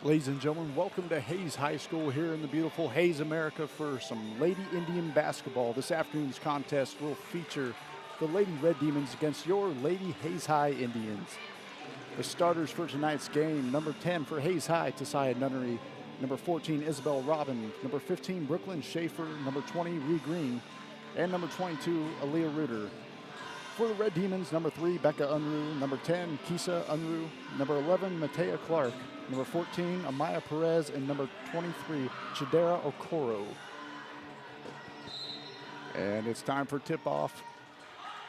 Ladies and gentlemen, welcome to Hayes High School here in the beautiful Hayes, America for some Lady Indian basketball. This afternoon's contest will feature the Lady Red Demons against your Lady Hayes High Indians. The starters for tonight's game: number 10 for Hayes High, Tasiah Nunnery; number 14, Isabel Robin; number 15, Brooklyn Schaefer; number 20, Ree Green; and number 22, Aaliyah Reuter. For the Red Demons, number 3, Becca Unruh; number 10, Kisa Unruh; number 11, Matea Clark; number 14, Amaya Perez; and number 23, Chidera Okoro. And it's time for tip-off.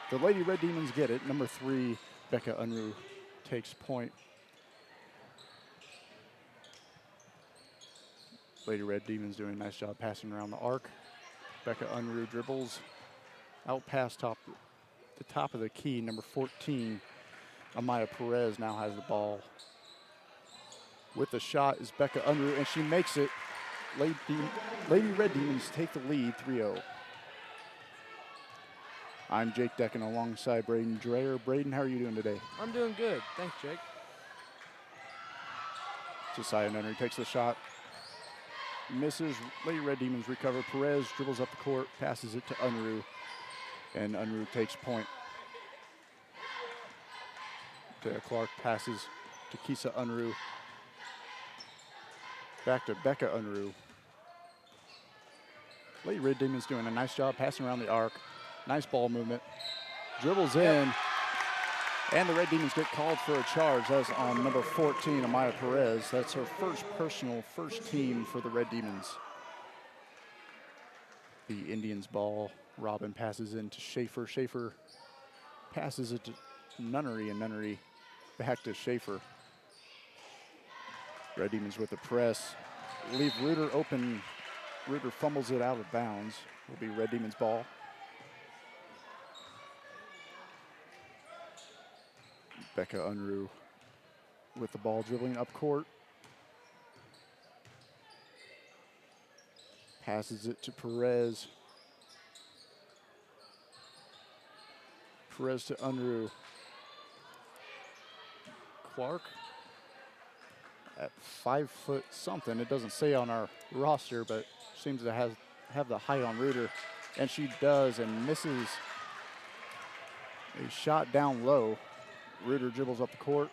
The Lady Red Demons get it. Number 3, Becca Unruh takes point. Lady Red Demons doing a nice job passing around the arc. Becca Unruh dribbles out past the top of the key. Number 14, Amaya Perez now has the ball. With the shot is Becca Unruh, and she makes it. Lady Red Demons take the lead 3-0. I'm Jake Decken alongside Braden Dreyer. Braden, how are you doing today? I'm doing good. Thanks, Jake. Tasiah Nunnery takes the shot. Misses. Lady Red Demons recover. Perez dribbles up the court, passes it to Unruh, and Unruh takes point. Clark passes to Kisa Unruh. Back to Becca Unruh. Lady Red Demons doing a nice job passing around the arc. Nice ball movement. Dribbles in. And the Red Demons get called for a charge. That's on number 14, Amaya Perez. That's her first team for the Red Demons. The Indians ball. Robin passes into Schaefer. Schaefer passes it to Nunnery, and Nunnery back to Schaefer. Red Demons with the press. Leave Reuter open. Reuter fumbles it out of bounds. Will be Red Demons ball. Becca Unruh with the ball, dribbling up court. Passes it to Perez. Perez to Unruh. Clark at 5 foot something. It doesn't say on our roster, but seems to have the height on Reuter. And she does, and misses a shot down low. Reuter dribbles up the court.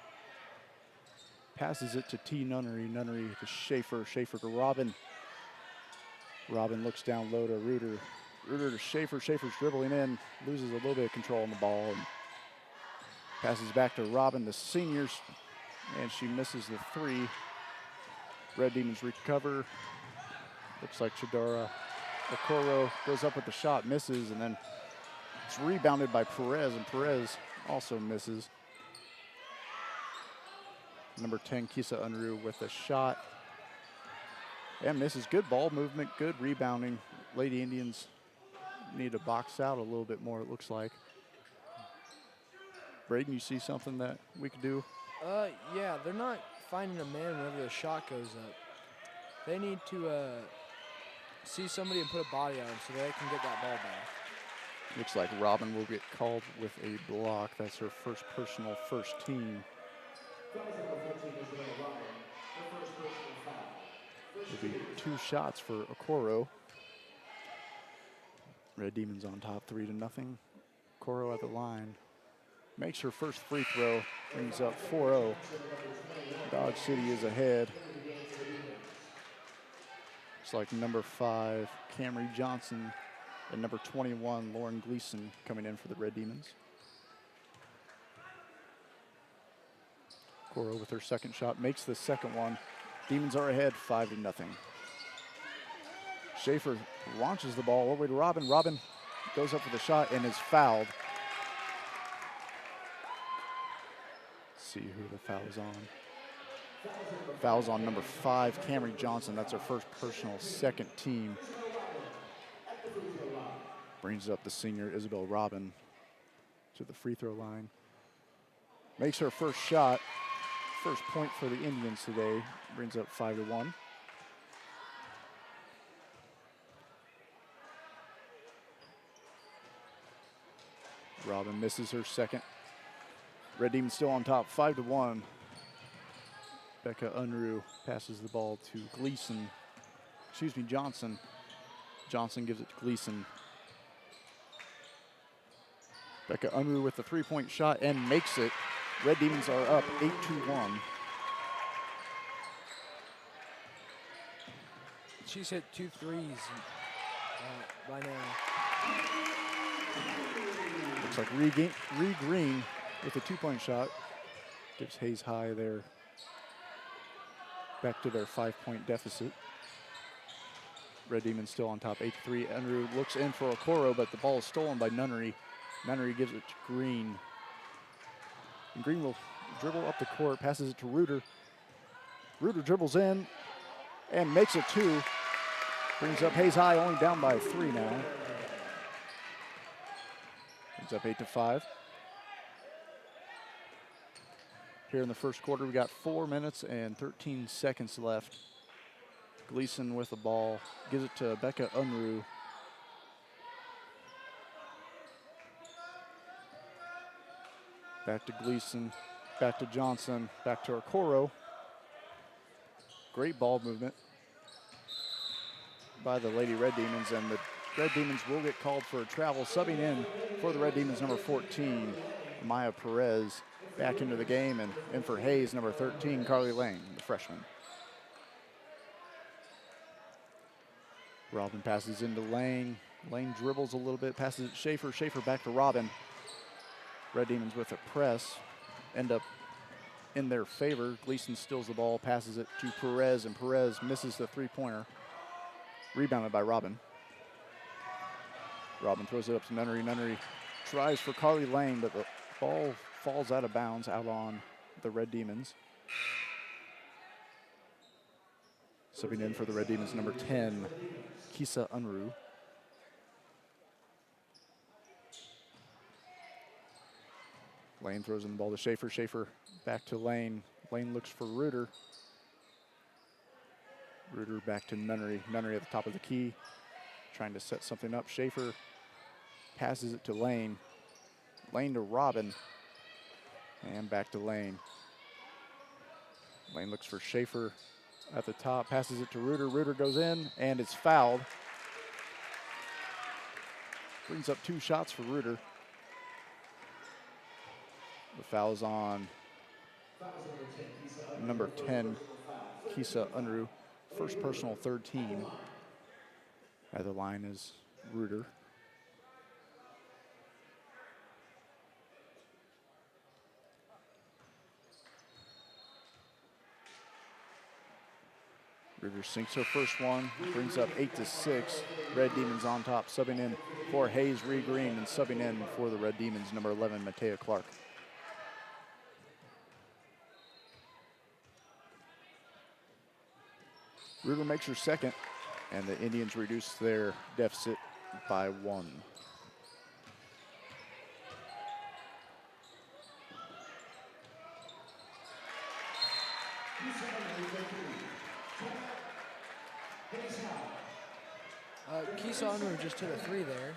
Passes it to T. Nunnery. Nunnery to Schaefer. Schaefer to Robin. Robin looks down low to Reuter. Reuter to Schaefer. Schaefer's dribbling in. Loses a little bit of control on the ball. And passes back to Robin, the seniors. And she misses the three. Red Demons recover. Looks like Chidera Okoro goes up with the shot, misses, and then it's rebounded by Perez, and Perez also misses. Number 10, Kisa Unruh with a shot. And misses. Good ball movement, good rebounding. Lady Indians need to box out a little bit more, it looks like. Braden, you see something that we could do? Yeah, they're not finding a man whenever the shot goes up. They need to see somebody and put a body on them so they can get that ball back. Looks like Robin will get called with a block. That's her first team. Will be 2 shots for Okoro. Red Demons on top 3-0. Okoro at the line. Makes her first free throw. Brings up 4-0. Dodge City is ahead. Looks like number 5, Camry Johnson, and number 21, Lauren Gleason, coming in for the Red Demons. Okoro with her second shot, makes the second one. Demons are ahead 5-0. Schaefer launches the ball all the way to Robin. Robin goes up for the shot and is fouled. Let's see who the foul is on. Foul's on number 5, Camry Johnson. That's her first personal, second team. Brings up the senior, Isabel Robin, to the free throw line. Makes her first shot. First point for the Indians today. Brings up 5-1. Robin misses her second. Red Demons still on top, 5-1. Becca Unruh passes the ball to Johnson. Johnson gives it to Gleason. Becca Unruh with the three-point shot and makes it. Red Demons are up 8-1. She's hit 2 threes by now. Looks like Ree Green with a two-point shot. Gives Hayes High their back to their 5-point deficit. Red Demons still on top, 8-3. Unruh looks in for Okoro, but the ball is stolen by Nunnery. Nunnery gives it to Green. And Green will dribble up the court, passes it to Reuter. Reuter dribbles in and makes it 2. Brings up Hayes High, only down by 3 now. Brings up 8-5. Here in the first quarter, we got 4 minutes and 13 seconds left. Gleason with the ball, gives it to Becca Unruh. Back to Gleason, back to Johnson, back to Okoro. Great ball movement by the Lady Red Demons, and the Red Demons will get called for a travel. Subbing in for the Red Demons, number 14, Maya Perez, back into the game, and in for Hayes, number 13, Carly Lane, the freshman. Robin passes into Lane. Lane dribbles a little bit, passes it to Schaefer. Schaefer back to Robin. Red Demons with a press, end up in their favor. Gleason steals the ball, passes it to Perez, and Perez misses the three-pointer. Rebounded by Robin. Robin throws it up to Nunnery. Nunnery tries for Carly Lane, but the ball falls out of bounds out on the Red Demons. Subbing in for the Red Demons, number 10, Kisa Unruh. Lane throws in the ball to Schaefer. Schaefer back to Lane. Lane looks for Reuter. Reuter back to Nunnery. Nunnery at the top of the key, trying to set something up. Schaefer passes it to Lane. Lane to Robin. And back to Lane. Lane looks for Schaefer at the top, passes it to Reuter. Reuter goes in and it's fouled. Brings up 2 shots for Reuter. The foul is on number 10, Kisa Unruh. First personal, third team. At the line is Reuter. Reuter sinks her first one, brings up 8-6. Red Demons on top, subbing in for Hayes Ree Green, and subbing in for the Red Demons, number 11, Matea Clark. Reuter makes her second, and the Indians reduce their deficit by 1. Kisa Unruh just hit a 3 there.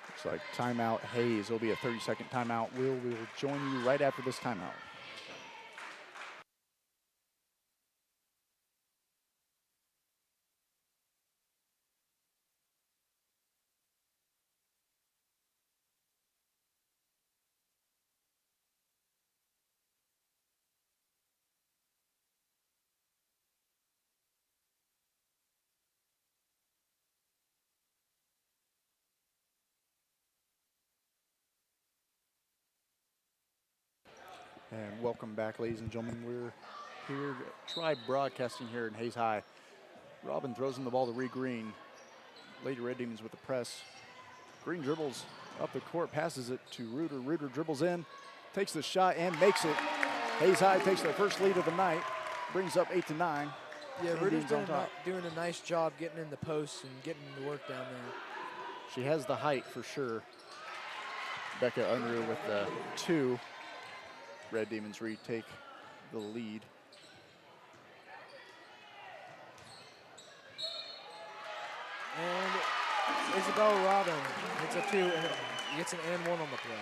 Looks like timeout Hayes. It'll be a 30-second timeout. We will join you right after this timeout. And welcome back, ladies and gentlemen. We're here at Tribe Broadcasting here in Hayes High. Robin throws in the ball to Ree Green. Lady Red Demons with the press. Green dribbles up the court, passes it to Reuter. Reuter dribbles in, takes the shot and makes it. Hayes High takes their first lead of the night, brings up 8-9. Yeah, Reuter's doing a nice job getting in the posts and getting the work down there. She has the height for sure. Becca Unruh with the 2. Red Demons retake the lead. And Isabel Robin hits a 2 and gets an and 1 on the play.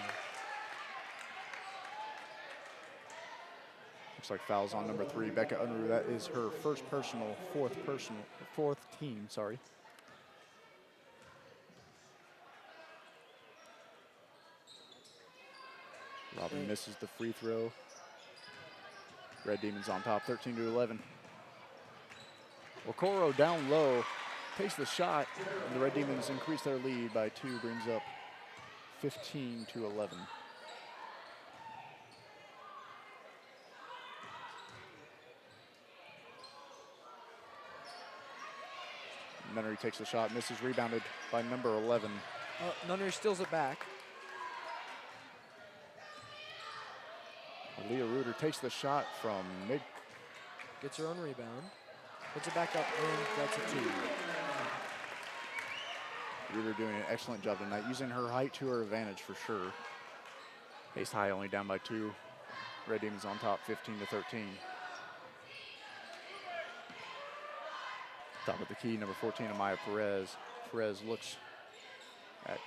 Looks like fouls on number 3, Becca Unruh. That is her fourth team, sorry. Robin misses the free throw. Red Demons on top, 13-11. Okoro down low, takes the shot, and the Red Demons increase their lead by 2, brings up 15-11. Nunnery takes the shot, misses, rebounded by number 11. Nunnery steals it back. Leah Reuter takes the shot from mid. Gets her own rebound. Puts it back up and that's a 2. Reuter doing an excellent job tonight, using her height to her advantage for sure. Ace High only down by 2. Red Demons on top, 15-13. Top of the key, number 14, Amaya Perez. Perez looks at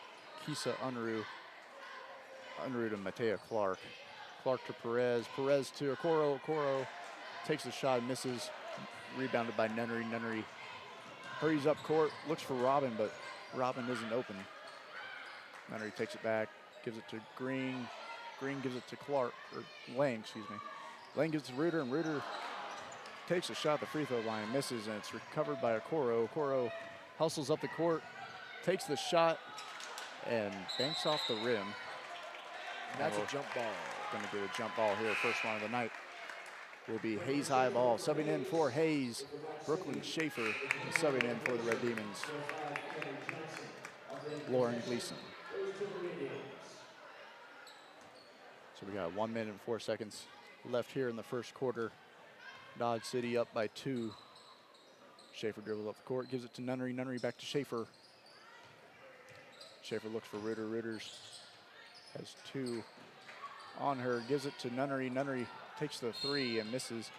Kisa Unruh. Unruh to Matea Clark. Clark to Perez. Perez to Okoro. Okoro takes the shot, misses. Rebounded by Nunnery. Nunnery hurries up court, looks for Robin, but Robin isn't open. Nunnery takes it back, gives it to Green. Green gives it to Clark, or Lang, excuse me. Lang gives it to Reuter, and Reuter takes a shot at the free throw line and misses, and it's recovered by Okoro. Okoro hustles up the court, takes the shot, and banks off the rim. And that's a jump ball. Going to get a jump ball here, first one of the night. Will be Hayes High ball. Subbing in for Hayes, Brooklyn Schaefer. Subbing in for the Red Demons, Lauren Gleason. So we got 1 minute and 4 seconds left here in the first quarter. Dodge City up by 2. Schaefer dribbles up the court, gives it to Nunnery. Nunnery back to Schaefer. Schaefer looks for Reuter. Reuters has 2 on her, gives it to Nunnery. Nunnery takes the 3 and misses.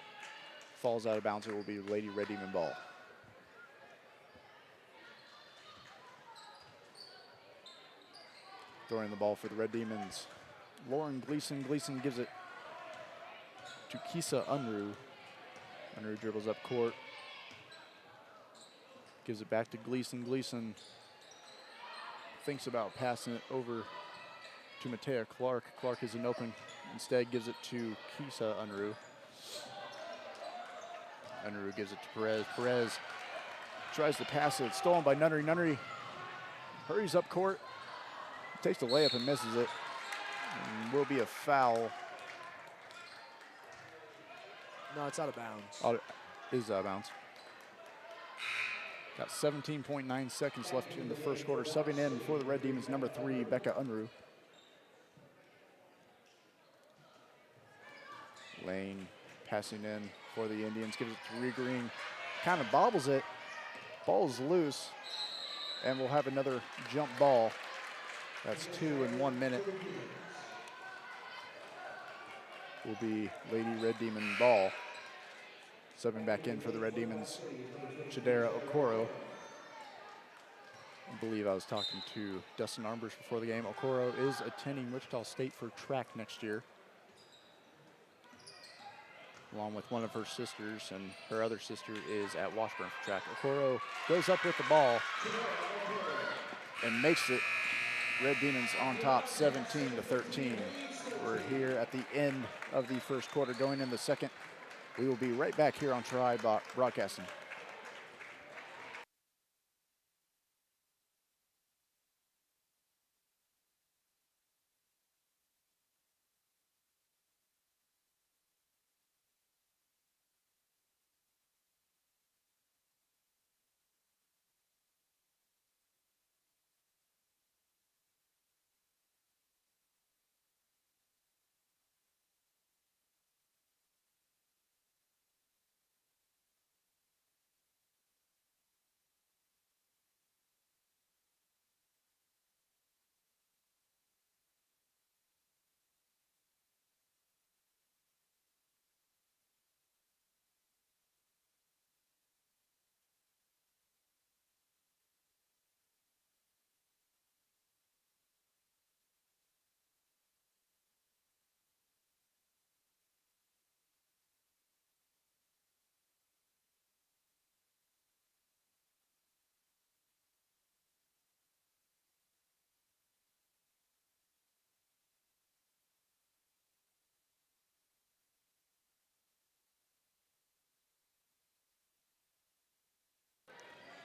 Falls out of bounds. It will be Lady Red Demon ball. Throwing the ball for the Red Demons, Lauren Gleason. Gleason gives it to Kisa Unruh. Unruh dribbles up court, gives it back to Gleason. Gleason thinks about passing it over to Matea Clark. Clark isn't open. Instead gives it to Kisa Unruh. Unruh gives it to Perez. Perez tries to pass it. Stolen by Nunnery. Nunnery hurries up court. Takes the layup and misses it. And will be a foul. No, it's out of bounds. Oh, it is out of bounds. Got 17.9 seconds left in the first quarter. Subbing in for the Red Demons, number 3, Becca Unruh. Lane passing in for the Indians, gives it to Rhea Green. Kind of bobbles it. Ball's loose. And we'll have another jump ball. That's 2 in 1 minute. Will be Lady Red Demon ball. Subbing back in for the Red Demons, Chidera Okoro. I believe I was talking to Dustin Armbrush before the game. Okoro is attending Wichita State for track next year, along with one of her sisters, and her other sister is at Washburn for track. Okoro goes up with the ball and makes it. Red Demons on top, 17-13. We're here at the end of the first quarter, going in the second. We will be right back here on Tri Broadcasting.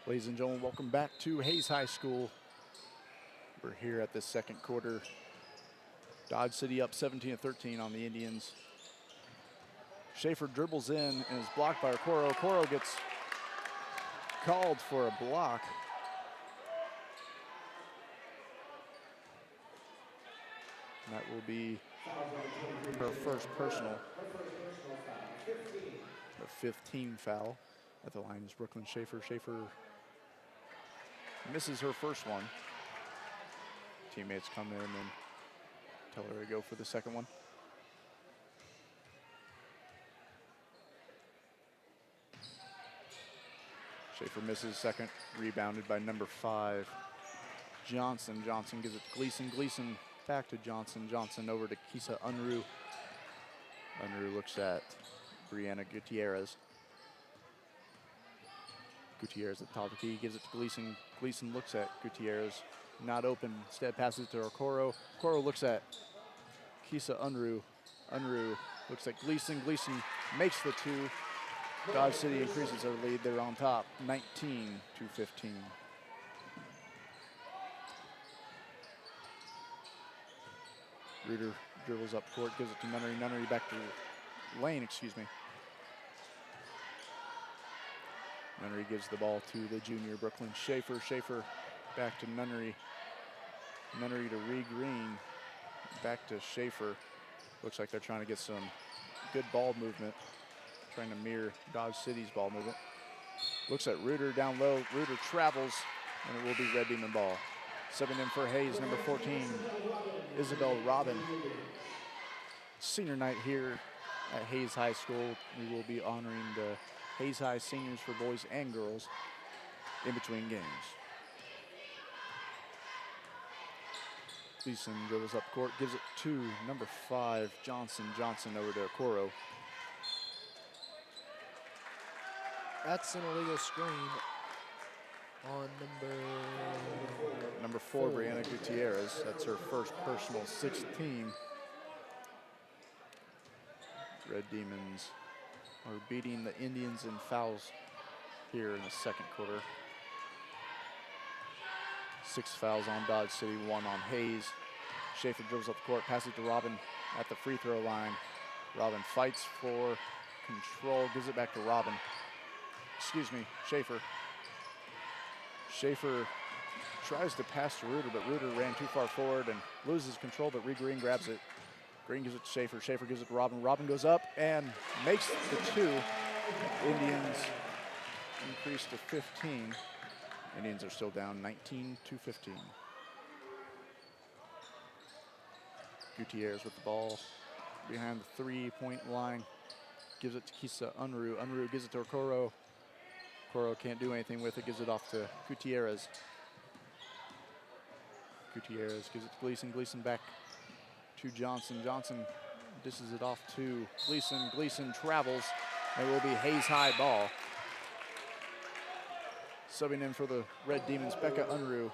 Ladies and gentlemen, welcome back to Hayes High School. We're here at the second quarter. Dodge City up 17-13 on the Indians. Schaefer dribbles in and is blocked by Okoro. Okoro gets called for a block. And that will be her first personal. A 15 foul. At the line is Brooklyn Schaefer. Schaefer misses her first one. Teammates come in and tell her to go for the second one. Schaefer misses second, rebounded by number 5, Johnson. Johnson gives it to Gleason. Gleason back to Johnson. Johnson over to Kisa Unruh. Unruh looks at Brianna Gutierrez. Gutierrez at the top of the key, gives it to Gleason. Gleason looks at Gutierrez, not open, instead passes to Okoro. Okoro looks at Kisa Unruh. Unruh looks at Gleason. Gleason makes the two. Dodge City increases their lead. They're on top, 19-15. Reuter dribbles up court, gives it to Nunnery. Nunnery back to Lane, excuse me. Nunnery gives the ball to the junior, Brooklyn Schaefer. Schaefer back to Nunnery. Nunnery to Ree Green. Back to Schaefer. Looks like they're trying to get some good ball movement, trying to mirror Dodge City's ball movement. Looks at Reuter down low. Reuter travels, and it will be Red Demon ball. Subbing in for Hayes, number 14, Isabel Robin. Senior night here at Hayes High School. We will be honoring the Hayes High seniors for boys and girls in between games. Gleason dribbles up court, gives it to number 5, Johnson. Johnson over to Okoro. That's an illegal screen on Number 4, Brianna Gutierrez. That's her first personal 16. Red Demons are beating the Indians in fouls here in the second quarter. 6 fouls on Dodge City, 1 on Hayes. Schaefer dribbles up the court, passes to Robin at the free throw line. Robin fights for control, gives it back to Robin. Excuse me, Schaefer. Schaefer tries to pass to Reuter, but Reuter ran too far forward and loses control, but Ree Green grabs it. Green gives it to Schaefer. Schaefer gives it to Robin. Robin goes up and makes the 2. Indians increase to 15. Indians are still down 19-15. Gutierrez with the ball behind the 3-point line. Gives it to Kisa Unruh. Unruh gives it to Okoro. Okoro can't do anything with it. Gives it off to Gutierrez. Gutierrez gives it to Gleason. Gleason back to Johnson. Johnson dishes it off to Gleason. Gleason travels. It will be Hayes High ball. Subbing in for the Red Demons, Becca Unruh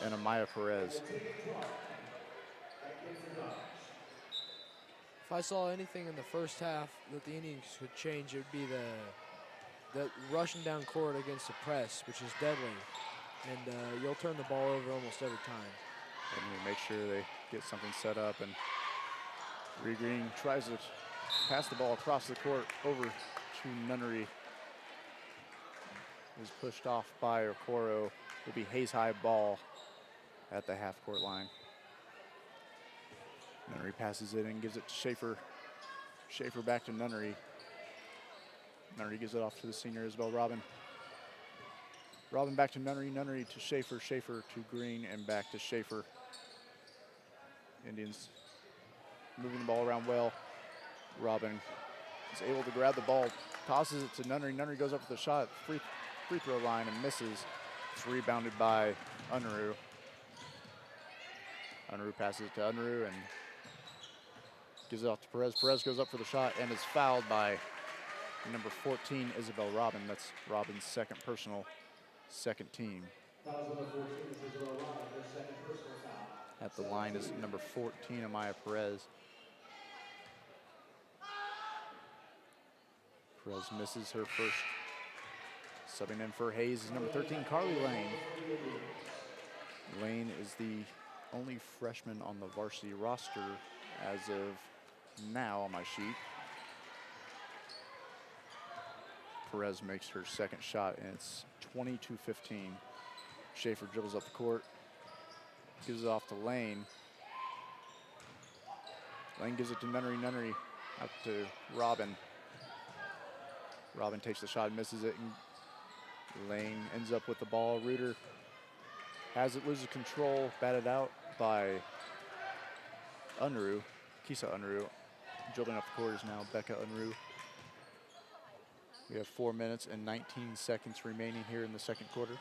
and Amaya Perez. If I saw anything in the first half that the Indians could change, it would be the rushing down court against the press, which is deadly. And you'll turn the ball over almost every time. And we make sure they get something set up. And Ree Green tries to pass the ball across the court over to Nunnery. Is pushed off by Okoro. Will be Hayes High ball at the half-court line. Nunnery passes it and gives it to Schaefer. Schaefer back to Nunnery. Nunnery gives it off to the senior Isabel Robin. Robin back to Nunnery. Nunnery to Schaefer. Schaefer to Green and back to Schaefer. Indians moving the ball around well. Robin is able to grab the ball, tosses it to Nunnery. Nunnery goes up for the shot, free throw line and misses. It's rebounded by Unruh. Unruh passes it to Unruh and gives it off to Perez. Perez goes up for the shot and is fouled by number 14, Isabel Robin. That's Robin's second personal, second team. At the line is number 14, Amaya Perez. Perez misses her first Subbing in for Hayes is number 13, Carly Lane. Lane is the only freshman on the varsity roster as of now on my sheet. Perez makes her second shot, and it's 22-15. Schaefer dribbles up the court, gives it off to Lane. Lane gives it to Nunnery. Nunnery out to Robin. Robin takes the shot, misses it, and Lane ends up with the ball. Reuter has it, loses control, batted out by Unruh, Kisa Unruh. Dribbling up the court is now Becca Unruh. We have 4 minutes and 19 seconds remaining here in the second quarter.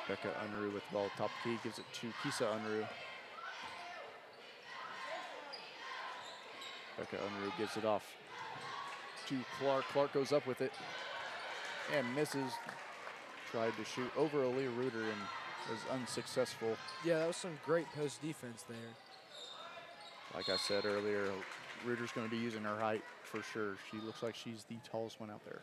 Becca Unruh with the ball top key, gives it to Kisa Unruh. Becca Unruh gives it off to Clark. Clark goes up with it and misses. Tried to shoot over Aaliyah Reuter and was unsuccessful. Yeah, that was some great post defense there. Like I said earlier, Reuter's going to be using her height for sure. She looks like she's the tallest one out there.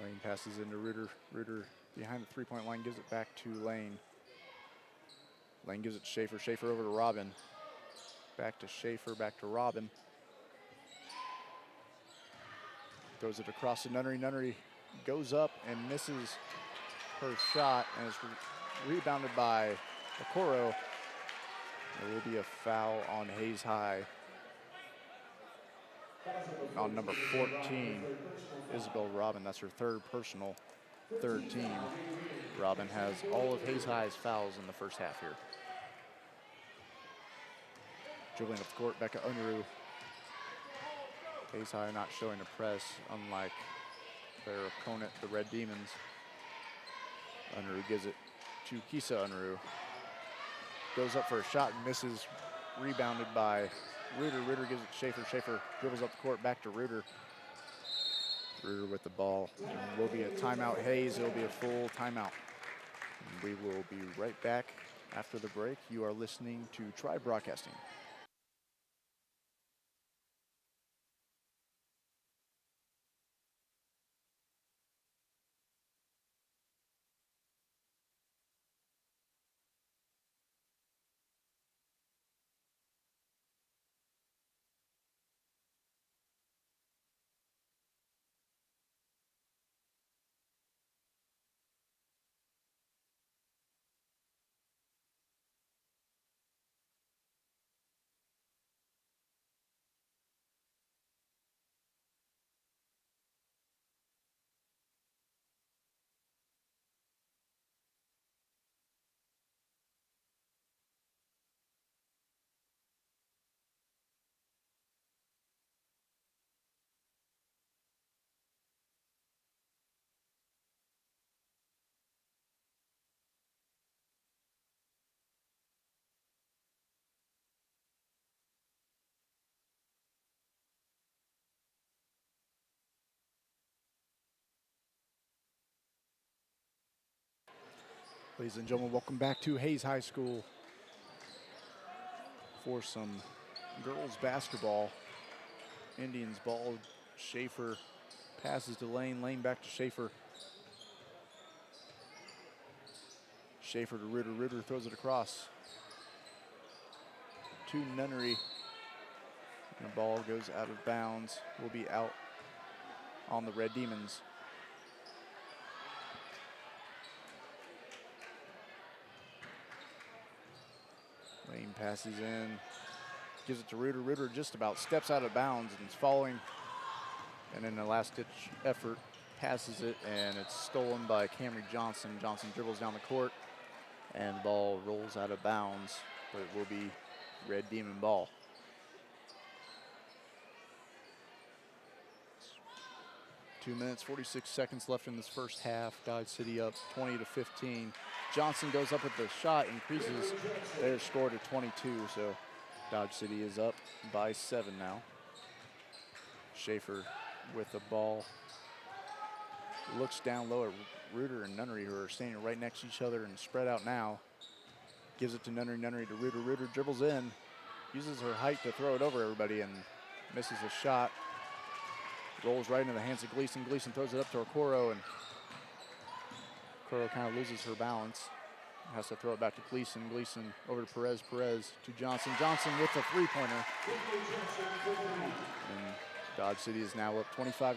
Lane passes into Reuter. Reuter behind the three-point line gives it back to Lane. Lane gives it to Schaefer. Schaefer over to Robin. Back to Schaefer, back to Robin. Throws it across to Nunnery. Nunnery goes up and misses her shot and is rebounded by Okoro. There will be a foul on Hayes High. On number 14, Isabel Robin. That's her third personal, third team. Robin has all of Hayes High's fouls in the first half here. Dribbling up the court, Becca Unruh. Hayes High not showing a press, unlike their opponent, the Red Demons. Unruh gives it to Kisa Unruh. Goes up for a shot and misses. Rebounded by Reuter. Reuter gives it to Schaefer. Schaefer dribbles up the court, back to Reuter. Reuter with the ball. Will be a timeout. Hayes, it'll be a full timeout. And we will be right back after the break. You are listening to Tribe Broadcasting. Ladies and gentlemen, welcome back to Hayes High School for some girls basketball. Indians ball. Schaefer passes to Lane. Lane back to Schaefer. Schaefer to Reuter. Reuter throws it across to Nunnery. And the ball goes out of bounds. Will be out on the Red Demons. Lane passes in, gives it to Reuter. Reuter just about steps out of bounds and is falling. And in a last-ditch effort, passes it, and it's stolen by Camry Johnson. Johnson dribbles down the court, and the ball rolls out of bounds, but it will be Red Demon ball. Two minutes, 46 seconds left in this first half. Dodge City up 20-15. Johnson goes up with the shot, increases their score to 22, so Dodge City is up by 7 now. Schaefer with the ball. looks down low at Reuter and Nunnery, who are standing right next to each other and spread out now. Gives it to Nunnery, Nunnery to Reuter. Reuter dribbles in, uses her height to throw it over everybody and misses a shot. Rolls right into the hands of Gleason. Gleason throws it up to Okoro, and Okoro kind of loses her balance. Has to throw it back to Gleason. Gleason over to Perez. Perez to Johnson. Johnson with the three-pointer. And Dodge City is now up 25-15.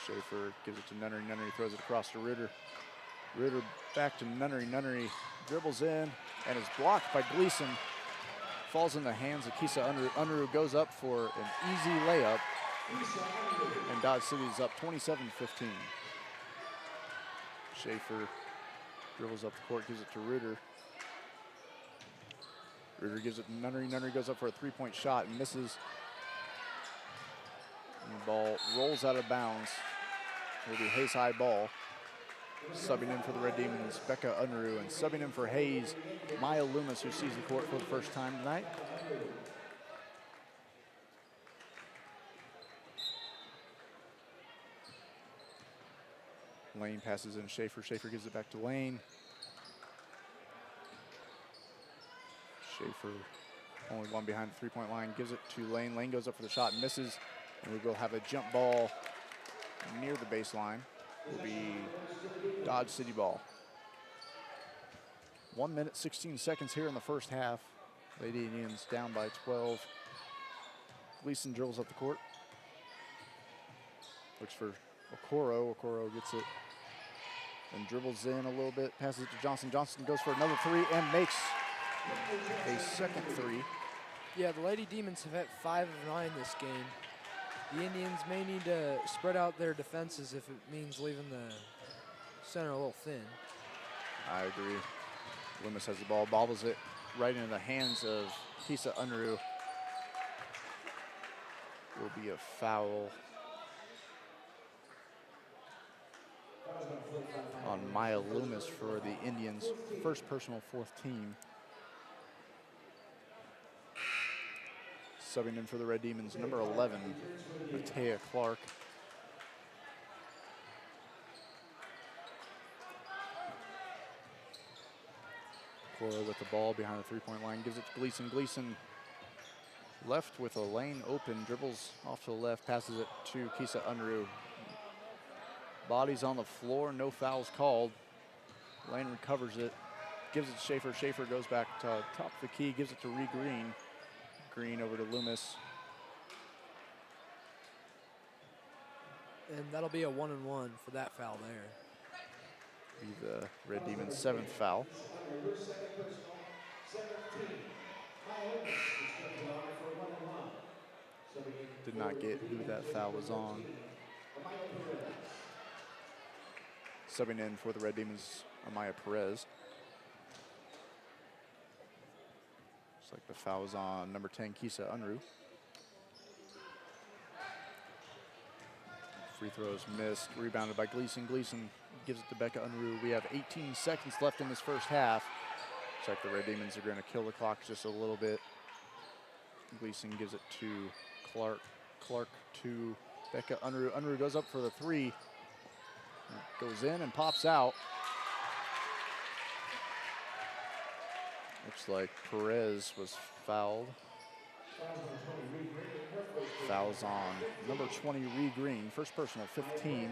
Schaefer gives it to Nunnery. Nunnery throws it across to Reuter. Reuter back to Nunnery. Nunnery dribbles in and is blocked by Gleason. Falls in the hands of Kisa Unruh. Unruh goes up for an easy layup. And Dodge City is up 27-15. Schaefer dribbles up the court, gives it to Reuter. Reuter gives it to Nunnery. Nunnery goes up for a three-point shot and misses. And the ball rolls out of bounds. It'll be Hayes high ball. Subbing in for the Red Demons, Becca Unruh, and subbing in for Hayes, Maya Loomis, who sees the court for the first time tonight. Lane passes in Schaefer. Schaefer gives it back to Lane. Schaefer, only one behind the three-point line, gives it to Lane. Lane goes up for the shot and misses. And we will have a jump ball near the baseline. Will be Dodge City ball. 1 minute, 16 seconds here in the first half. Lady Indians down by 12. Gleason drills up the court. Looks for Okoro. Okoro gets it and dribbles in a little bit. Passes it to Johnson. Johnson goes for another three and makes a second three. Yeah, the Lady Demons have hit 5 of 9 this game. The Indians may need to spread out their defenses if it means leaving the center a little thin. I agree. Loomis has the ball, bobbles it right into the hands of Kisa Unruh. Will be a foul on Maya Loomis for the Indians' first personal, fourth team. Subbing in for the Red Demons, number 11, Matea Clark. Cora with the ball behind the three-point line, gives it to Gleason. Gleason left with a lane open, dribbles off to the left, passes it to Kisa Unruh. Bodies on the floor, no fouls called. Lane recovers it, gives it to Schaefer. Schaefer goes back to top of the key, gives it to Ree Green. Green over to Loomis. And that'll be a 1-and-1 for that foul there. Be the Red Demons' 7th foul. Did not get who that foul was on. Subbing in for the Red Demons, Amaya Perez. Looks like the foul was on number 10, Kisa Unruh. Free throws missed, rebounded by Gleason. Gleason gives it to Becca Unruh. We have 18 seconds left in this first half. Looks like the Red Demons are going to kill the clock just a little bit. Gleason gives it to Clark. Clark to Becca Unruh. Unruh goes up for the three. Goes in and pops out. Looks like Perez was fouled. Fouls on number 20, Ree Green. First personal, 15.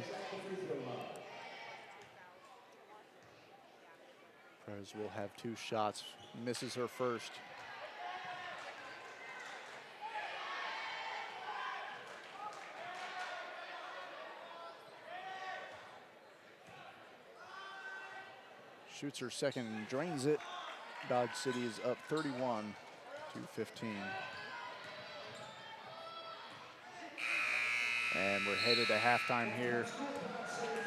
Perez will have 2 shots. Misses her first. Shoots her second and drains it. Dodge City is up 31-15. And we're headed to halftime here.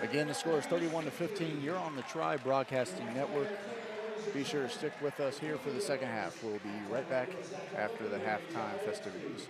Again, the score is 31-15. You're on the Tri Broadcasting Network. Be sure to stick with us here for the second half. We'll be right back after the halftime festivities.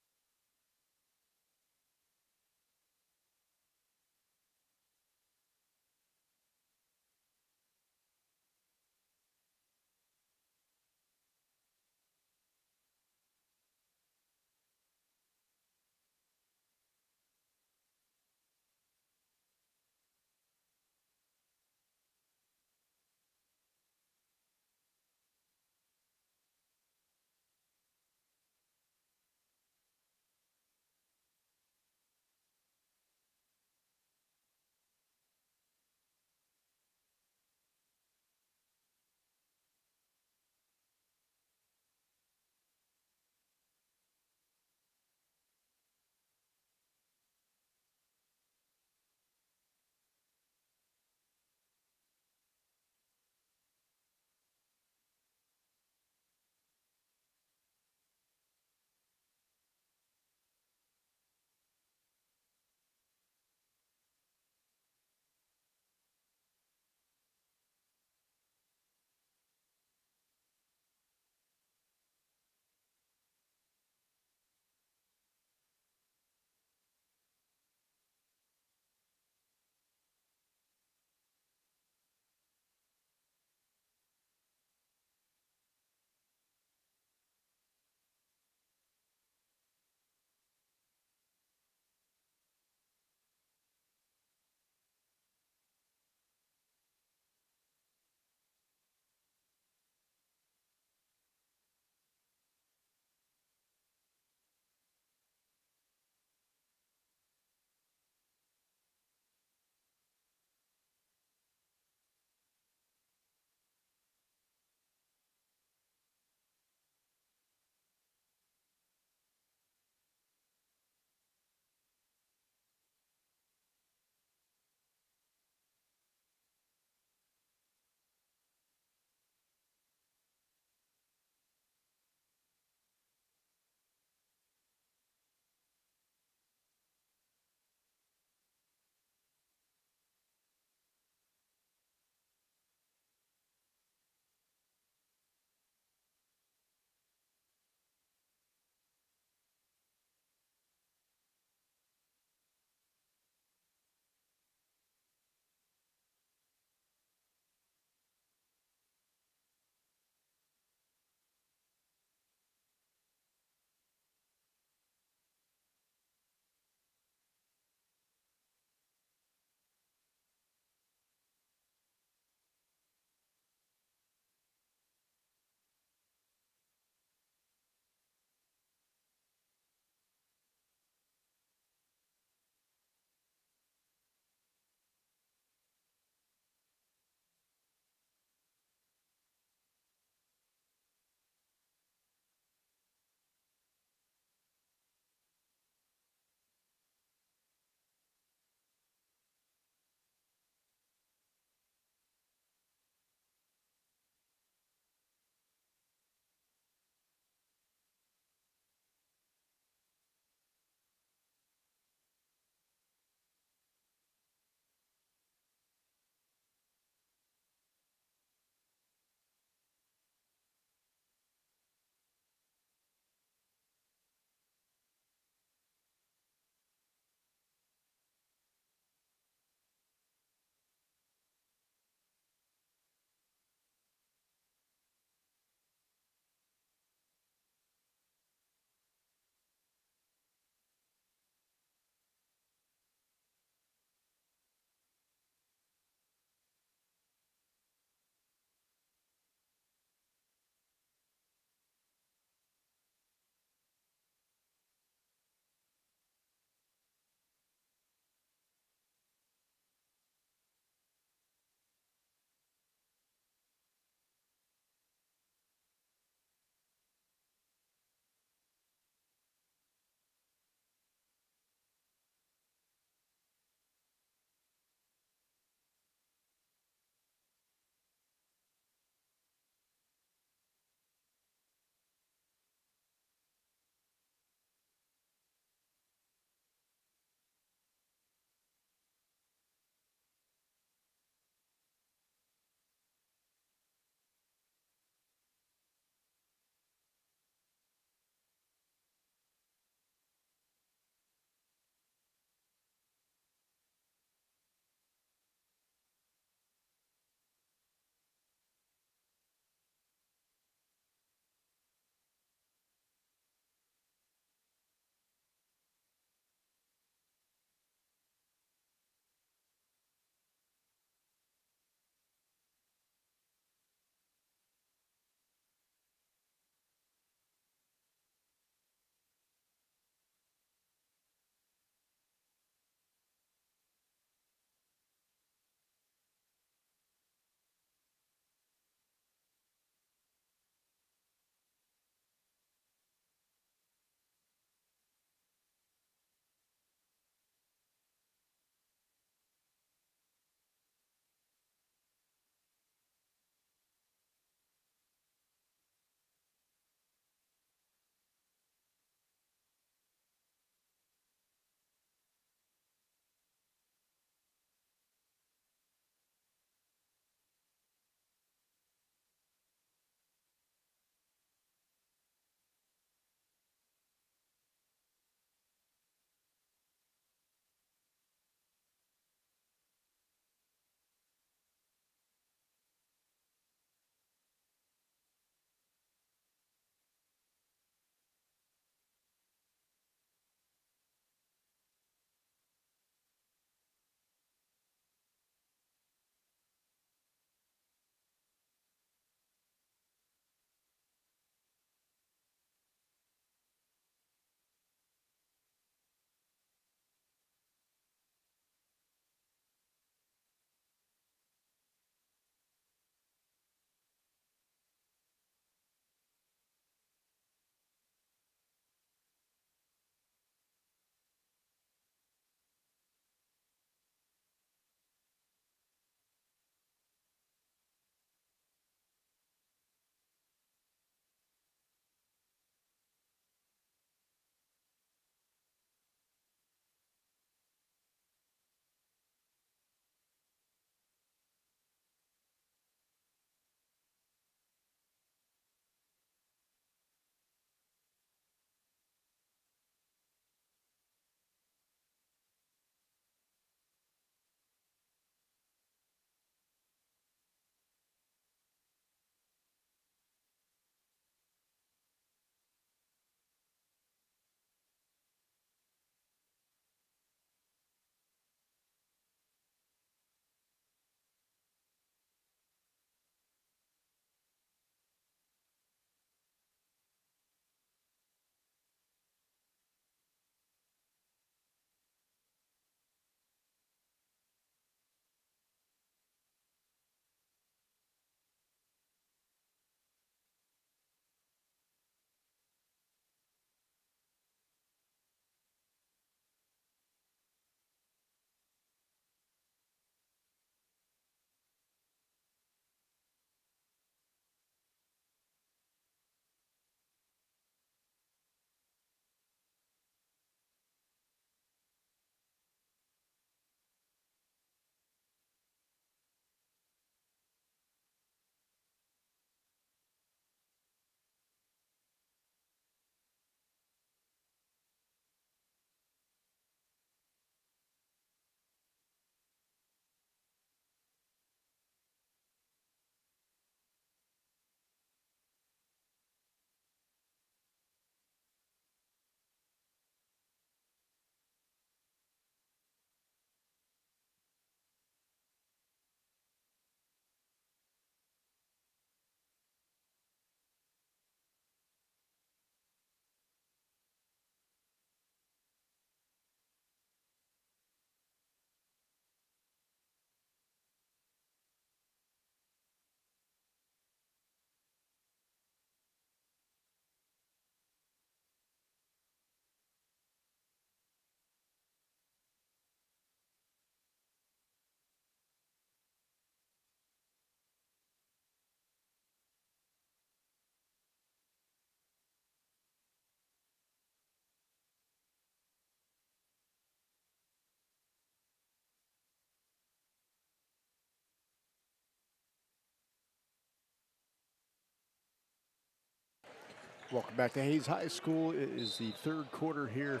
Welcome back to Hayes High School. It is the third quarter here.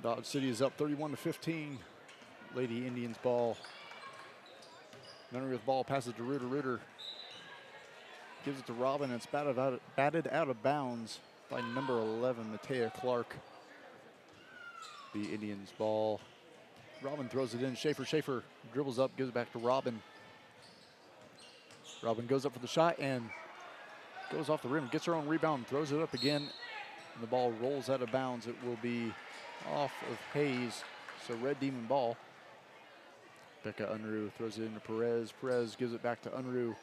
Dodge City is up 31-15. Lady Indians ball. Nunnery with ball, passes to Reuter. Reuter gives it to Robin, and it's batted out of bounds by number 11, Matea Clark. The Indians ball. Robin throws it in. Schaefer dribbles up, gives it back to Robin. Robin goes up for the shot and goes off the rim, gets her own rebound, throws it up again, and the ball rolls out of bounds. It will be off of Hayes, so Red Demon ball. Becca Unruh throws it into Perez. Perez gives it back to Unruh.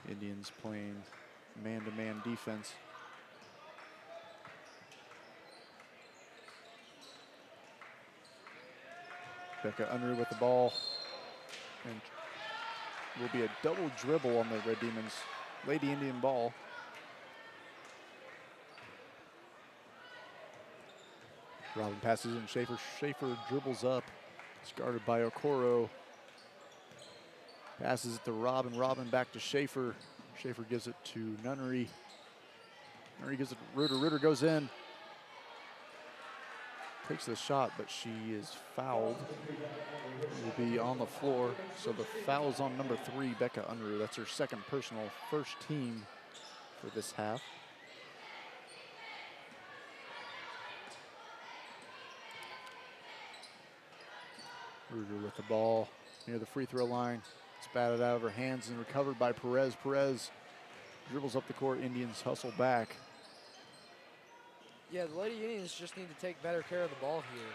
Indians playing man-to-man defense. Becca Unruh with the ball, and will be a double dribble on the Red Demons. Lady Indian ball. Robin passes in. Schaefer dribbles up. It's guarded by Okoro. Passes it to Robin. Robin back to Schaefer. Schaefer gives it to Nunnery. Nunnery gives it to Reuter. Reuter goes in. Takes the shot, but she is fouled. Will be on the floor. So the foul is on number 3, Becca Unruh. That's her second personal, first team for this half. Reuter with the ball near the free throw line. It's batted out of her hands and recovered by Perez. Perez dribbles up the court. Indians hustle back. Yeah, the Lady Indians just need to take better care of the ball here.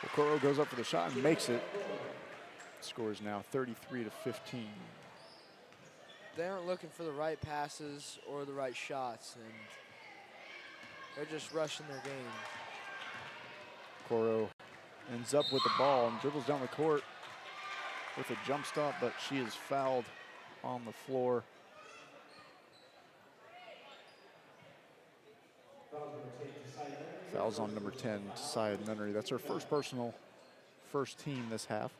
Okoro goes up for the shot and makes it. Score is now 33-15. They aren't looking for the right passes or the right shots, and they're just rushing their game. Okoro ends up with the ball and dribbles down the court with a jump stop, but she is fouled on the floor. Fouls on number 10, Tasaya Nunnery. That's her first personal, first team this half.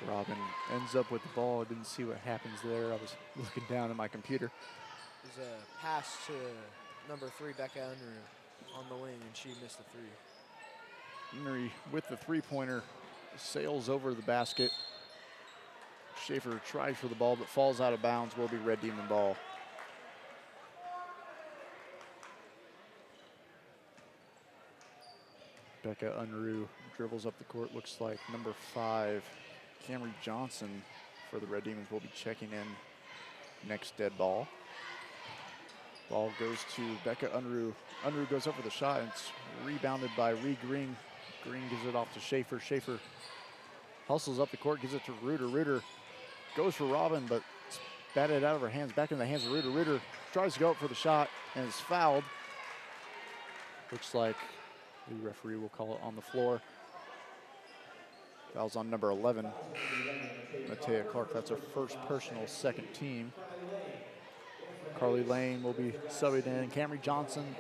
Robin ends up with the ball. I didn't see what happens there. I was looking down at my computer. There's a pass to number 3, Becca Unruh, on the wing, and she missed the 3. Nunnery with the three-pointer sails over the basket. Schaefer tries for the ball but falls out of bounds. Will be Red Demon ball. Becca Unruh dribbles up the court. Looks like number 5, Camry Johnson for the Red Demons will be checking in next dead ball. Ball goes to Becca Unruh. Unruh goes up for the shot, and it's rebounded by Ree Green. Green gives it off to Schaefer. Schaefer hustles up the court, gives it to Reuter. Reuter goes for Robin, but it's batted out of her hands, back in the hands of Reuter. Reuter tries to go up for the shot and is fouled. Looks like the referee will call it on the floor. Foul's on number 11, Matea Clark. That's her first personal, second team. Carly Lane will be subbing in. Camry Johnson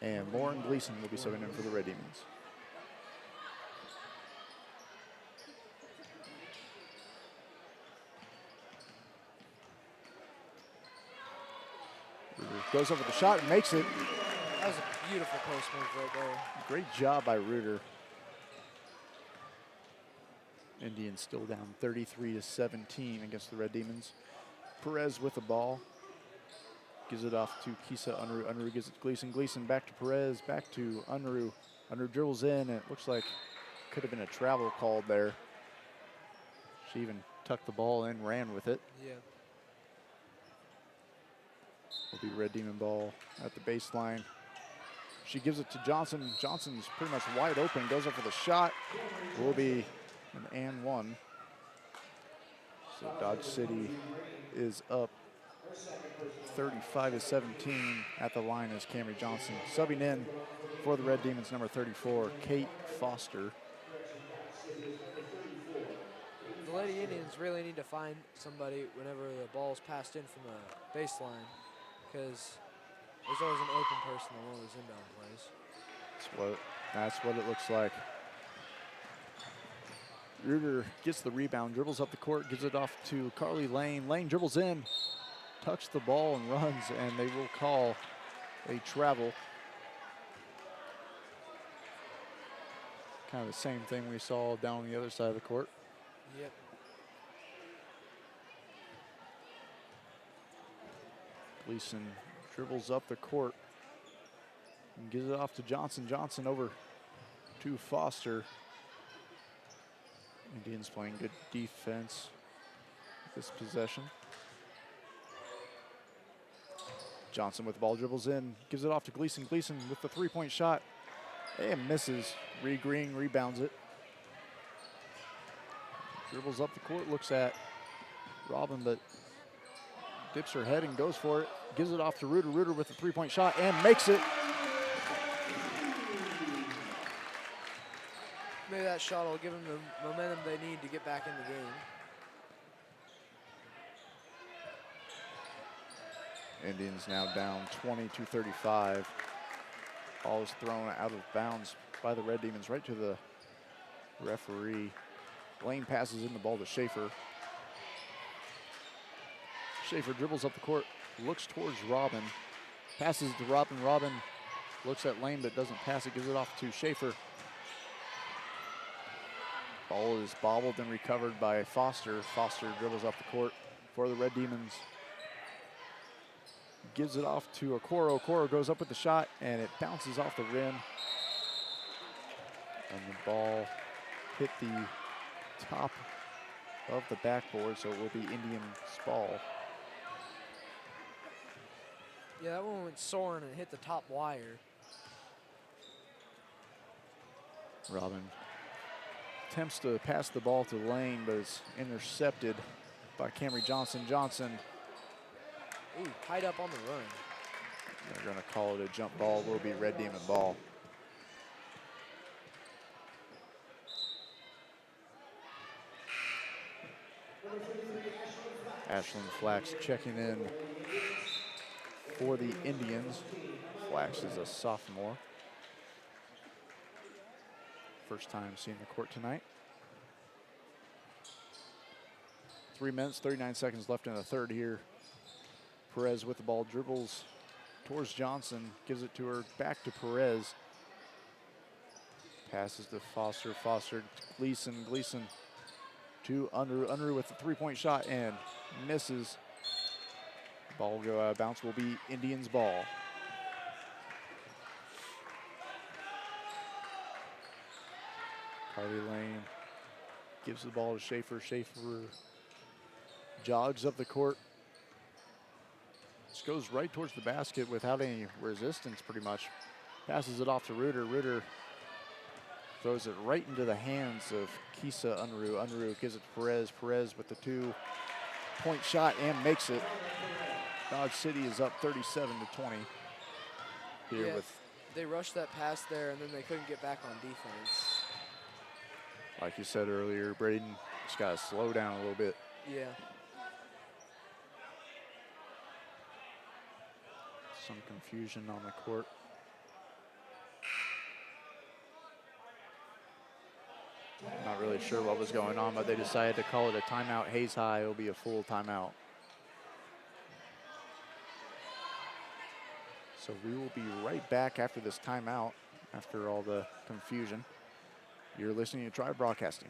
and Lauren Gleason will be subbing in for the Red Demons. Goes over the shot and makes it. That was a beautiful post move right there. Great job by Reuter. Indians still down 33-17 against the Red Demons. Perez with the ball. Gives it off to Kisa Unruh. Unruh gives it to Gleason. Gleason back to Perez, back to Unruh. Unruh dribbles in, and it looks like could have been a travel called there. She even tucked the ball in, ran with it. Yeah. Will be Red Demon ball at the baseline. She gives it to Johnson. Johnson's pretty much wide open, goes up for the shot. Will be an and one. So Dodge City is up 35-17 at the line as Camry Johnson. Subbing in for the Red Demons, number 34, Kate Foster. The Lady Indians really need to find somebody whenever the ball's passed in from the baseline. because there's always an open person on one of those inbound plays. That's what it looks like. Ruger gets the rebound, dribbles up the court, gives it off to Carly Lane. Lane dribbles in, tucks the ball and runs, and they will call a travel. Kind of the same thing we saw down on the other side of the court. Yep. Gleason dribbles up the court and gives it off to Johnson. Johnson over to Foster. Indians playing good defense this possession. Johnson with the ball, dribbles in, gives it off to Gleason. Gleason with the three-point shot and misses. Green rebounds it. Dribbles up the court, looks at Robin, but dips her head and goes for it. Gives it off to Reuter. Reuter with the three-point shot and makes it. Maybe that shot will give them the momentum they need to get back in the game. Indians now down 20-35. Ball is thrown out of bounds by the Red Demons right to the referee. Lane passes in the ball to Schaefer. Schaefer dribbles up the court, looks towards Robin, passes to Robin. Robin looks at Lane but doesn't pass it, gives it off to Schaefer. Ball is bobbled and recovered by Foster. Foster dribbles up the court for the Red Demons. Gives it off to Okoro. Okoro goes up with the shot and it bounces off the rim. And the ball hit the top of the backboard, so it will be Indians' ball. Yeah, that one went soaring and hit the top wire. Robin attempts to pass the ball to Lane, but it's intercepted by Camry Johnson. Johnson. Ooh, tied up on the run. They're going to call it a jump ball. Will be Red Demon ball. Ashlyn Flax checking in for the Indians. Flax is a sophomore. First time seeing the court tonight. 3 minutes, 39 seconds left in the third here. Perez with the ball, dribbles towards Johnson, gives it to her, back to Perez. Passes to Foster, Foster, Gleason, Gleason to Unruh. Unruh with the three-point shot and misses. Ball go out of bounds, will be Indians ball. Carly Lane gives the ball to Schaefer. Schaefer jogs up the court. Just goes right towards the basket without any resistance pretty much. Passes it off to Reuter. Reuter throws it right into the hands of Kisa Unruh. Unruh gives it to Perez. Perez with the two-point shot and makes it. Dodge City is up 37-20 here Yeah, with, they rushed that pass there and then they couldn't get back on defense. like you said earlier, Braden just got to slow down a little bit. Yeah. Some confusion on the court. Not really sure what was going on, but they decided to call it a timeout. Hayes High will be a full timeout. So we will be right back after this timeout, after all the confusion. You're listening to Tribe Broadcasting.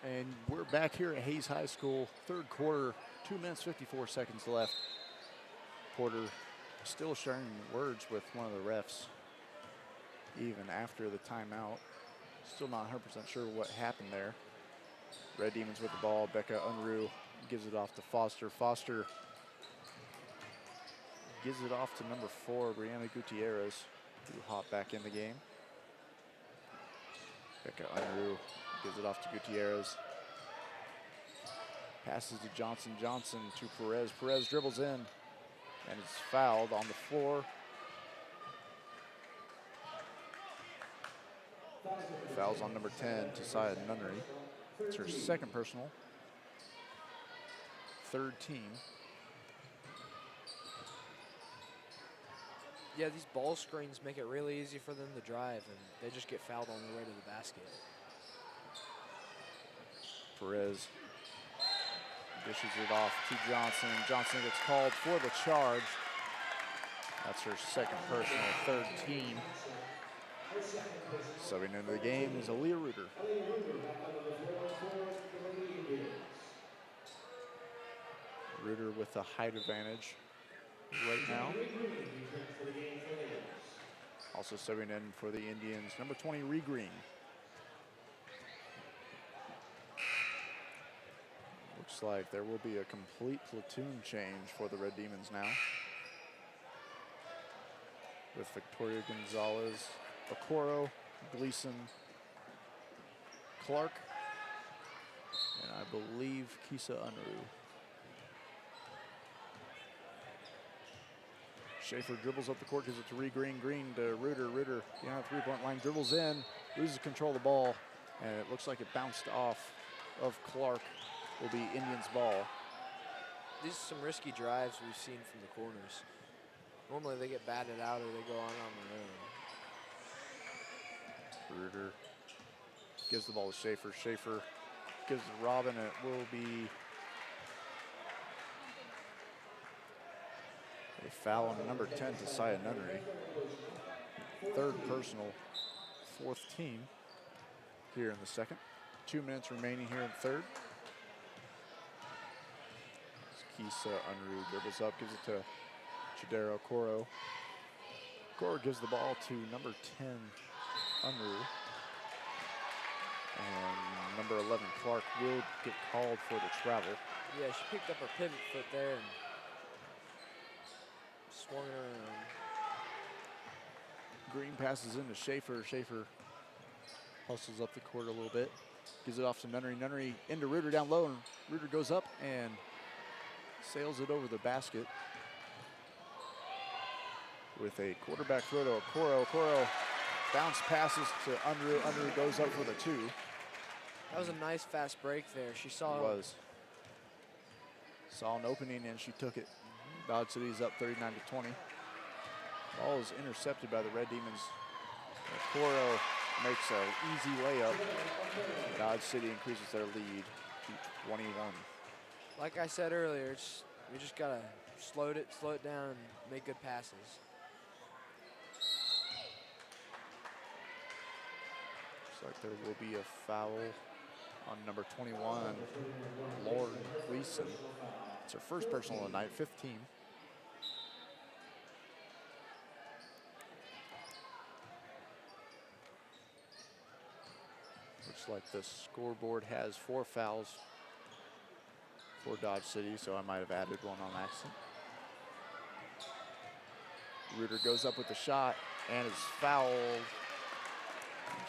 And we're back here at Hayes High School, third quarter, 2 minutes, 54 seconds left. Porter still sharing words with one of the refs, even after the timeout. Still not 100% sure what happened there. Red Demons with the ball. Becca Unruh gives it off to Foster. Foster gives it off to number 4, Brianna Gutierrez, who hopped back in the game. Becca Unruh gives it off to Gutierrez. Passes to Johnson. Johnson to Perez. Perez dribbles in and is fouled on the floor. Fouls on number 10, Tasiah Nunnery. It's her second personal. Third team. Yeah, these ball screens make it really easy for them to drive, and they just get fouled on their way to the basket. Perez dishes it off to Johnson. Johnson gets called for the charge. That's her second personal, third team. Subbing into the game is Aaliyah Reuter. Reuter with the height advantage right now. Also subbing in for the Indians, number 20, Ree Green. Looks like there will be a complete platoon change for the Red Demons now, with Victoria Gonzalez, Okoro, Gleason, Clark, and I believe Kisa Unruh. Schaefer dribbles up the court, gives it to Ree Green. Green to Reuter. Reuter behind the three-point line, dribbles in, loses control of the ball, and it looks like it bounced off of Clark. Will be Indians' ball. These are some risky drives we've seen from the corners. Normally they get batted out or they go on their own. Reuter gives the ball to Schaefer. Schaefer gives it to Robin. It will be a foul on number 10, Tasiah Nunnery. Third personal, fourth team here in the second. 2 minutes remaining here in third. Kisa Unruh dribbles up, gives it to Chidera Okoro. Okoro gives the ball to number 10, Unruh. And number 11, Clark, will get called for the travel. Yeah, she picked up her pivot foot there and swung it around. Green passes into Schaefer. Schaefer hustles up the court a little bit. Gives it off to Nunnery. Nunnery into Reuter down low, and Reuter goes up and sails it over the basket with a quarterback throw to Okoro. Okoro bounce passes to Unruh. Unruh goes up for the 2. That was a nice fast break there. She saw It was. Saw an opening and she took it. Dodge City's up 39-20. Ball is intercepted by the Red Demons. Okoro makes an easy layup. Dodge City increases their lead to 21. Like I said earlier, we just gotta slow it down and make good passes. Looks like there will be a foul on number 21, Lauren Gleason. It's her first personal of the night, 15. Looks like the scoreboard has 4 fouls for Dodge City, so I might have added one on accident. Reuter goes up with the shot and is fouled.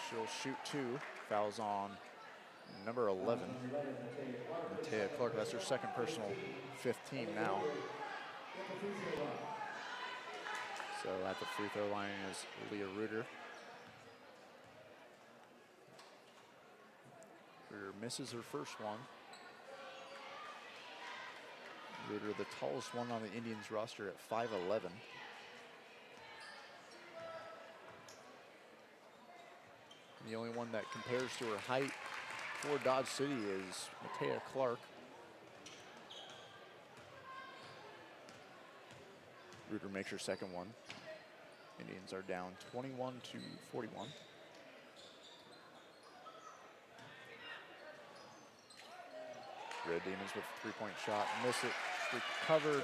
She'll shoot 2. Fouls on number 11, Matea Clark. That's her second personal, 15 now. So at the free throw line is Leah Reuter. Reuter misses her first one. Reuter, the tallest one on the Indians roster at 5'11". The only one that compares to her height for Dodge City is Matea Clark. Reuter makes her second one. Indians are down 21-41. Red Demons with a three-point shot, miss it, recovered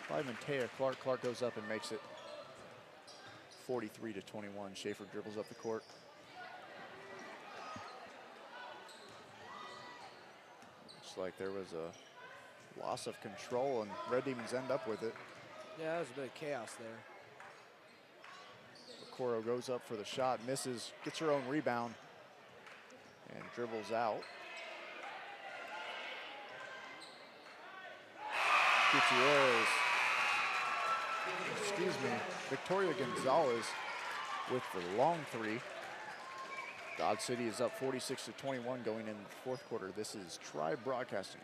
by Mantea Clark. Clark goes up and makes it 43 to 21. Schaefer dribbles up the court. Looks like there was a loss of control and Red Demons end up with it. Yeah, that was a bit of chaos there. Coro goes up for the shot, misses, gets her own rebound, and dribbles out. Gutierrez, Victoria Gonzalez with the long three. Dodge City is up 46 to 21 going into the fourth quarter. This is Tribe Broadcasting.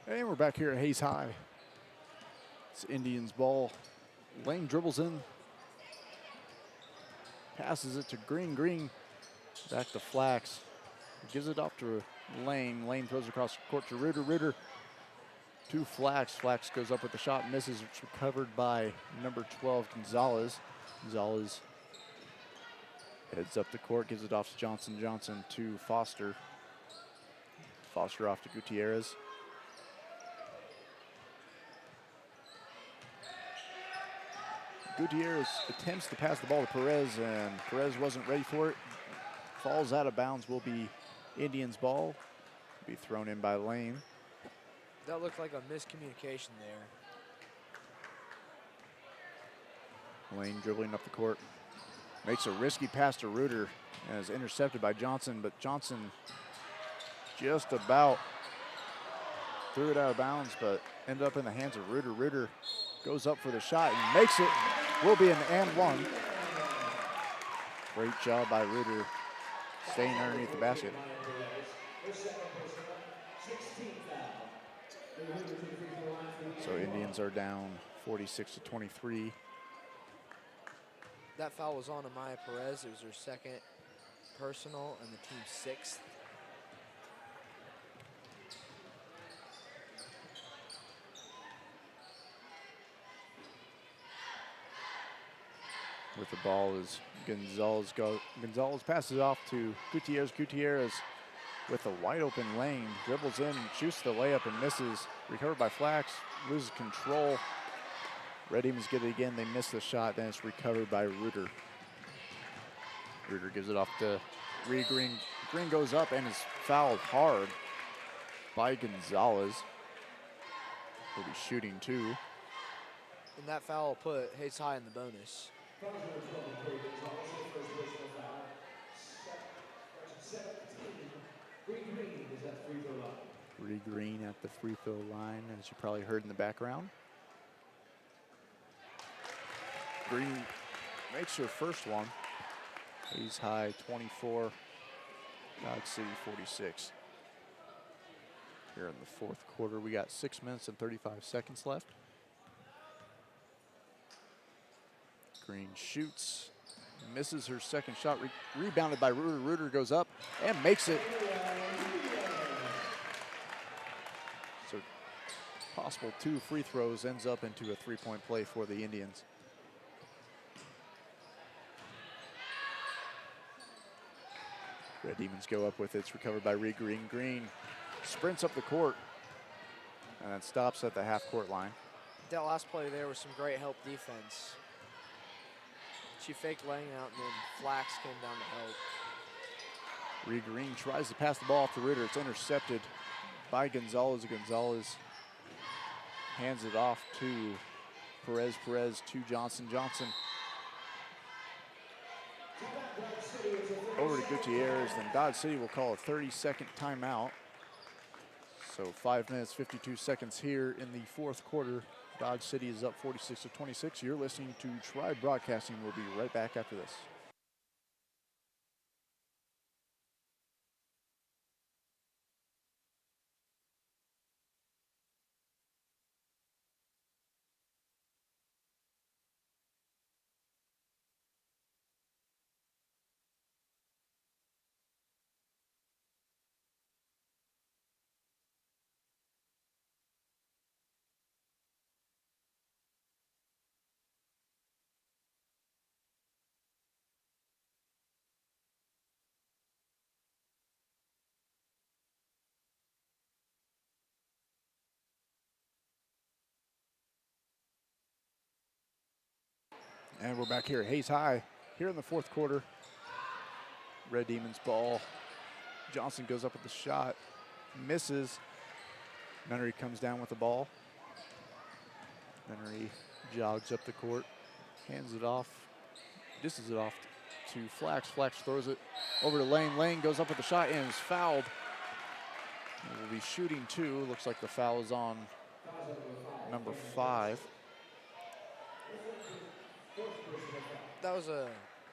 And we're back here at Hayes High. It's Indians ball. Lane dribbles in, passes it to Green. Green back to Flax. Gives it off to Lane. Lane throws across the court to Ritter. Ritter to Flax. Flax goes up with the shot, misses. It's recovered by number 12, Gonzalez. Gonzalez heads up the court, gives it off to Johnson. Johnson to Foster. Foster off to Gutierrez. Gutierrez attempts to pass the ball to Perez, and Perez wasn't ready for it. Falls out of bounds, will be Indians ball. Be thrown in by Lane. That looked like a miscommunication there. Lane dribbling up the court. Makes a risky pass to Reuter and is intercepted by Johnson, but Johnson just about threw it out of bounds, but ended up in the hands of Reuter. Reuter goes up for the shot and makes it. Will be an and one. Great job by Reuter staying underneath the basket. So Indians are down 46 to 23. That foul was on Amaya Perez. It was her second personal and the team's sixth. With the ball is Gonzalez. Gonzalez passes off to Gutierrez. Gutierrez with a wide open Lane. Dribbles in, shoots the layup and misses. Recovered by Flax, loses control. Red Demons get it again. They miss the shot. Then it's recovered by Reuter. Reuter gives it off to Reed Green. Green goes up and is fouled hard by Gonzalez. He'll be shooting two. And that foul will put Hayes High in the bonus. Reed Green at the free throw line, as you probably heard in the background. Green makes her first one. Hayes High 24, Dodge City 46. Here in the fourth quarter, we got 6 minutes and 35 seconds left. Green shoots, misses her second shot, rebounded by Reuter. Reuter goes up and makes it. So possible 2 free throws, ends up into a 3-point play for the Indians. Red Demons go up with it. It's recovered by Reed Green. Green sprints up the court and then stops at the half-court line. That last play there was some great help defense. She faked laying out, and then Flax came down to help. Rhea Green tries to pass the ball off to Ritter. It's intercepted by Gonzalez. Gonzalez hands it off to Perez. Perez to Johnson. Johnson over to Gutierrez. Then Dodge City will call a 30-second timeout. So 5 minutes, 52 seconds here in the fourth quarter. Dodge City is up 46-26. You're listening to Tribe Broadcasting. We'll be right back after this. And we're back here at Hayes High here in the fourth quarter. Red Demons ball. Johnson goes up with the shot, misses. Nunnery comes down with the ball. Nunnery jogs up the court, hands it off, dishes it off to Flax. Flax throws it over to Lane. Lane goes up with the shot and is fouled. He will be shooting two. Looks like the foul is on number 5. That was a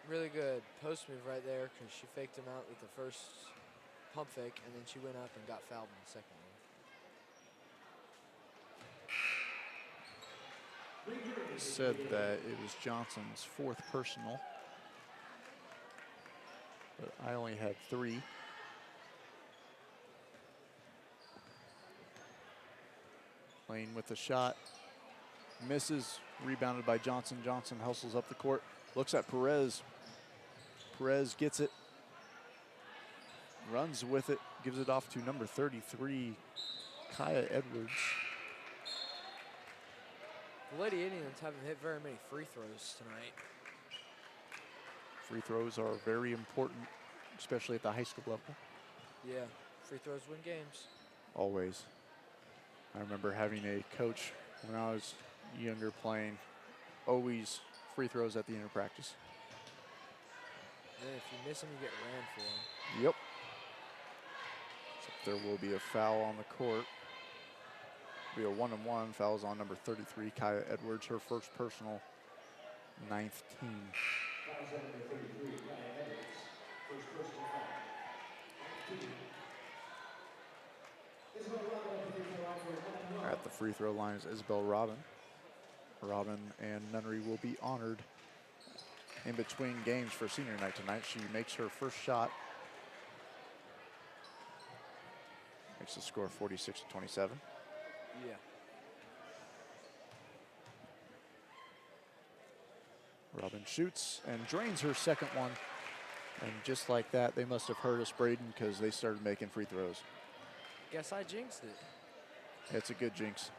really good post move right there because she faked him out with the first pump fake, and then she went up and got fouled in the second one. Said that it was Johnson's 4th personal, but I only had 3. Lane with the shot, misses, rebounded by Johnson. Johnson hustles up the court, looks at Perez. Perez gets it, runs with it, gives it off to number 33, Kaya Edwards. The Lady Indians haven't hit very many free throws tonight. Free throws are very important, especially at the high school level. Yeah, free throws win games. Always. I remember having a coach when I was younger playing, always free throws at the end of practice. And if you miss them, you get ran for them. Yep. Except there will be a foul on the court. Be a 1-on-1. Fouls on number 33, Kaya Edwards, her first personal, 9th team. At the free throw line is Isabel Robin. Robin and Nunnery will be honored in between games for senior night tonight. She makes her first shot. Makes the score 46-27. Yeah. Robin shoots and drains her second one. And just like that, they must have heard us, Braden, because they started making free throws. Guess I jinxed it. It's a good jinx.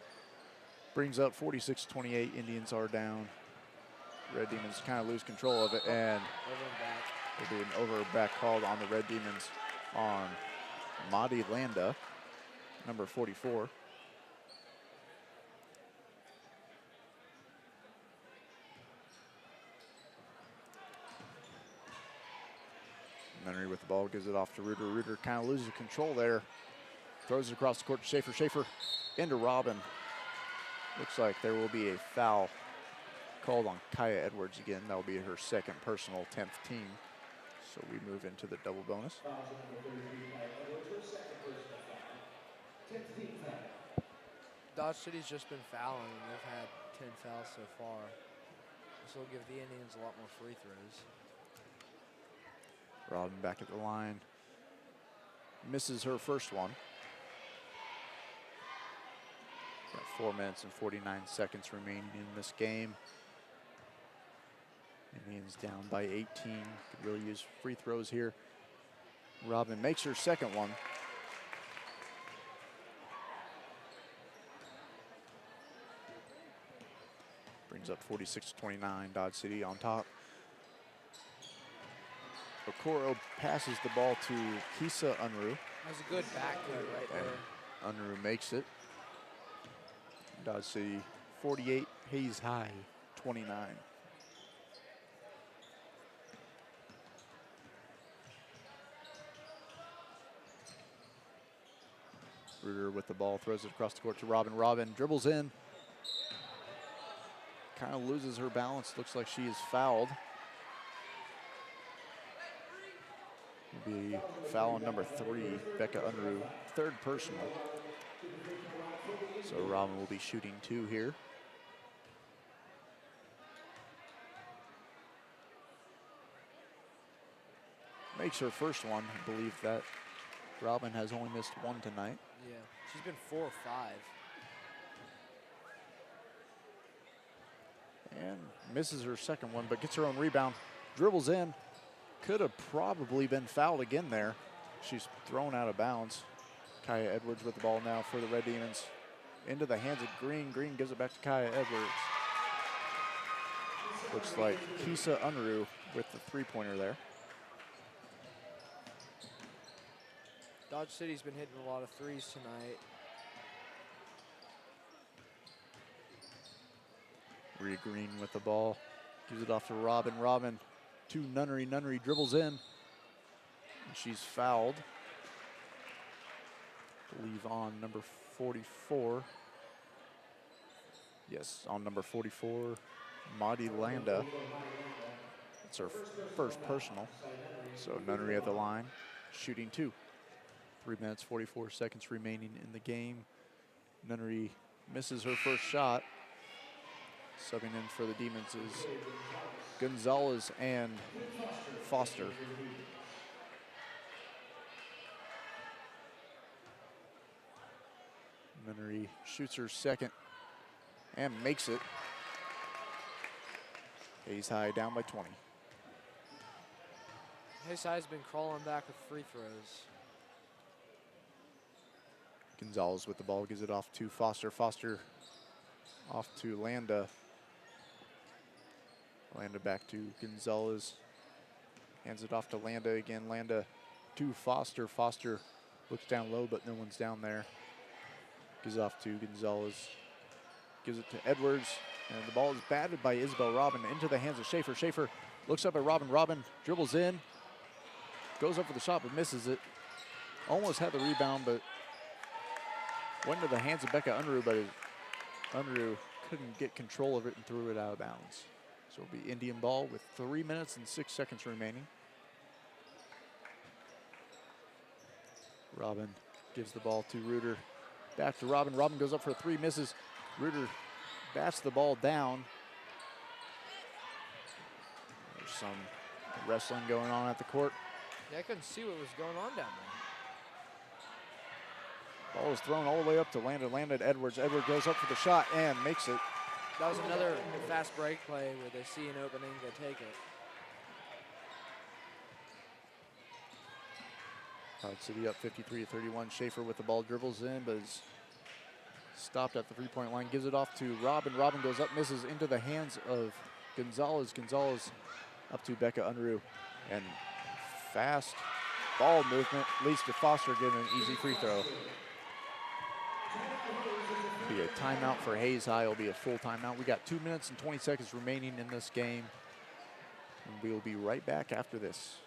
Brings up 46-28. Indians are down. Red Demons kind of lose control of it, and Over and back. there'll be an over back called on the Red Demons on Madi Landa, number 44. Nunnery with the ball, gives it off to Reuter. Reuter kind of loses control there. Throws it across the court to Schaefer. Schaefer into Robin. Looks like there will be a foul called on Kaya Edwards again. That will be her second personal, 10th team. So we move into the double bonus. Dodge City's just been fouling, and they've had 10 fouls so far. This will give the Indians a lot more free throws. Robin back at the line. Misses her first one. Got 4 minutes and 49 seconds remaining in this game. Indians down by 18. Could really use free throws here. Robin makes her second one. Brings up 46-29. Dodge City on top. Okoro passes the ball to Kisa Unruh. That was a good back cut right there. Unruh makes it. Dodge City 48, Hayes High 29. Reuter with the ball, throws it across the court to Robin. Robin dribbles in. Kind of loses her balance. Looks like she is fouled. Will be foul on number 3, Becca Unruh, third personal. So Robin will be shooting 2 here. Makes her first one. I believe that Robin has only missed 1 tonight. Yeah, she's been 4 or 5. And misses her second one, but gets her own rebound. Dribbles in. Could have probably been fouled again there. She's thrown out of bounds. Kaya Edwards with the ball now for the Red Demons. Into the hands of Green. Green gives it back to Kaya Edwards. Looks like Kisa Unruh with the three-pointer there. Dodge City's been hitting a lot of threes tonight. Rhea Green with the ball. Gives it off to Robin. Robin to Nunnery. Nunnery dribbles in. And she's fouled. I believe on number 44. Yes, on number 44, Maudie Landa. It's her first personal. So Nunnery at the line, shooting 2. 3 minutes, 44 seconds remaining in the game. Nunnery misses her first shot. Subbing in for the Demons is Gonzalez and Foster. Nunnery shoots her second and makes it. Hayes High down by 20. Hayes High's been crawling back with free throws. Gonzalez with the ball, gives it off to Foster. Foster off to Landa. Landa back to Gonzalez. Hands it off to Landa again. Landa to Foster. Foster looks down low, but no one's down there. Gives it off to Gonzalez. Gives it to Edwards. And the ball is batted by Isabel Robin into the hands of Schaefer. Schaefer looks up at Robin. Robin dribbles in. Goes up for the shot, but misses it. Almost had the rebound, but went into the hands of Becca Unruh, but Unruh couldn't get control of it and threw it out of bounds. So it'll be Indian ball with 3 minutes and 6 seconds remaining. Robin gives the ball to Reuter. Back to Robin. Robin goes up for 3, misses. Reuter bats the ball down. There's some wrestling going on at the court. Yeah, I couldn't see what was going on down there. Ball is thrown all the way up to Landa. Landa to Edwards. Edwards goes up for the shot and makes it. That was another fast break play where they see an opening, they take it. Dodge City up 53-31. Schaefer with the ball, dribbles in, but is stopped at the three-point line. Gives it off to Robin. Robin goes up, misses into the hands of Gonzalez. Gonzalez up to Becca Unruh. And fast ball movement leads to Foster getting an easy free throw. Be a timeout for Hayes High. It'll be a full timeout. We got 2 minutes and 20 seconds remaining in this game. And we'll be right back after this.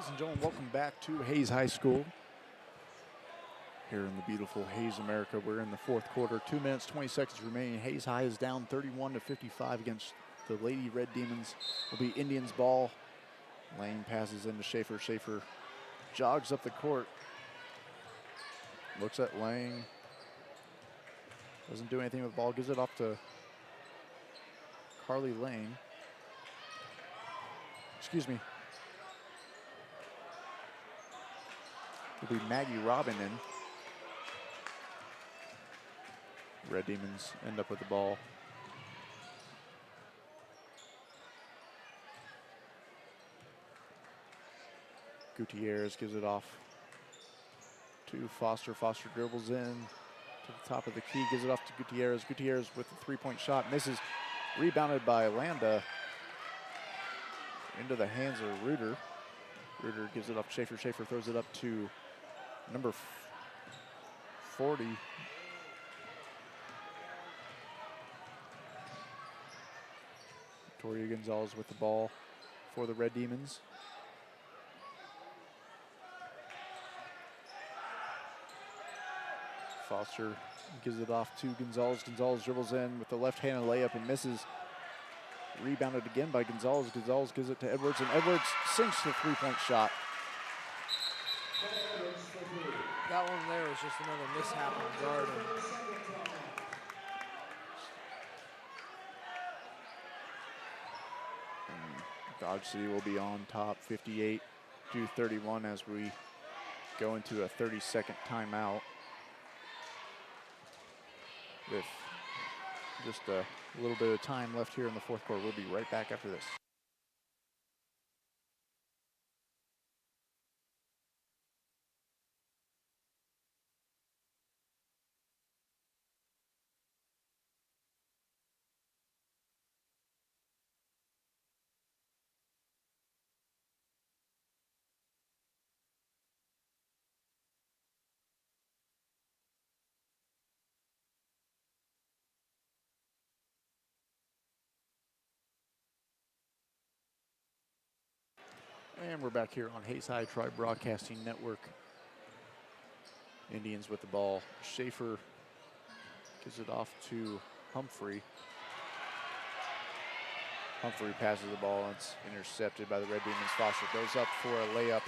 Ladies and gentlemen, welcome back to Hayes High School. Here in the beautiful Hayes, America, we're in the fourth quarter. 2 minutes, 20 seconds remaining. Hayes High is down 31-55 against the Lady Red Demons. Will be Indians ball. Lane passes into Schaefer. Schaefer jogs up the court. Looks at Lane. Doesn't do anything with the ball. Gives it off to Carly Lane. Excuse me. It'll be Maggie Robin in. Red Demons end up with the ball. Gutierrez gives it off to Foster. Foster dribbles in to the top of the key, gives it off to Gutierrez. Gutierrez with a three-point shot, misses. Rebounded by Landa. Into the hands of Reuter. Reuter gives it up to Schaefer. Schaefer throws it up to number 40. Victoria Gonzalez with the ball for the Red Demons. Foster gives it off to Gonzalez. Gonzalez dribbles in with the left-handed layup and misses. Rebounded again by Gonzalez. Gonzalez gives it to Edwards, and Edwards sinks the three-point shot. That one there was just another mishap on guarding. Dodge City will be on top 58-31 as we go into a 30-second timeout. With just a little bit of time left here in the fourth quarter. We'll be right back after this. And we're back here on Hayes High Tribe Broadcasting Network. Indians with the ball. Schaefer gives it off to Humphrey. Humphrey passes the ball and it's intercepted by the Red Demons. Foster goes up for a layup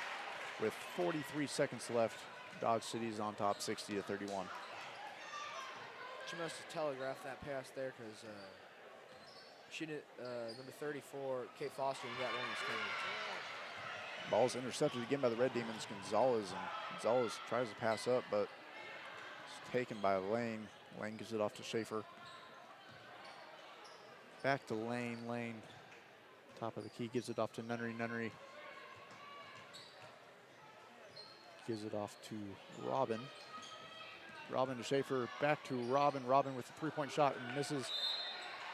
with 43 seconds left. Dodge City is on top 60-31. She must have telegraphed that pass there because she didn't, number 34, Kate Foster, knew that one was coming. Ball's intercepted again by the Red Demons. Gonzalez tries to pass up, but it's taken by Lane. Lane gives it off to Schaefer. Back to Lane. Lane, top of the key, gives it off to Nunnery. Nunnery gives it off to Robin. Robin to Schaefer, back to Robin. Robin with a three-point shot and misses.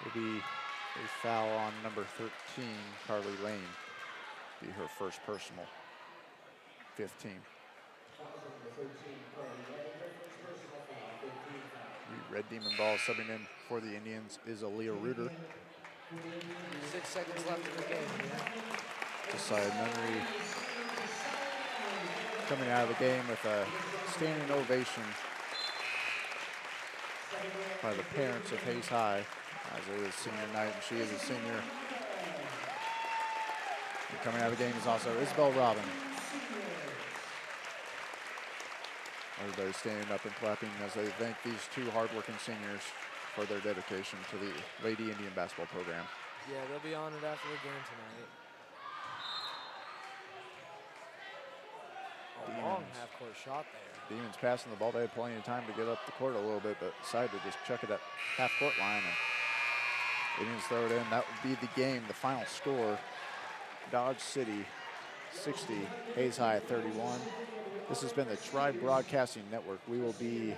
It'll be a foul on number 13, Carly Lane. Be her first personal, 15. The Red Demon ball subbing in for the Indians is Aaliyah Reuter. 6 seconds left in the game. Josiah Nunnery coming out of the game with a standing ovation by the parents of Hayes High, as it is senior night and she is a senior. And coming out of the game is also Isabel Robin. Everybody standing up and clapping as they thank these two hardworking seniors for their dedication to the Lady Indian basketball program. Yeah, they'll be honored after the game tonight. A long half-court shot there. Demons passing the ball. They had plenty of time to get up the court a little bit, but decided to just chuck it at half-court line. And Indians throw it in. That would be the game. The final score, Dodge City 60, Hayes High 31. This has been the Tribe Broadcasting Network. We will be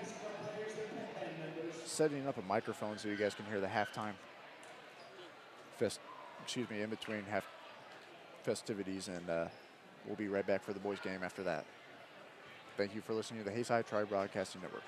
setting up a microphone so you guys can hear the halftime in between half festivities, and we'll be right back for the boys game after that. Thank you for listening to the Hayes High Tribe Broadcasting Network.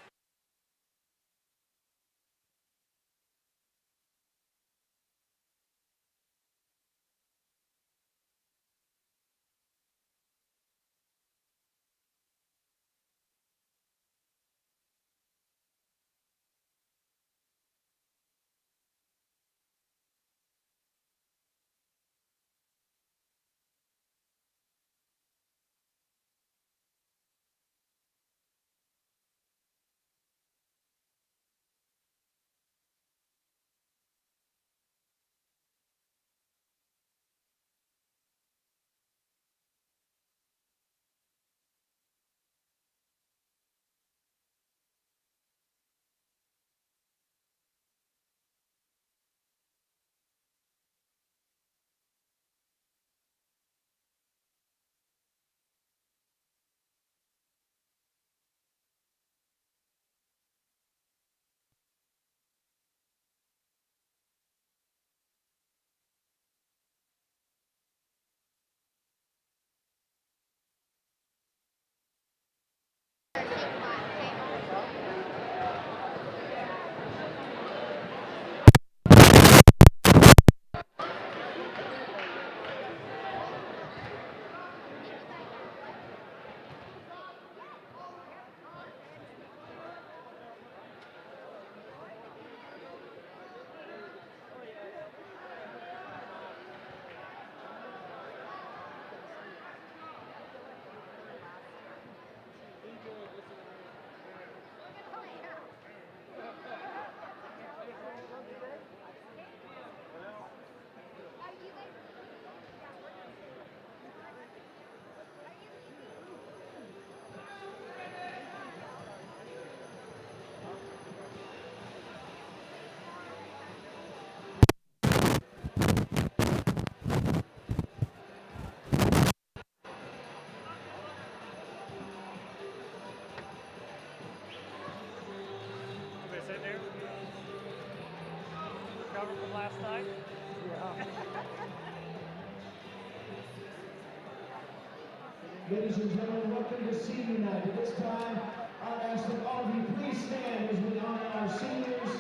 Ladies and gentlemen, welcome to senior night. At this time, I'll ask that all of you please stand as we honor our seniors,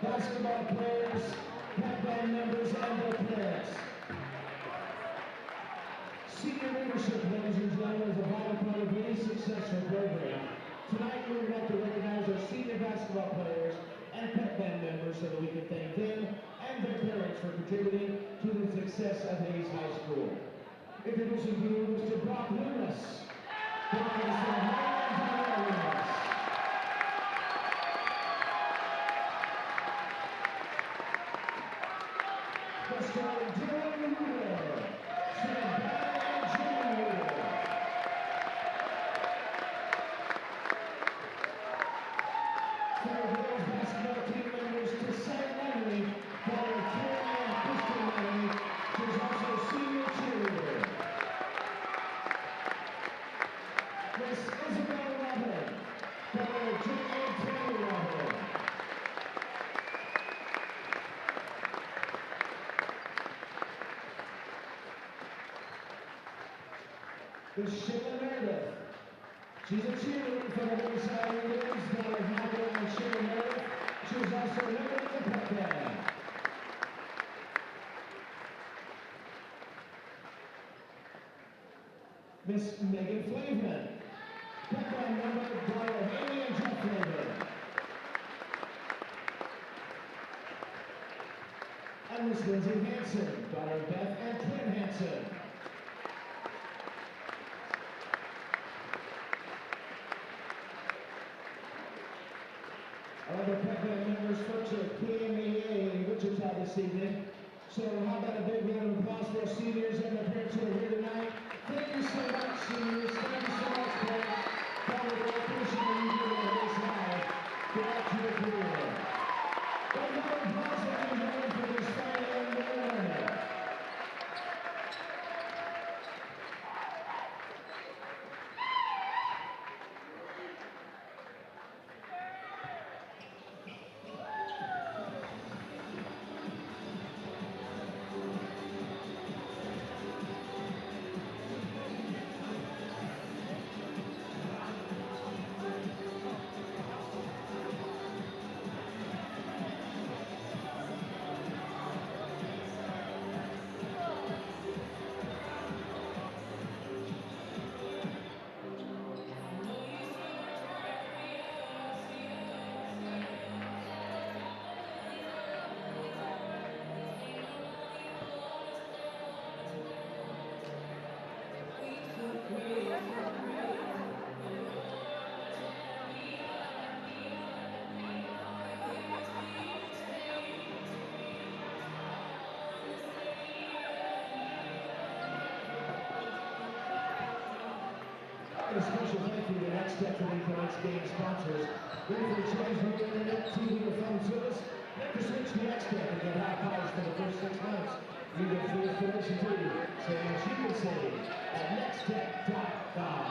basketball players, pep band members, and their parents. Senior leadership, ladies and gentlemen, is a vital part of any successful program. Tonight, we would like to recognize our senior basketball players and pep band members so that we can thank them and their parents for contributing to the success of Hayes High School. Introducing to you Mr. Brock Loomis. Brock is from Highland Loomis. Mr. Dylan Wheeler. Mr. Brian Jr. Fellow girls basketball team members to St. Leonard, fellow Carolina Christian Leonard, she's also senior cheerleader. Miss Isabel Robin, fellow junior Tammy Robin. Miss Sheila Meredith, she's a cheerleader for the Riverside Indians, daughter of Michael and Sheila Meredith. She was also a member of the pep band. Miss Megan Flavin, pep band member, daughter of Amy and Jeff Flavin. And Miss Lindsay Hanson, daughter of Beth and Twin Hanson. Our other pep band members, folks are KMEA in Wichita this evening. So how about a big round of applause for our seniors and their parents who are here tonight. Thank you so much, seniors. Thank you so much, parents. Father, we appreciate you doing this now. Good luck to your career. Another applause, ladies and gentlemen, for this fine young man. A special thank you to Next Step for tonight's game sponsors. Ready for the change from your internet, TV, or phone service? Make the switch to Next Step and get high powers for the first 6 months. You get free installation too. Save as you can save at nextstep.com.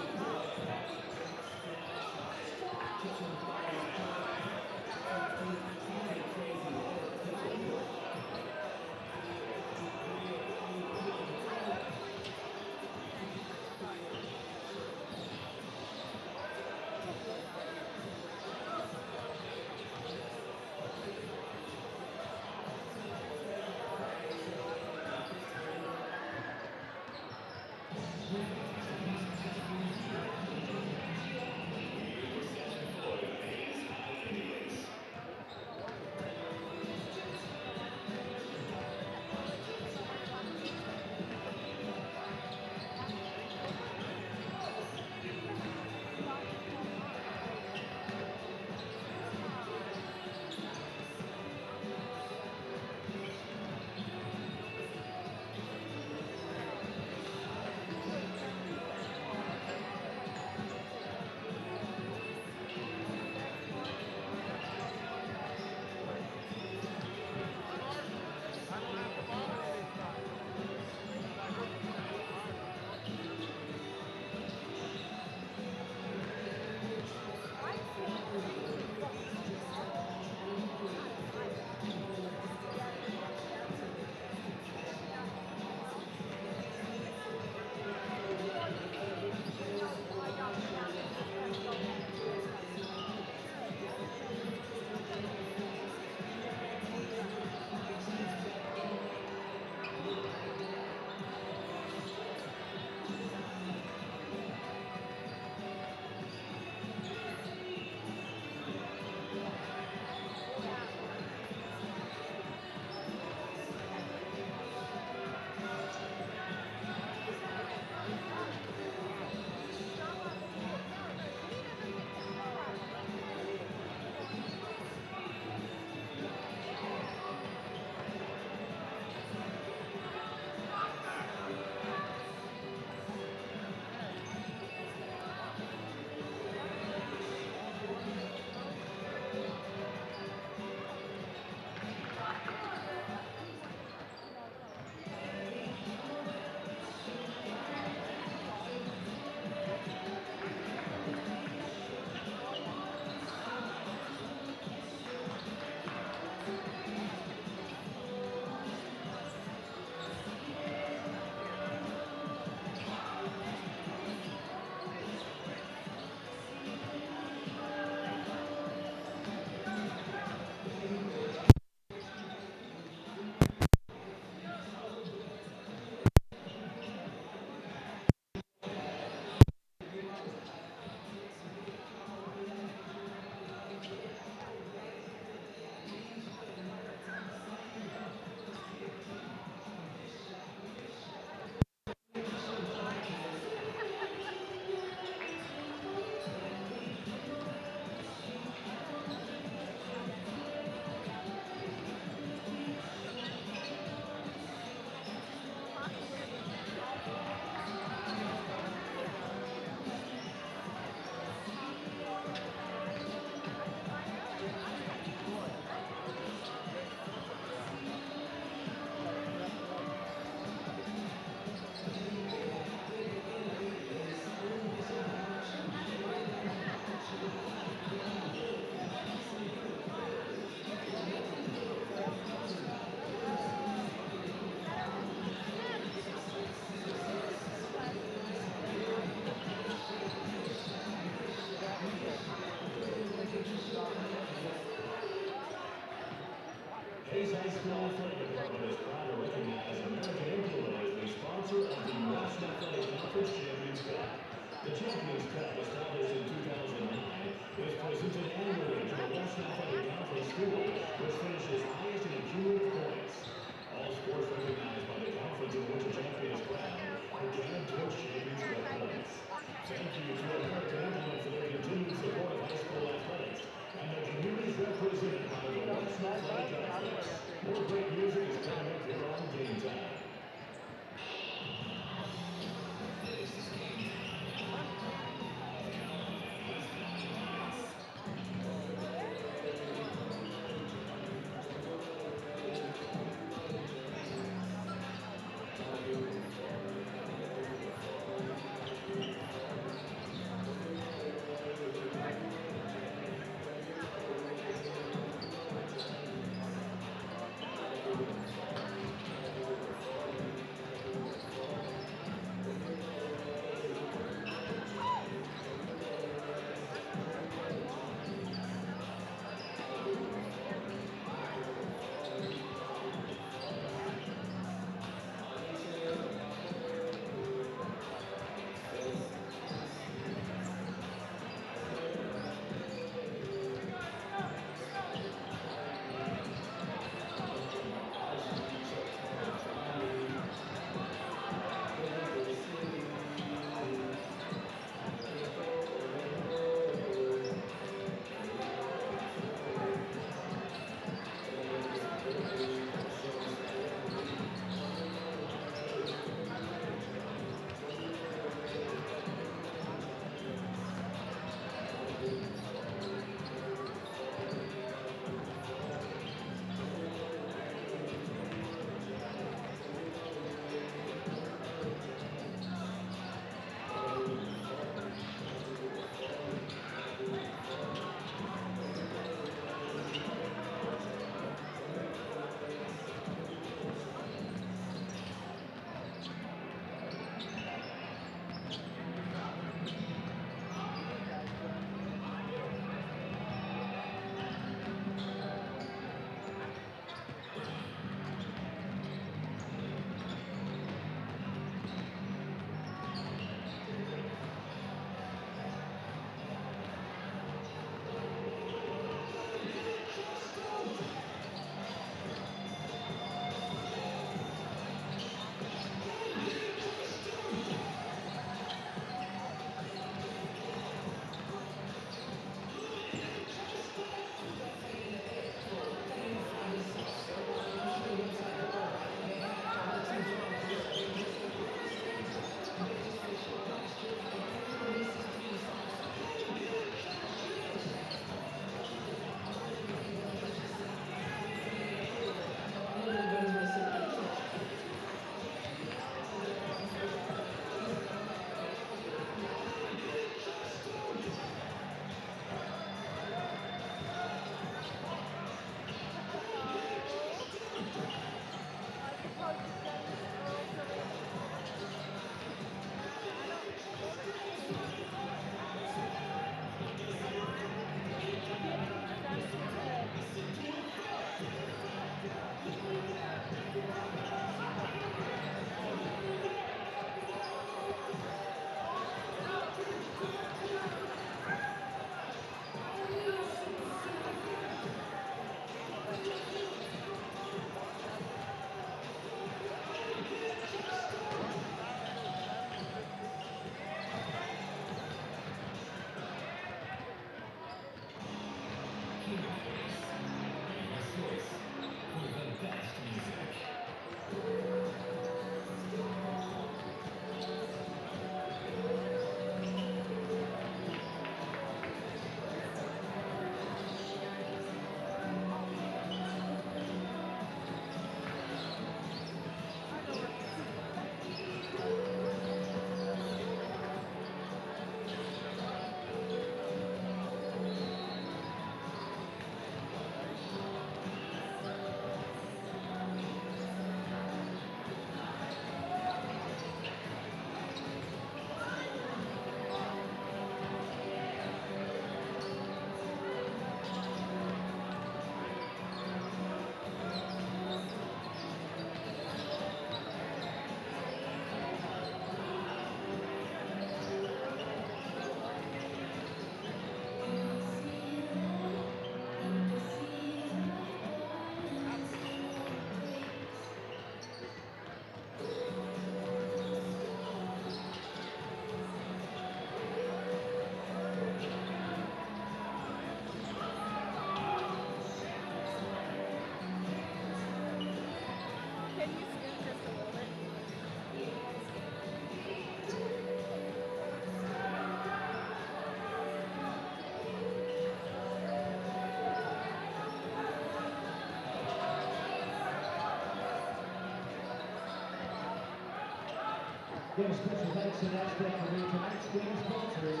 Give a special thanks to Next Tech for being tonight's game sponsors.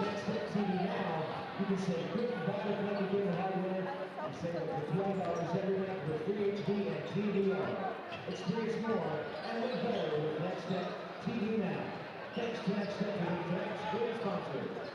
Next Tech TV now, you can save quick bottle friendly gamer hardware and save up to $20 every night with free HD and TVR. Experience more and live better with Next Tech TV now. Thanks to Next Tech for being tonight's game sponsors.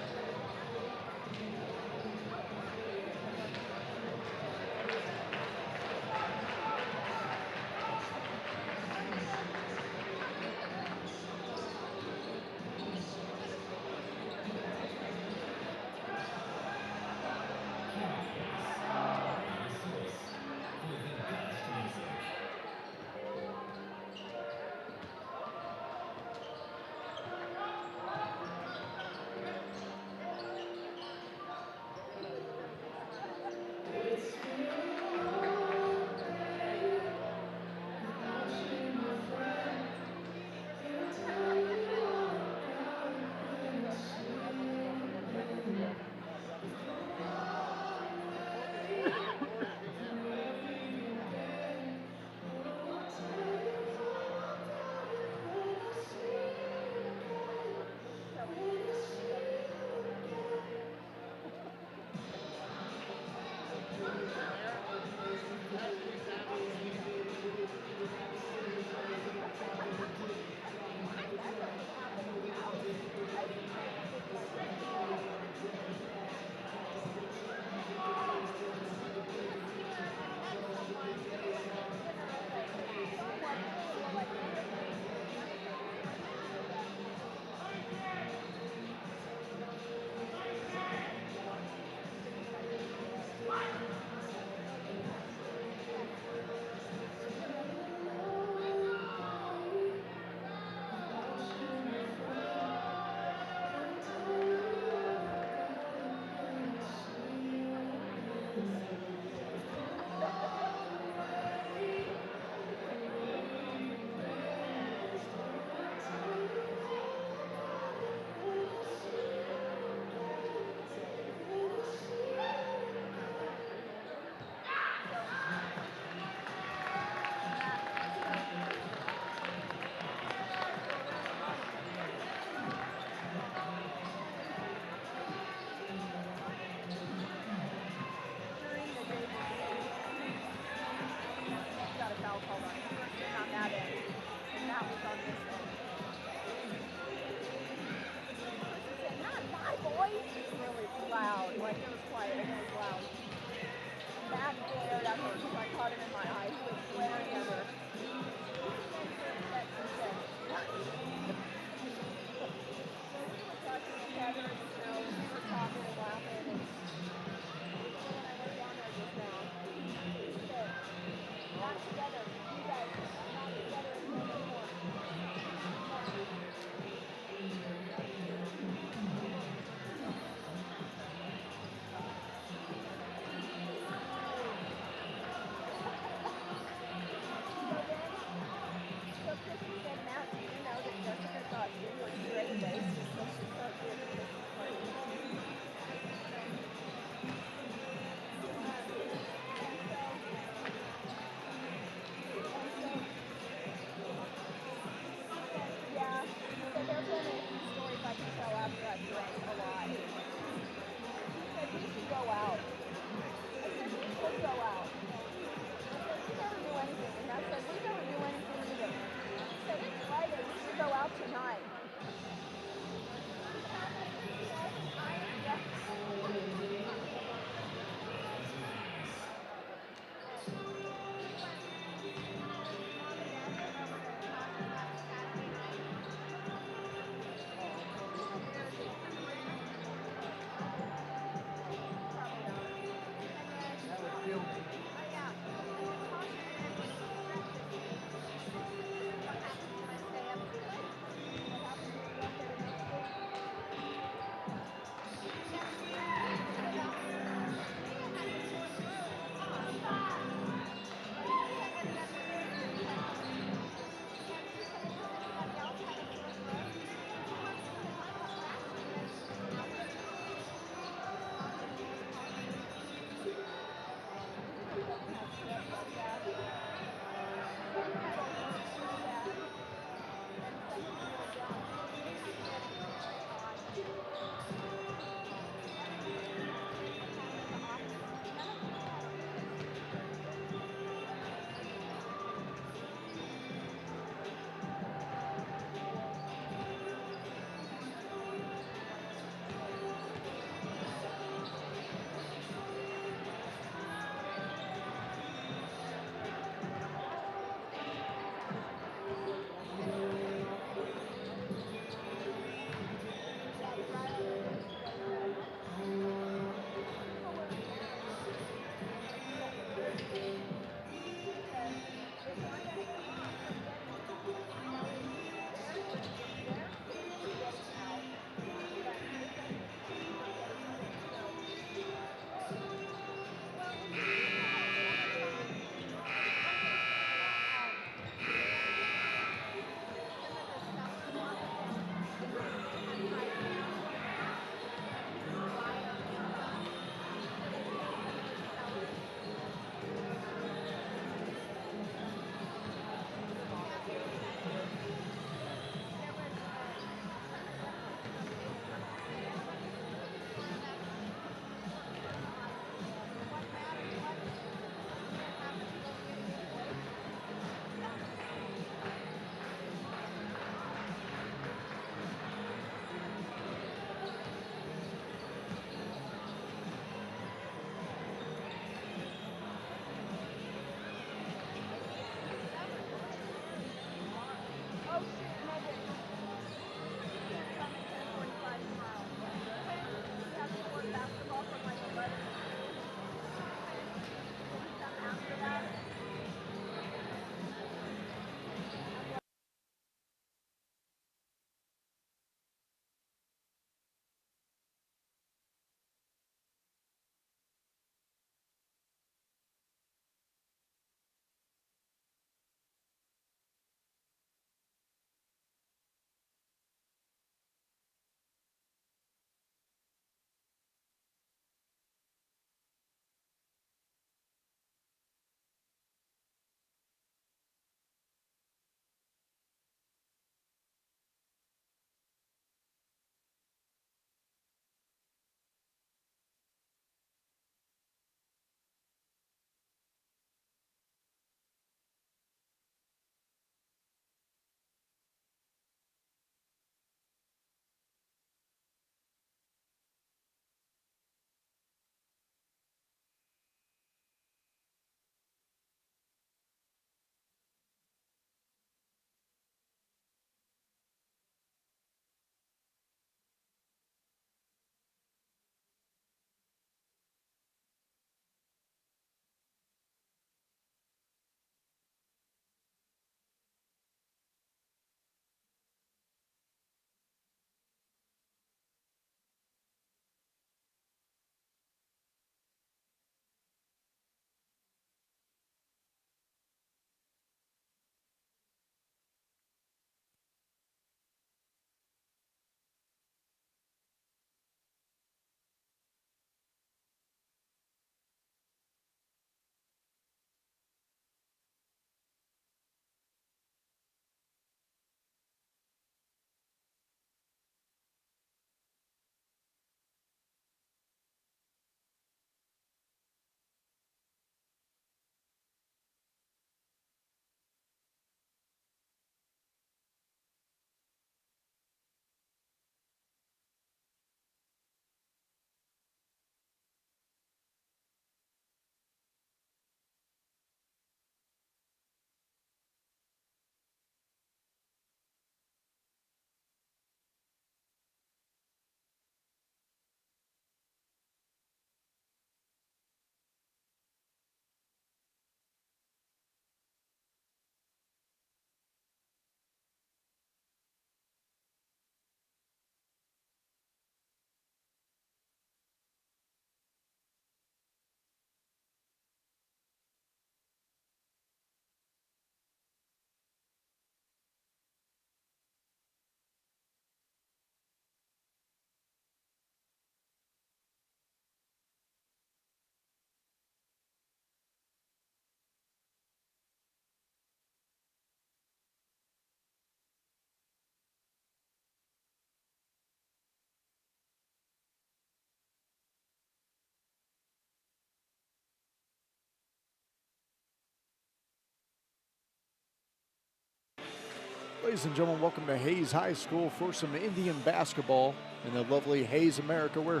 Ladies and gentlemen, welcome to Hayes High School for some Indian basketball in the lovely Hayes, America. We're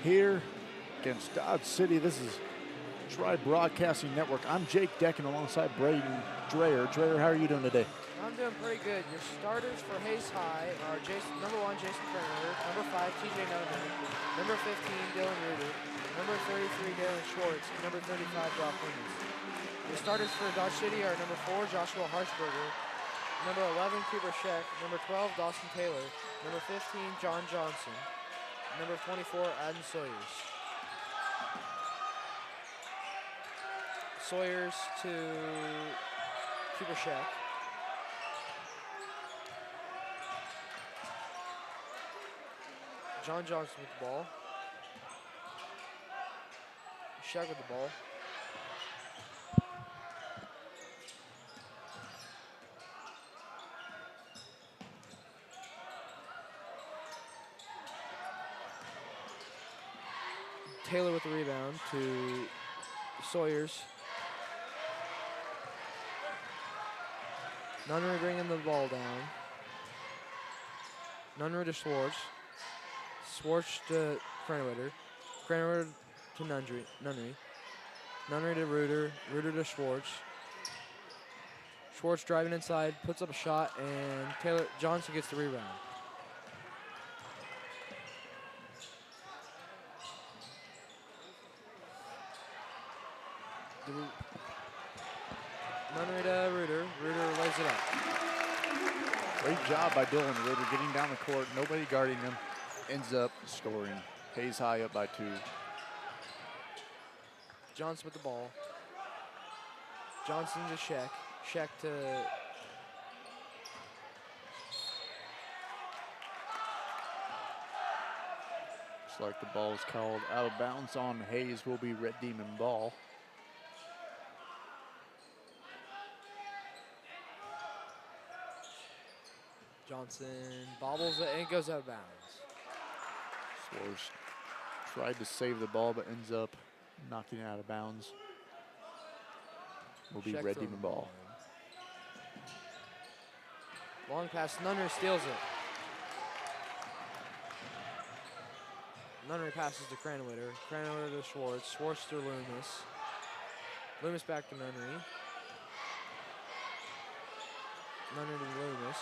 here against Dodge City. This is Tribe Broadcasting Network. I'm Jake Decken alongside Braden Dreyer. Dreyer, how are you doing today? I'm doing pretty good. Your starters for Hayes High are number 1, Jason Kramer, number 5, TJ Nolan, number 15, Dylan Reuter, number 33, Dylan Schwartz, and number 35, Brock Williams. The starters for Dodge City are number 4, Joshua Harshberger, number 11, Cooper Scheck, number 12, Dawson Taylor, number 15, John Johnson, number 24, Adam Sawyers. Sawyers to Cooper Scheck. John Johnson with the ball. Scheck with the ball. Taylor with the rebound to Sawyers. Nunnery bringing the ball down. Nunnery to Schwartz. Schwartz to Kranwitter. Kranwitter to Nunnery. Nunnery to Reuter. Reuter to Schwartz. Schwartz driving inside, puts up a shot, and Johnson gets the rebound. Nunnery to Reuter. Reuter lays it up. Great job by Dylan Reuter getting down the court. Nobody guarding him. Ends up scoring. Hayes High up by 2. Johnson with the ball. Johnson to Scheck. Scheck to Looks like the ball is called out of bounds on Hayes. Will be Red Demon ball. Johnson bobbles it and it goes out of bounds. Swartz tried to save the ball but ends up knocking it out of bounds. Will be Scheck Red throwing Demon the ball. Long pass, Nunnery steals it. Nunnery passes to Kranwitter. Kranwitter to Schwartz. Schwartz to Loomis. Loomis back to Nunnery. Nunnery to Loomis.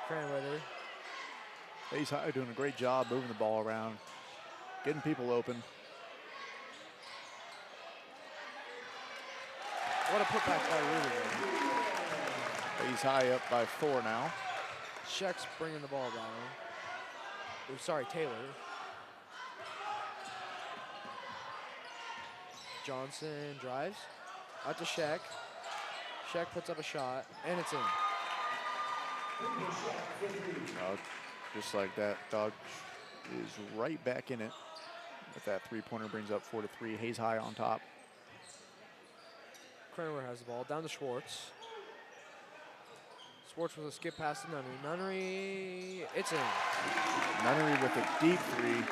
Kranwitter. Hayes High doing a great job moving the ball around, getting people open. What a putback by Reuter. Hayes High up by 4 now. Scheck's bringing the ball down. Oh, sorry, Taylor. Johnson drives. Out to Scheck. Scheck puts up a shot, and it's in. Just like that, Dodge is right back in it. But that three-pointer brings up 4-3. Hayes High on top. Kramer has the ball. Down to Schwartz. Schwartz with a skip pass to Nunnery. Nunnery, it's in. Nunnery with a deep 3.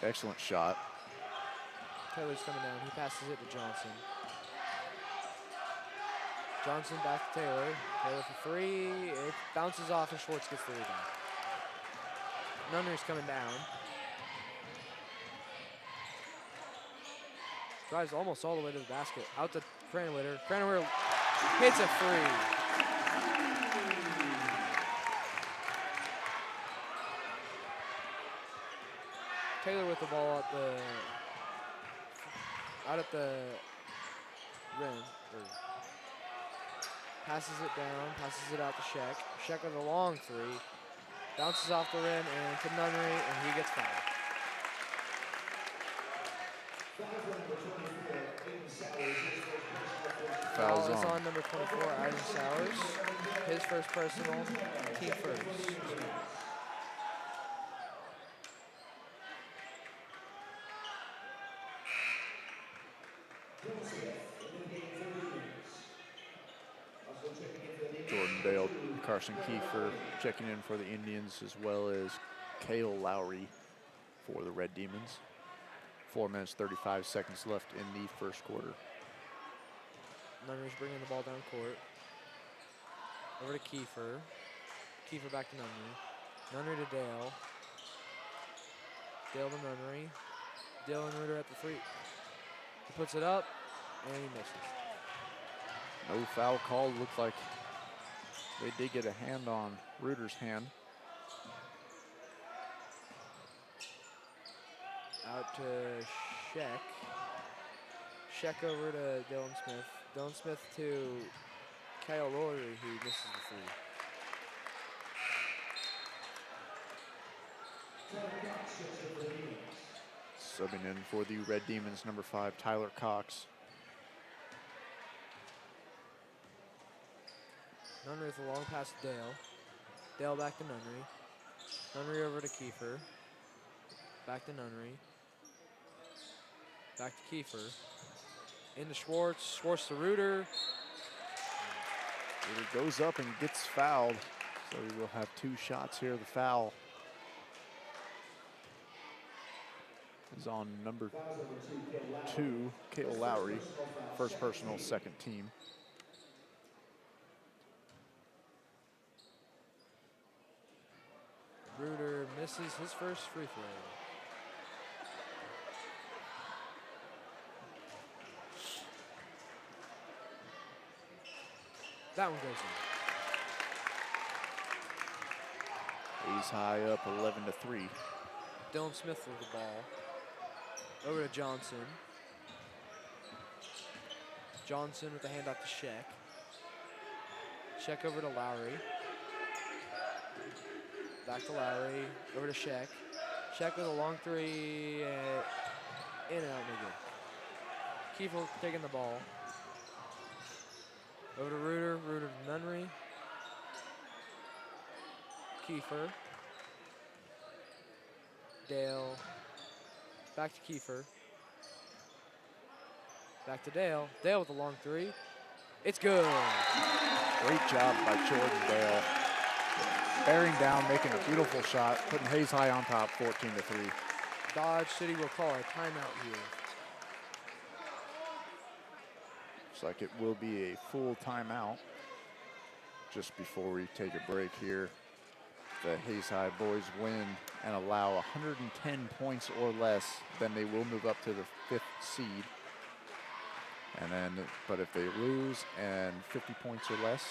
Excellent shot. Taylor's coming down. He passes it to Johnson. Johnson back to Taylor. Taylor for 3. It bounces off and Schwartz gets the rebound. Nunnery's coming down. Drives almost all the way to the basket. Out to Kranwitter. Kranwitter hits a 3. Taylor with the ball out at the rim. Passes it down, passes it out to Scheck. Scheck with a long 3. Bounces off the rim and to Nunnery, and he gets fouled. Foul is on number 24, Adam Sowers. His first personal, team first. Jordan Dale, Carson Kiefer checking in for the Indians, as well as Cale Lowry for the Red Demons. 4 minutes, 35 seconds left in the first quarter. Nunnery's bringing the ball down court. Over to Kiefer. Kiefer back to Nunnery. Nunnery to Dale. Dale to Nunnery. Dylan Reuter at the three. He puts it up, and he misses. No foul call. Looks like they did get a hand on Reuter's hand. Out to Sheck. Sheck over to Dylan Smith. Dylan Smith to Kyle Lowry, who misses the three. Subbing in for the Red Demons, number 5, Tyler Cox. Nunnery with a long pass to Dale. Dale back to Nunnery. Nunnery over to Kiefer. Back to Nunnery. Back to Kiefer. Into Schwartz. Schwartz to Reuter. Reuter goes up and gets fouled. So we will have 2 shots here. The foul is on number 2, Caitlin Lowry. First personal, second team. Reuter misses his first free throw. That one goes in. A's high up 11-3. Dylan Smith with the ball. Over to Johnson. Johnson with the handoff to Sheck. Sheck over to Lowry. Back to Lowry. Over to Sheck. Sheck with a long three. In and out, no good. Kiefer taking the ball. Over to Reuter. Reuter to Nunnery. Kiefer. Dale. Back to Kiefer. Back to Dale. Dale with a long three. It's good. Great job by Jordan Dale. Bearing down, making a beautiful shot, putting Hayes High on top, 14-3. Dodge City will call a timeout here. Looks like it will be a full timeout. Just before we take a break here, the Hayes High boys win and allow 110 points or less, then they will move up to the 5th seed. And then, but if they lose and 50 points or less,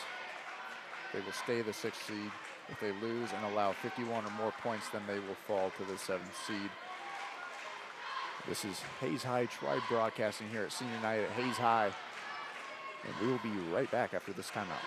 they will stay the 6th seed. If they lose and allow 51 or more points, then they will fall to the 7th seed. This is Hayes High Tribe broadcasting here at Senior Night at Hayes High. And we will be right back after this timeout.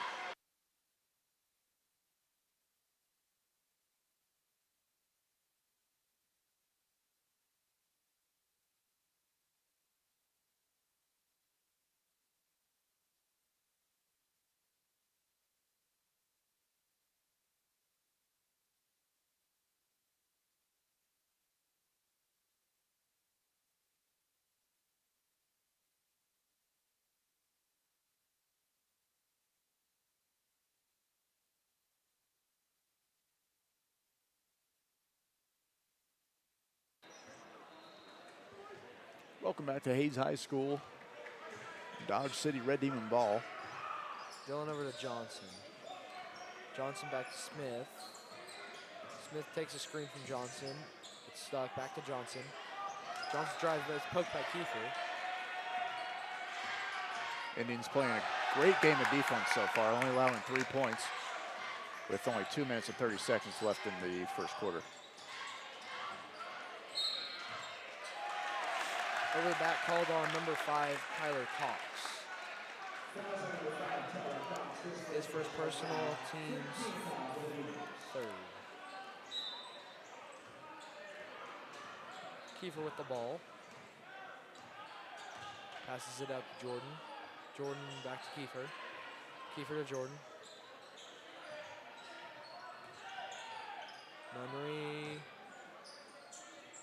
Welcome back to Hayes High School. Dodge City Red Demon ball. Dylan over to Johnson. Johnson back to Smith. Smith takes a screen from Johnson. It's stuck. Back to Johnson. Johnson drives, but it's poked by Kiefer. Indians playing a great game of defense so far, only allowing 3 points with only 2 minutes and 30 seconds left in the first quarter. Over the back called on number 5, Tyler Cox. His first personal, team's 3rd. Kiefer with the ball. Passes it up to Jordan. Jordan back to Kiefer. Kiefer to Jordan. Nunnery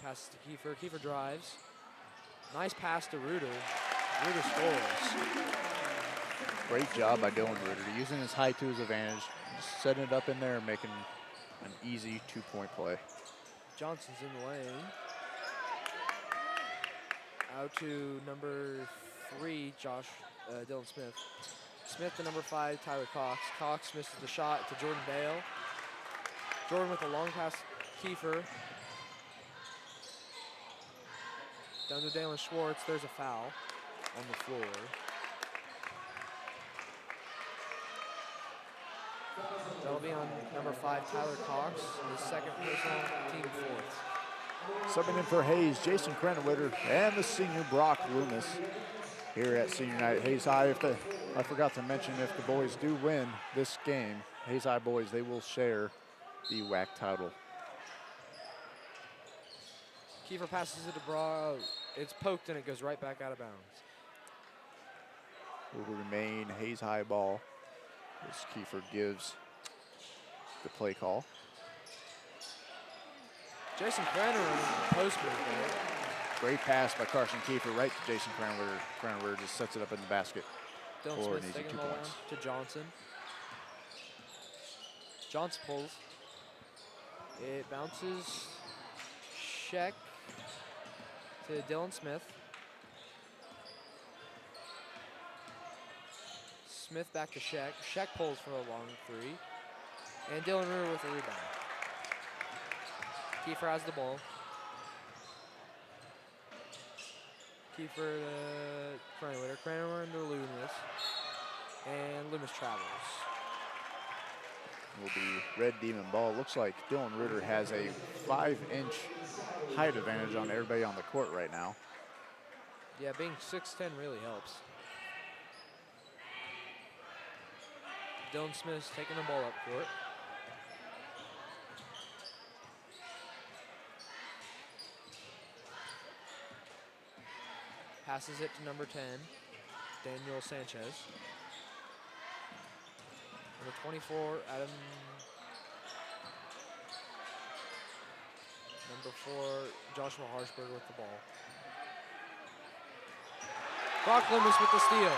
passes to Kiefer. Kiefer drives. Nice pass to Reuter. Reuter scores. Great job by Dylan Reuter, using his height to his advantage, just setting it up in there and making an easy 2-point play. Johnson's in the lane. Out to number 3, Dylan Smith. Smith to number 5, Tyler Cox. Cox misses the shot to Jordan Dale. Jordan with a long pass, Kiefer. Down to Dalen Schwartz. There's a foul on the floor. That'll be on number 5, Tyler Cox, his second personal, team 4th. Subbing in for Hayes, Jason Krennewitter, and the senior Brock Loomis here at Senior Night at Hayes High. I forgot to mention, if the boys do win this game, Hayes High boys, they will share the WAC title. Kiefer passes it to Bra. It's poked and it goes right back out of bounds. Will remain Hayes High ball as Kiefer gives the play call. Jason Krenner in the post move there. Great pass by Carson Kiefer right to Jason Krennewitter. Krennewitter just sets it up in the basket. Dylan for an Smith easy taking 2 the ball points. down to Johnson. Johnson pulls. It bounces Sheck to Dylan Smith. Smith back to Sheck. Sheck pulls for a long 3. And Dylan Ruhr with a rebound. Kiefer has the ball. Kiefer to Krennewitter. Krennewitter to Loomis. And Loomis travels. Will be Red Demon ball. Looks like Dylan Ritter has a 5-inch height advantage on everybody on the court right now. Yeah, being 6'10" really helps. Dylan Smith's taking the ball up court. Passes it to number 10, Daniel Sanchez. Number 24, Adam. Number 4, Joshua Harshberger with the ball. Brock Loomis with the steal.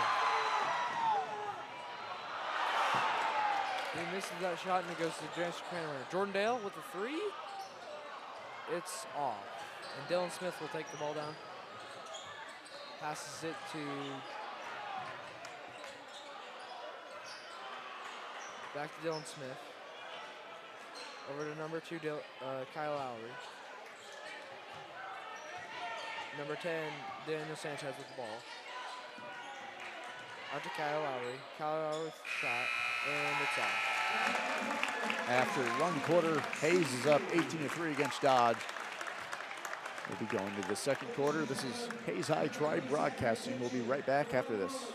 He misses that shot and it goes to James Krennewitter. Jordan Dale with the 3. It's off. And Dylan Smith will take the ball down. Passes it to back to Dylan Smith. Over to number 2, Kyle Lowry. Number 10, Daniel Sanchez with the ball. Out to Kyle Lowry. Kyle Lowry with the shot, and it's off. After one quarter, Hayes is up 18-3 against Dodge. We'll be going to the second quarter. This is Hayes High Tribe Broadcasting. We'll be right back after this.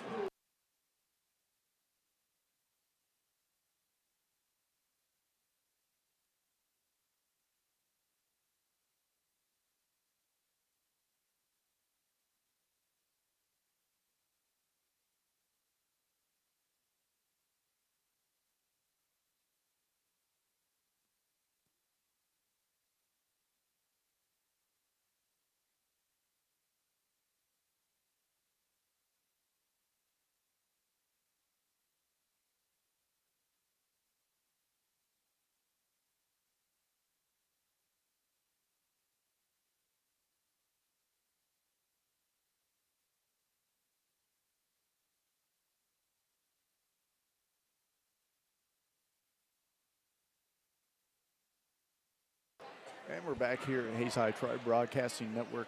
And we're back here at Hayes High Tribe Broadcasting Network.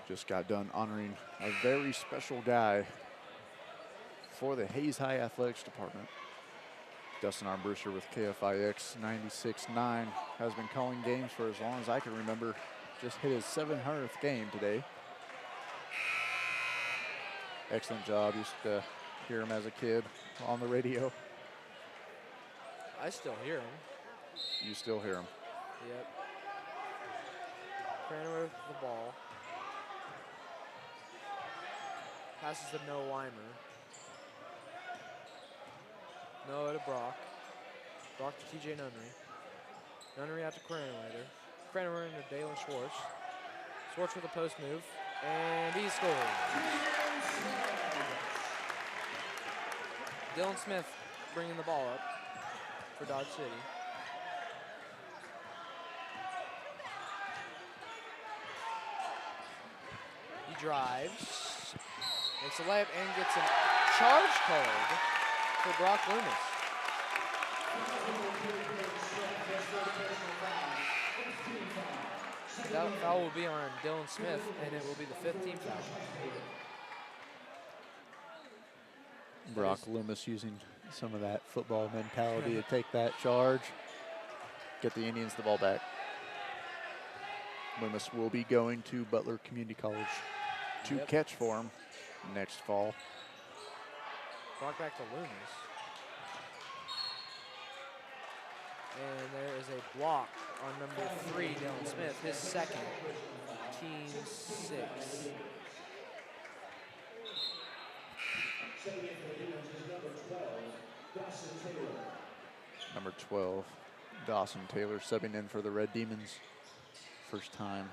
Just got done honoring a very special guy for the Hayes High Athletics Department. Dustin Armbruster with KFIX 96.9 has been calling games for as long as I can remember. Just hit his 700th game today. Excellent job. Used to hear him as a kid on the radio. I still hear him. You still hear him. Yep. Krennewitter with the ball. Passes to Noah Weimer. Noah to Brock. Brock to TJ Nunnery. Nunnery out to Krennewitter. Krennewitter into Dalen Schwartz. Schwartz with a post move. And he scores. Dylan Smith bringing the ball up for Dodge City. He drives. Makes a layup and gets a charge called for Brock Loomis. That foul will be on Dylan Smith, and it will be the 5th team foul. Brock Loomis using some of that football mentality to take that charge, get the Indians the ball back. Loomis will be going to Butler Community College to catch for him next fall. Brock back to Loomis. And there is a block on number 3, Dylan Smith, his second, team 6. Number 12, Dawson Taylor subbing in for the Red Demons. First time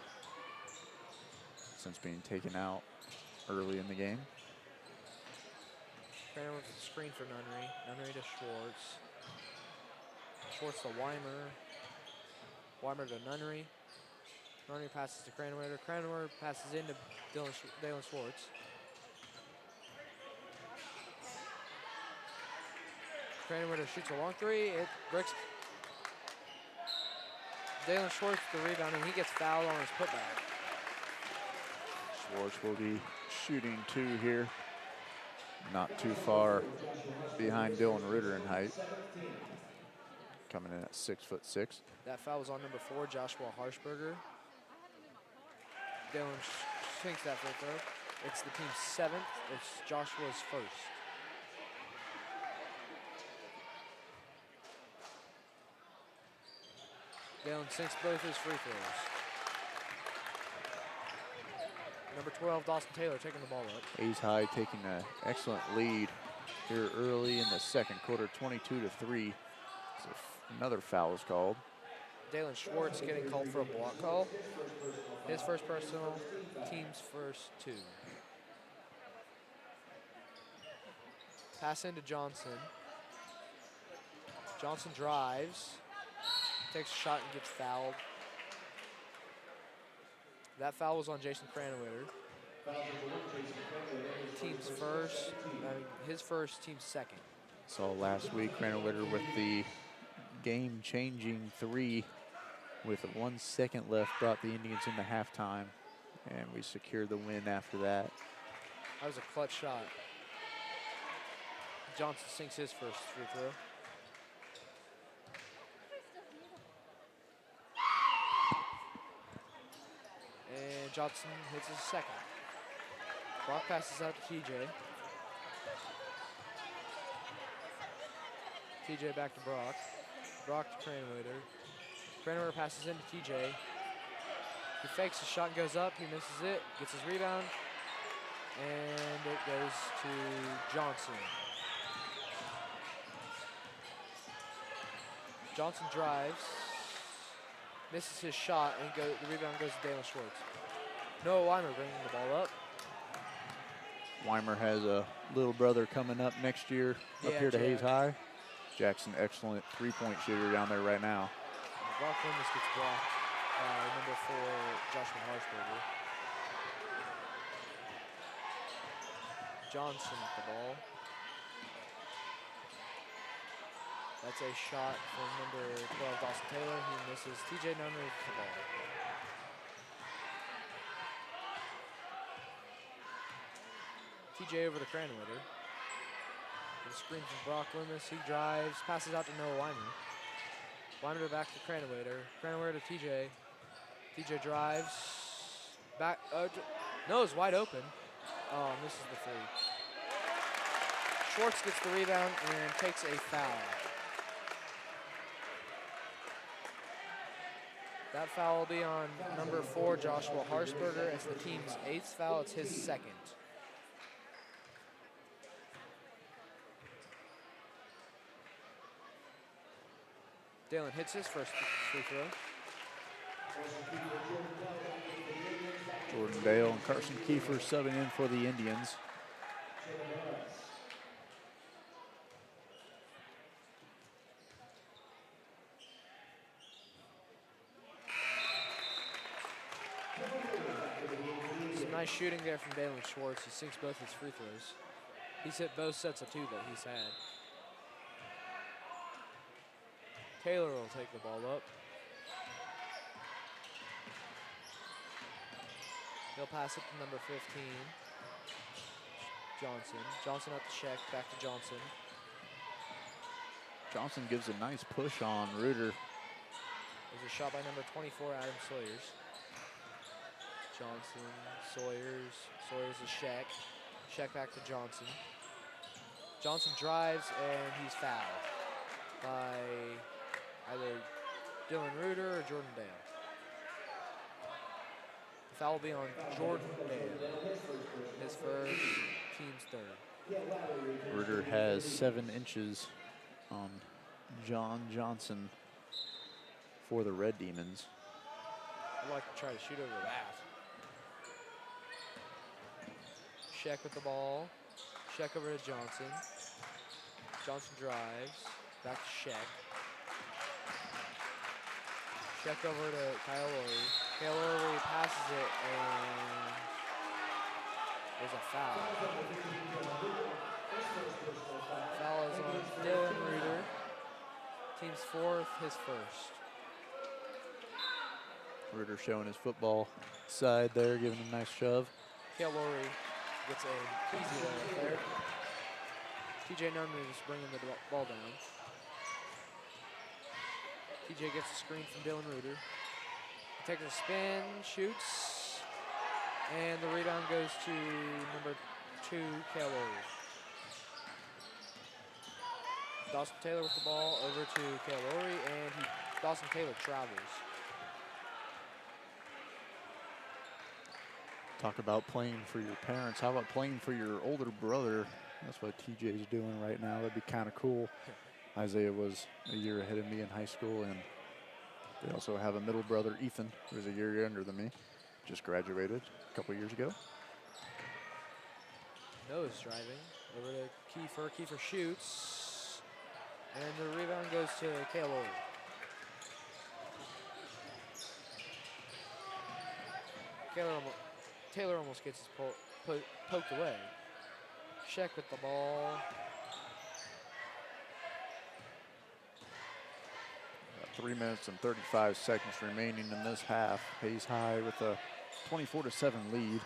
since being taken out early in the game. Cranmer with the screen for Nunnery. Nunnery to Schwartz. Schwartz to Weimer. Weimer to Nunnery. Nunnery passes to Cranmer. Cranmer passes into Dalen Schwartz. Cranmer shoots a long 3. It breaks. Dalen Schwartz the rebound, and he gets fouled on his putback. Schwartz will be shooting 2 here. Not too far behind Dylan Ritter in height. Coming in at 6'6". That foul was on number 4, Joshua Harshberger. Dylan sinks that free throw. It's the team's 7th. It's Joshua's 1st. Dylan sinks both his free throws. Number 12, Dawson Taylor taking the ball up. Hayes High taking an excellent lead here early in the second quarter, 22-3. So another foul is called. Dalen Schwartz getting called for a block call. His first personal, team's first 2. Pass into Johnson. Johnson drives, takes a shot and gets fouled. That foul was on Jason Cranwitter. Team's first, his first, team's 2nd. Saw last week Cranwitter with the game-changing 3 with 1 second left, brought the Indians into halftime, and we secured the win after that. That was a clutch shot. Johnson sinks his first free throw. And Johnson hits his second. Brock passes out to TJ. TJ back to Brock. Brock to Cranwitter. Cranwitter passes into TJ. He fakes his shot and goes up. He misses it. Gets his rebound. And it goes to Johnson. Johnson drives. Misses his shot, and the rebound goes to Dalen Schwartz. Noah Weimer bringing the ball up. Weimer has a little brother coming up next year up here to Hayes High. Jackson, excellent 3-point shooter down there right now. Brock Loomis gets blocked by number 4, Joshua Harshberger. Johnson with the ball. That's a shot from number 12, Dawson Taylor. He misses. TJ Nunnery with the ball. TJ over to Cranwitter. The screen from Brock Loomis. He drives, passes out to Noah Weimer. Weimer back to Cranwitter. Cranwitter to TJ. TJ drives. Back. Noah's wide open. Oh, misses the 3. Schwartz gets the rebound and takes a foul. That foul will be on number 4, Joshua Harshberger. It's the team's 8th foul. It's his 2nd. Dalen hits his first free throw. Jordan Dale and Carson Kiefer subbing in for the Indians. Nice shooting there from Dalen Schwartz. He sinks both his free throws. He's hit both sets of 2 that he's had. Taylor will take the ball up. He'll pass it to number 15, Johnson. Johnson up the check, back to Johnson. Johnson gives a nice push on Reuter. There's a shot by number 24, Adam Sawyers. Johnson, Sawyers, Sawyers is Sheck. Sheck back to Johnson. Johnson drives and he's fouled by either Dylan Reuter or Jordan Dale. The foul will be on Jordan Dale. His first, team's third. Reuter has 7 inches on John Johnson for the Red Demons. I'd like to try to shoot over that. Sheck with the ball. Sheck over to Johnson. Johnson drives. Back to Sheck. Sheck over to Kyle Lowry. Kyle Lowry passes it and there's a foul. Foul is on Dylan Reuter. Team's 4th, his first. Reuter showing his football side there, giving him a nice shove. Kyle Lowry gets an easy layup there. TJ Nunman is bringing the ball down. TJ gets a screen from Dylan Reuter. He takes a spin, shoots, and the rebound goes to number 2, Kyle Lowry. Dawson Taylor with the ball over to Kyle Lowry, and Dawson Taylor travels. Talk about playing for your parents. How about playing for your older brother? That's what TJ's doing right now. That'd be kind of cool. Isaiah was a year ahead of me in high school, and they also have a middle brother, Ethan, who's a year younger than me. Just graduated a couple years ago. Noah's driving over to Kiefer. Kiefer shoots, and the rebound goes to Kale Lowry. Taylor almost gets his poked away. Sheck with the ball. 3 minutes and 35 seconds remaining in this half. Hayes High with a 24-7 lead.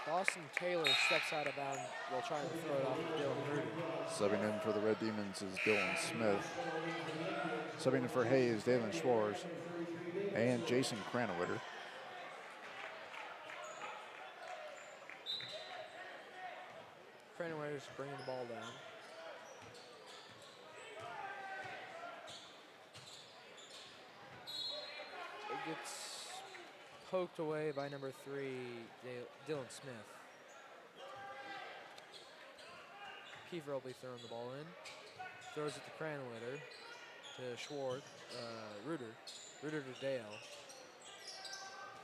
Dawson Taylor steps out of bounds while trying to throw it off to Dylan Reuter. Subbing in for the Red Demons is Dylan Smith. Subbing in for Hayes, Dalen Schwartz, and Jason Cranowitter. Cranowitter is bringing the ball down. It gets poked away by number 3, Dylan Smith. Kiefer will be throwing the ball in. Throws it to Cranowitter, to Schwartz, Reuter to Dale.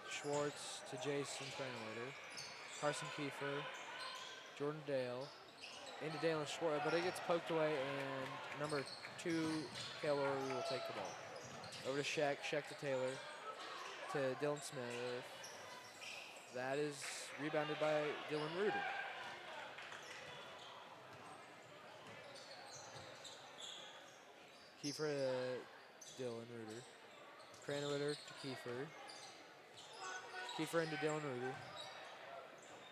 Schwartz to Jason Cranowitter. Carson Kiefer, Jordan Dale, into Dalen Schwartz, but it gets poked away, and number 2, Kale Lowry will take the ball. Over to Sheck, Sheck to Taylor, to Dylan Smith. That is rebounded by Dylan Reuter. Kiefer to Dylan Reuter. Cranowitter to Kiefer. Kiefer into Dylan Reuter.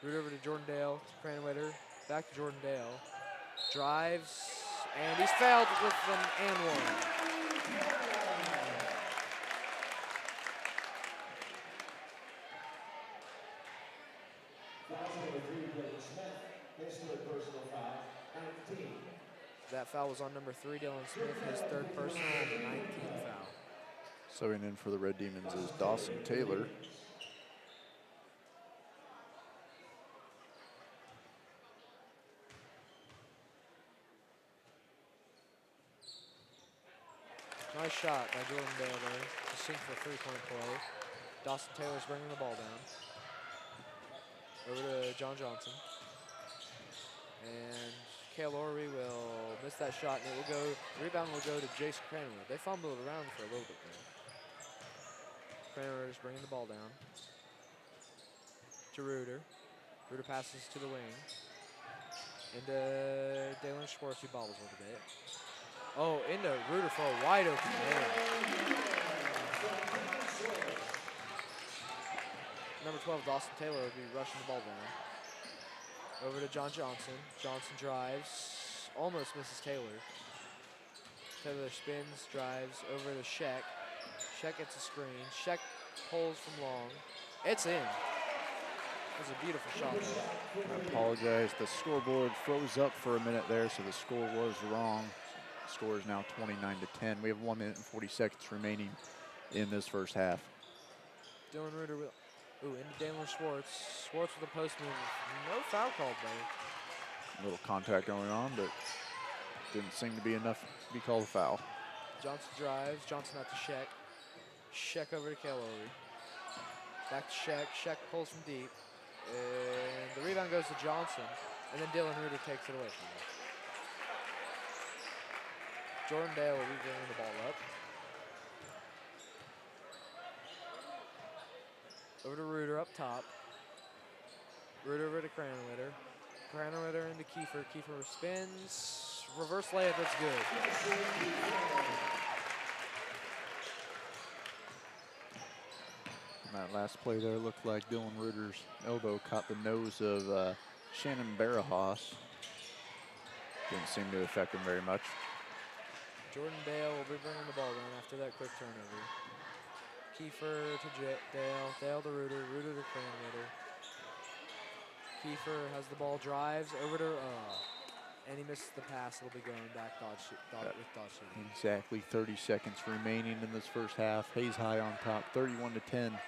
Reuter over to Jordan Dale, to Cranowitter, back to Jordan Dale. Drives, and he's fouled with an and one. That foul was on number 3, Dylan Smith, his 3rd personal, and 19th foul. Subbing in for the Red Demons is Dawson Taylor. Nice shot by Jordan Dale there to sink for a 3-point play. Dawson Taylor's bringing the ball down. Over to John Johnson. And Kale Lowry will miss that shot, and it will go, the rebound will go to Jason Cranowitter. They fumbled around for a little bit there. Kramer is bringing the ball down to Reuter. Reuter passes to the wing. Into Dalen Schwartz, who bobbles a little bit. Oh, into Reuter for a wide open man. Number 12, Dawson Taylor, will be rushing the ball down. Over to John Johnson. Johnson drives, almost misses Taylor. Taylor spins, drives over to Sheck. Sheck gets a screen. Sheck pulls from long. It's in. It was a beautiful shot there. I apologize. The scoreboard froze up for a minute there, so the score was wrong. The score is now 29-10. We have 1 minute and 40 seconds remaining in this first half. Dylan Reuter will. Ooh, into Dalen Schwartz. Schwartz with a post move. No foul called though. A little contact going on, but didn't seem to be enough to be called a foul. Johnson drives. Johnson out to Sheck. Sheck over to Kelly. Back to Sheck. Sheck pulls from deep. And the rebound goes to Johnson. And then Dylan Reuter takes it away from him. Jordan Dale will be bringing the ball up. Over to Reuter up top. Reuter over to Cranwitter. Cranwitter into Kiefer. Kiefer spins. Reverse layup, that's good. And that last play there looked like Dylan Reuter's elbow caught the nose of Shannon Barahas. Didn't seem to affect him very much. Jordan Dale will be bringing the ball down after that quick turnover. Kiefer to Dale. Dale to Reuter. Reuter to Cranwitter. Kiefer has the ball, drives over to, and he misses the pass. It'll be going back with dodge shooting. Exactly 30 seconds remaining in this first half. Hayes High on top, 31-10.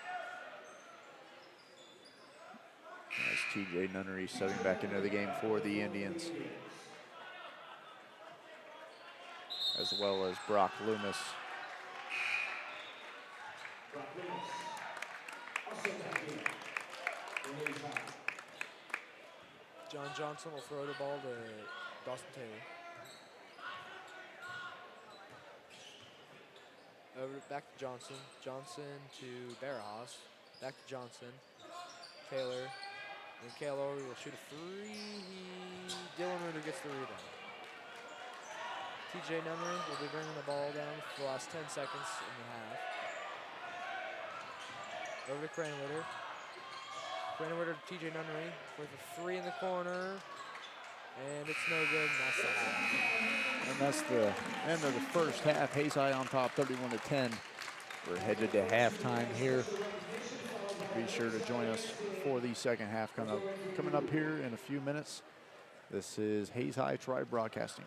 As TJ Nunnery stepping back into the game for the Indians. As well as Brock Loomis. John Johnson will throw the ball to Dawson Taylor. Back to Johnson. Johnson to Barahas. Back to Johnson. Taylor. And Kaylor will shoot a three. Dylan Reuter gets the rebound. TJ Nunnery will be bringing the ball down for the last 10 seconds in the half. Over to Cranwitter. Cranwitter to TJ Nunnery for the three in the corner. And it's no good, and that's the half. And that's the end of the first half. Hayes High on top, 31-10. We're headed to halftime here. Be sure to join us for the second half coming up here in a few minutes. This is Hayes High Tribe Broadcasting.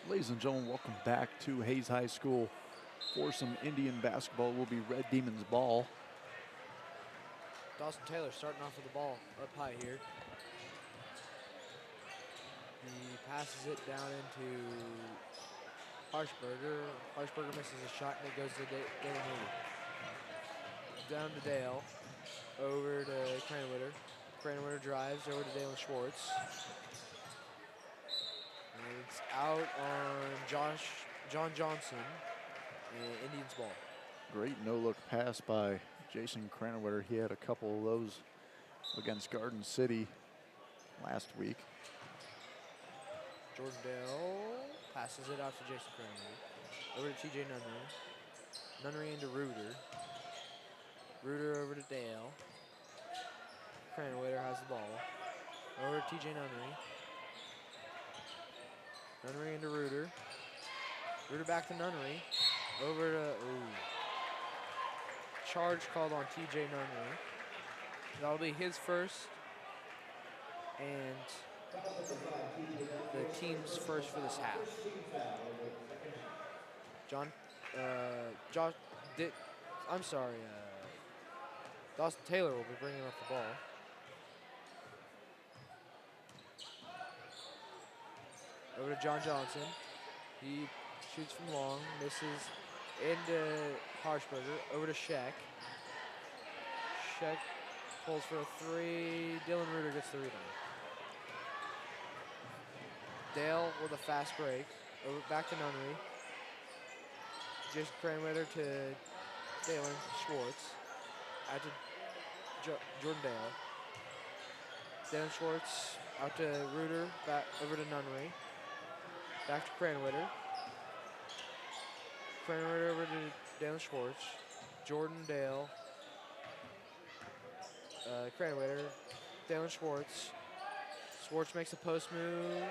Ladies and gentlemen, welcome back to Hayes High School. For some Indian basketball will be Red Demons ball. Dawson Taylor starting off with the ball up high here. He passes it down into Harshberger. Harshberger misses a shot and it goes to Dale Moody. Down to Dale. Over to Cranwitter. Cranwitter drives over to Dalen Schwartz. And it's out on John Johnson. And Indians ball. Great no-look pass by Jason Cranwitter. He had a couple of those against Garden City last week. Jordan Dale passes it out to Jason Cranwitter. Over to TJ Nunnery. Nunnery into Reuter. Reuter over to Dale. Cranwitter has the ball. Over to TJ Nunnery. Nunnery into Reuter. Reuter back to Nunnery. Over to, charge called on TJ Nunnery. That'll be his first. And the team's first for this half. Dawson Taylor will be bringing up the ball. Over to John Johnson. He shoots from long, misses into Harshberger. Over to Sheck. Sheck pulls for a three. Dylan Reuter gets the rebound. Dale with a fast break. Over back to Nunnery. Jason Cranwitter to Dalen Schwartz. Out to Jordan Dale. Dalen Schwartz out to Reuter. Back over to Nunnery. Back to Cranwitter. Cranwitter over to Dalen Schwartz. Jordan Dale. Cranwitter. Dalen Schwartz. Schwartz makes a post move.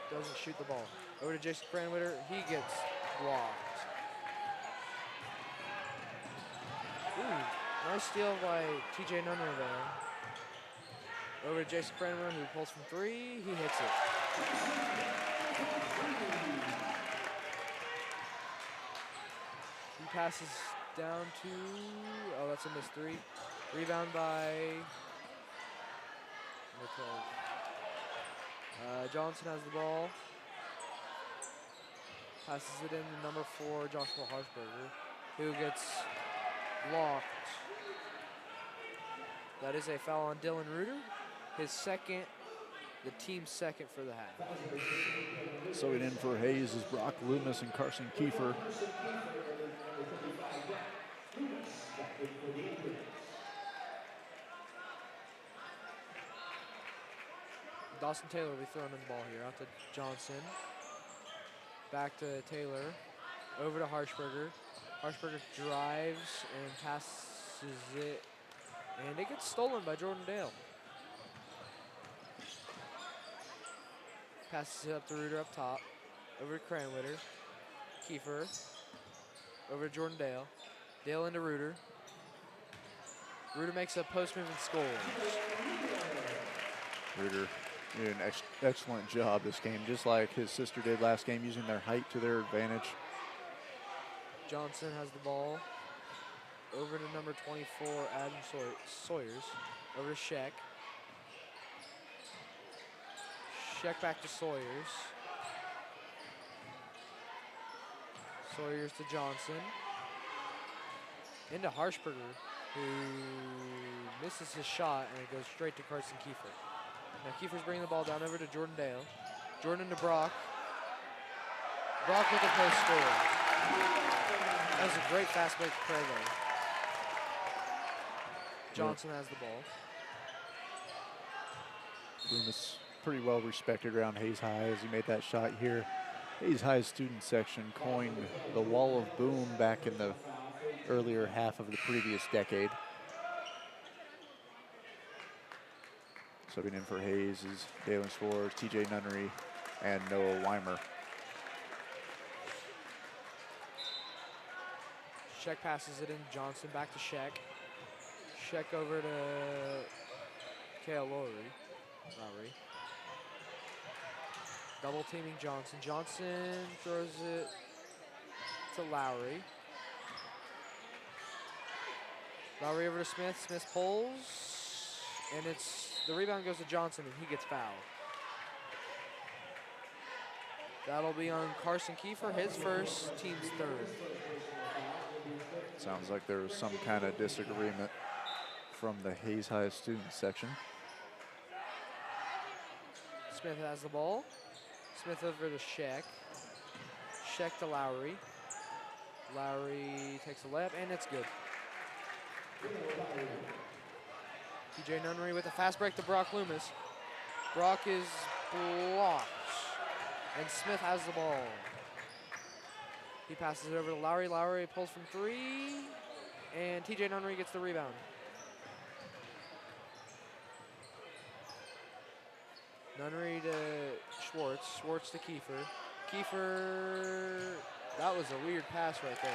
Doesn't shoot the ball. Over to Jason Cranwitter. He gets blocked. Ooh, nice steal by TJ Nunnery there. Over to Jason Cranwitter, who pulls from three. He hits it. He passes down to, that's a missed three. Rebound by number 12. Johnson has the ball. Passes it in to number 4, Joshua Harshberger, who gets blocked. That is a foul on Dylan Reuter. His second, the team's second for the half. Subbing in for Hayes is Brock Loomis and Carson Kiefer. Dawson Taylor will be throwing in the ball here. Out to Johnson. Back to Taylor. Over to Harshberger. Harshberger drives and passes it. And it gets stolen by Jordan Dale. Passes it up to Reuter up top. Over to Cranwitter. Kiefer. Over to Jordan Dale. Dale into Reuter. Reuter makes a post move and scores. Reuter did an excellent job this game, just like his sister did last game, using their height to their advantage. Johnson has the ball. Over to number 24, Adam Sawyers. Over to Sheck. Sheck back to Sawyers. Sawyers to Johnson. Into Harshberger, who misses his shot, and it goes straight to Carson Kiefer. Now Kiefer's bringing the ball down over to Jordan Dale. Jordan to Brock. Brock with a post score. That was a great fast break play there. Johnson has the ball. Loomis pretty well respected around Hayes High as he made that shot here. Hayes High's student section coined the wall of boom back in the earlier half of the previous decade. Subbing in for Hayes is Dalen Schwartz, TJ Nunnery, and Noah Weimer. Sheck passes it in. Johnson back to Sheck. Sheck over to Kale Lowry. Double teaming Johnson. Johnson throws it to Lowry. Lowry over to Smith. Smith pulls, and the rebound goes to Johnson, and he gets fouled. That'll be on Carson Kiefer, his first, team's third. Sounds like there was some kind of disagreement from the Hayes High student section. Smith has the ball. Smith over to Sheck. Sheck to Lowry. Lowry takes a layup, and it's good. TJ Nunnery with a fast break to Brock Loomis. Brock is blocked, and Smith has the ball. He passes it over to Lowry. Lowry pulls from three, and TJ Nunnery gets the rebound. Nunnery to Schwartz. Schwartz to Kiefer. Kiefer, that was a weird pass right there.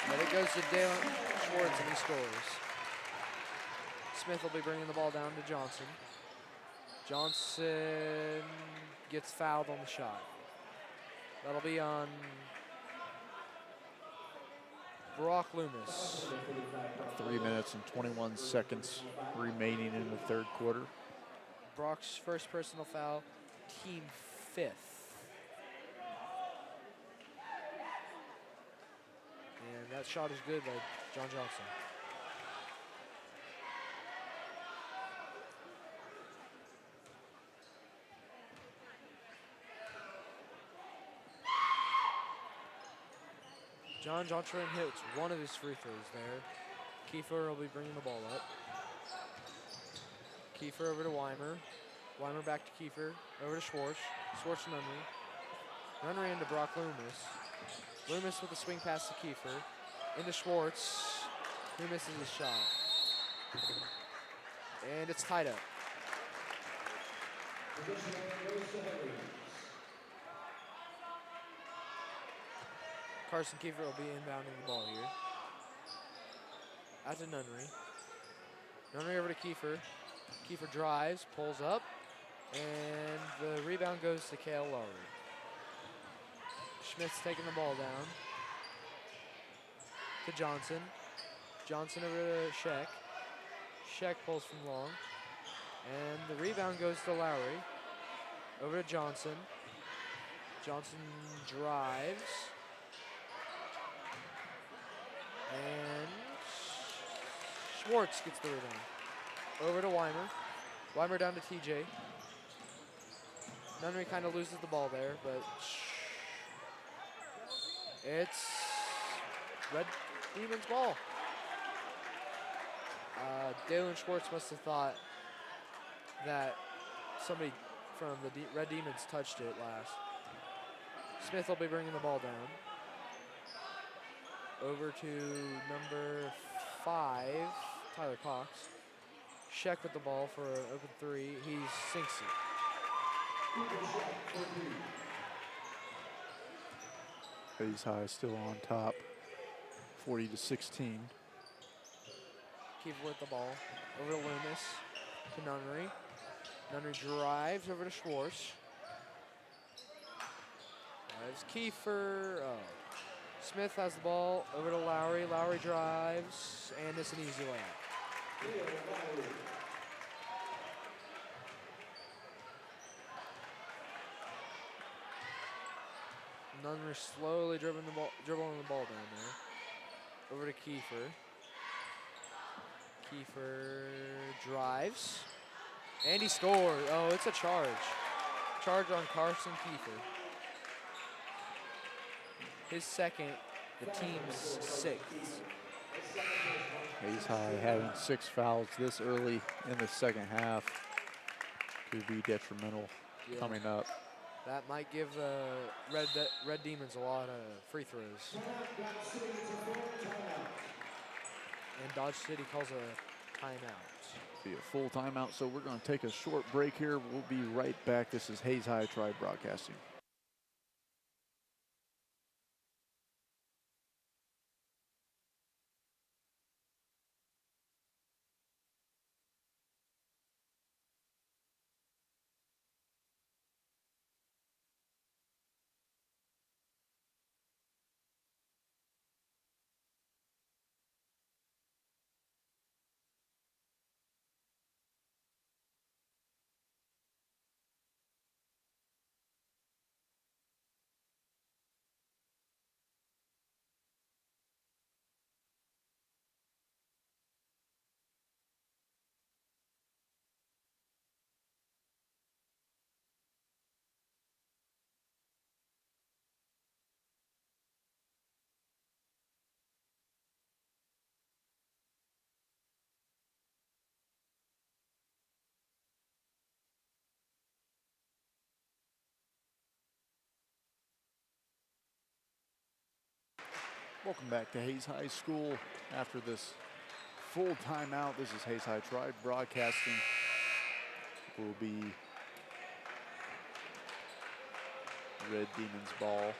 But it goes to Dalen Schwartz, and he scores. Smith will be bringing the ball down to Johnson. Johnson gets fouled on the shot. That'll be on Brock Loomis. 3 minutes and 21 seconds remaining in the third quarter. Brock's first personal foul, team fifth. And that shot is good by John Johnson. John Johnson hits one of his free throws there. Kiefer will be bringing the ball up. Kiefer over to Weimer. Weimer back to Kiefer. Over to Schwartz. Schwartz to Nunnery. Nunnery into Brock Loomis. Loomis with a swing pass to Kiefer. Into Schwartz. Who misses his shot. And it's tied up. Carson Kiefer will be inbounding the ball here. Out to Nunnery. Nunnery over to Kiefer. Kiefer drives, pulls up, and the rebound goes to Kale Lowry. Schmidt's taking the ball down to Johnson. Johnson over to Sheck. Sheck pulls from long, and the rebound goes to Lowry. Over to Johnson. Johnson drives. And Schwartz gets the rebound. Over to Weimer. Weimer down to TJ. Nunnery kind of loses the ball there, but it's Red Demons ball. Dalen Schwartz must have thought that somebody from the Red Demons touched it last. Smith will be bringing the ball down. Over to number 5, Tyler Cox. Sheck with the ball for an open three. He sinks it. Hayes High still on top, 40-16. Keep with the ball. Over to Loomis. To Nunnery. Nunnery drives over to Schwartz. Drives Kiefer. Oh. Smith has the ball. Over to Lowry. Lowry drives. And it's an easy layup. Nunnery slowly dribbling the ball down there. Over to Kiefer. Kiefer drives. And he scores. Oh, it's a charge. Charge on Carson Kiefer. His second, the team's sixth. Hayes High having 6 fouls this early in the second half could be detrimental coming up. That might give the Red Demons a lot of free throws. And Dodge City calls a timeout. Be a full timeout, so we're going to take a short break here. We'll be right back. This is Hayes High Tribe Broadcasting. Welcome back to Hayes High School after this full timeout. This is Hayes High Tribe Broadcasting. Will be Red Demons ball.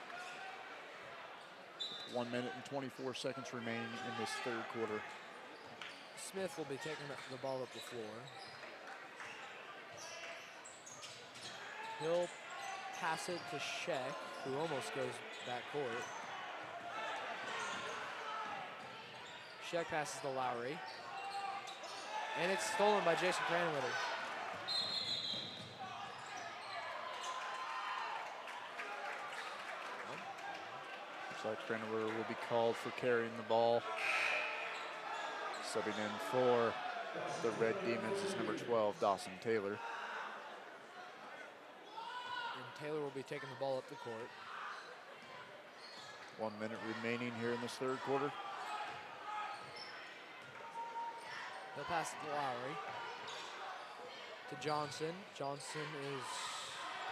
1 minute and 24 seconds remaining in this third quarter. Smith will be taking the ball up the floor. He'll pass it to Sheck, who almost goes back court. Sheck passes to Lowry. And it's stolen by Jason Cranwitter. Looks like Cranwitter will be called for carrying the ball. Subbing in for the Red Demons is number 12, Dawson Taylor. And Taylor will be taking the ball up the court. 1 minute remaining here in this third quarter. He'll pass it to Lowry. To Johnson. Johnson is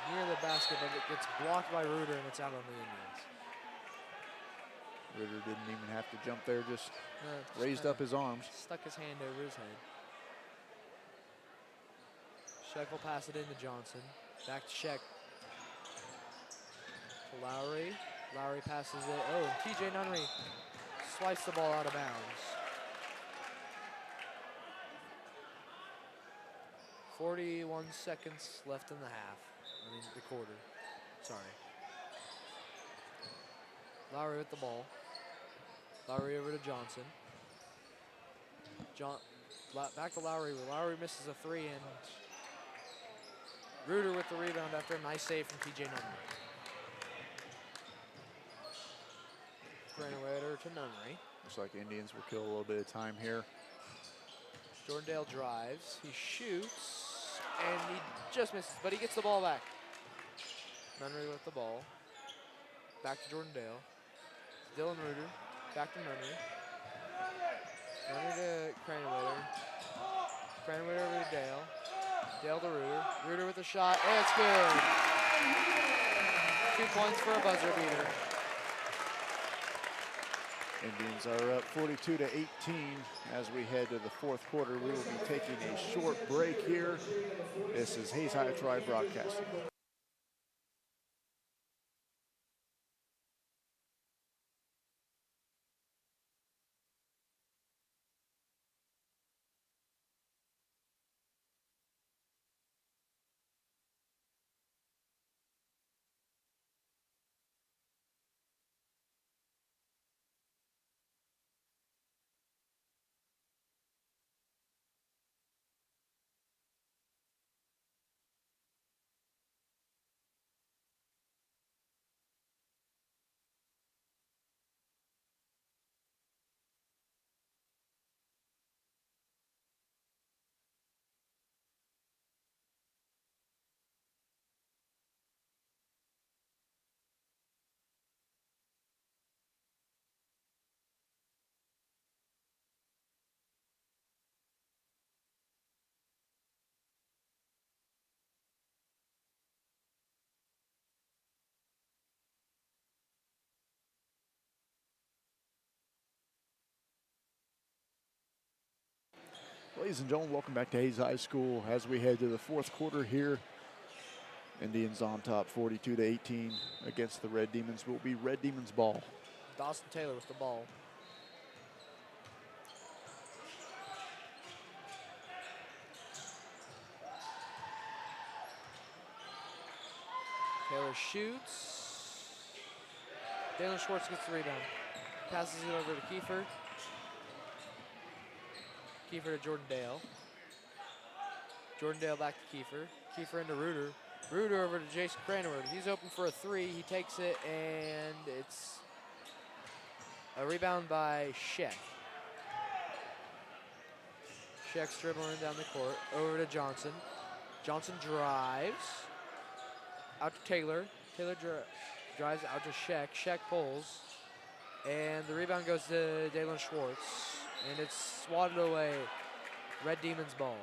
near the basket, but it gets blocked by Reuter, and it's out on the Indians. Reuter didn't even have to jump there, just Just raised up his arms. Stuck his hand over his head. Sheck will pass it into Johnson. Back to Sheck. To Lowry. Lowry passes it. Oh, and TJ Nunnery swipes the ball out of bounds. 41 seconds left in the half. I mean, the quarter. Sorry. Lowry with the ball. Lowry over to Johnson. Back to Lowry. Lowry misses a three, and Reuter with the rebound after a nice save from TJ Nunnery. Cranwitter to Nunnery. Looks like the Indians will kill a little bit of time here. Jordandale drives. He shoots, and he just misses, but he gets the ball back. Nunnery with the ball. Back to Jordandale. Dylan Reuter. Back to Nunnery. Nunnery to Cranwitter. Cranwitter over to Dale. Dale to Reuter. Reuter with a shot, and it's good. 2 points for a buzzer beater. Indians are up 42 to 18 as we head to the fourth quarter. We will be taking a short break here. This is Hayes High Tribe Broadcasting. Ladies and gentlemen, welcome back to Hayes High School as we head to the fourth quarter here. Indians on top 42 to 18 against the Red Demons. Will be Red Demons ball. Dawson Taylor with the ball. Taylor shoots. Dalen Schwartz gets the rebound. Passes it over to Kiefer. Kiefer to Jordandale. Jordandale back to Kiefer. Kiefer into Reuter. Reuter over to Jason Cranwitter. He's open for a three. He takes it, and it's a rebound by Sheck. Sheck's dribbling down the court. Over to Johnson. Johnson drives. Out to Taylor. Taylor drives out to Sheck. Sheck pulls. And the rebound goes to Dalen Schwartz. And it's swatted away. Red Demons ball.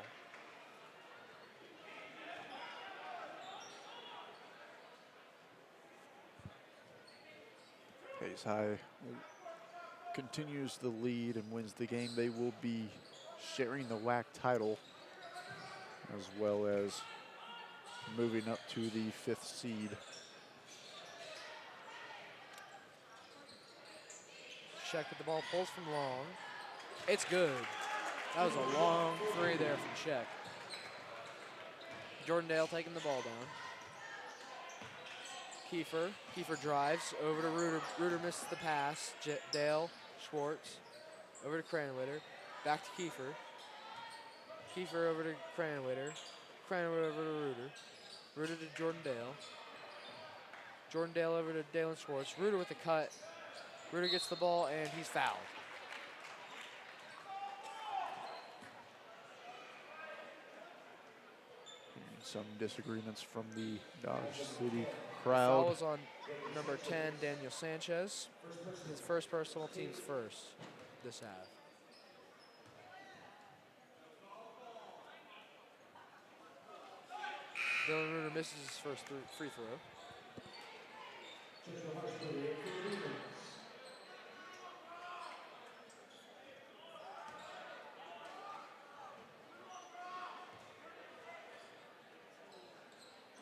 Hayes High continues the lead and wins the game, they will be sharing the WAC title as well as moving up to the 5th seed. Sheck with the ball, pulls from long. It's good. That was a long three there from Sheck. Jordandale taking the ball down. Kiefer drives over to Reuter. Reuter misses the pass. Dale, Schwartz, over to Cranwitter. Back to Kiefer. Kiefer over to Cranwitter. Cranwitter over to Reuter. Reuter to Jordandale. Jordandale over to Dalen Schwartz. Reuter with the cut. Reuter gets the ball and he's fouled. Some disagreements from the Dodge City Foul crowd. was on number 10, Daniel Sanchez. His first personal, team's first this half. Dylan Reuter misses his first free throw.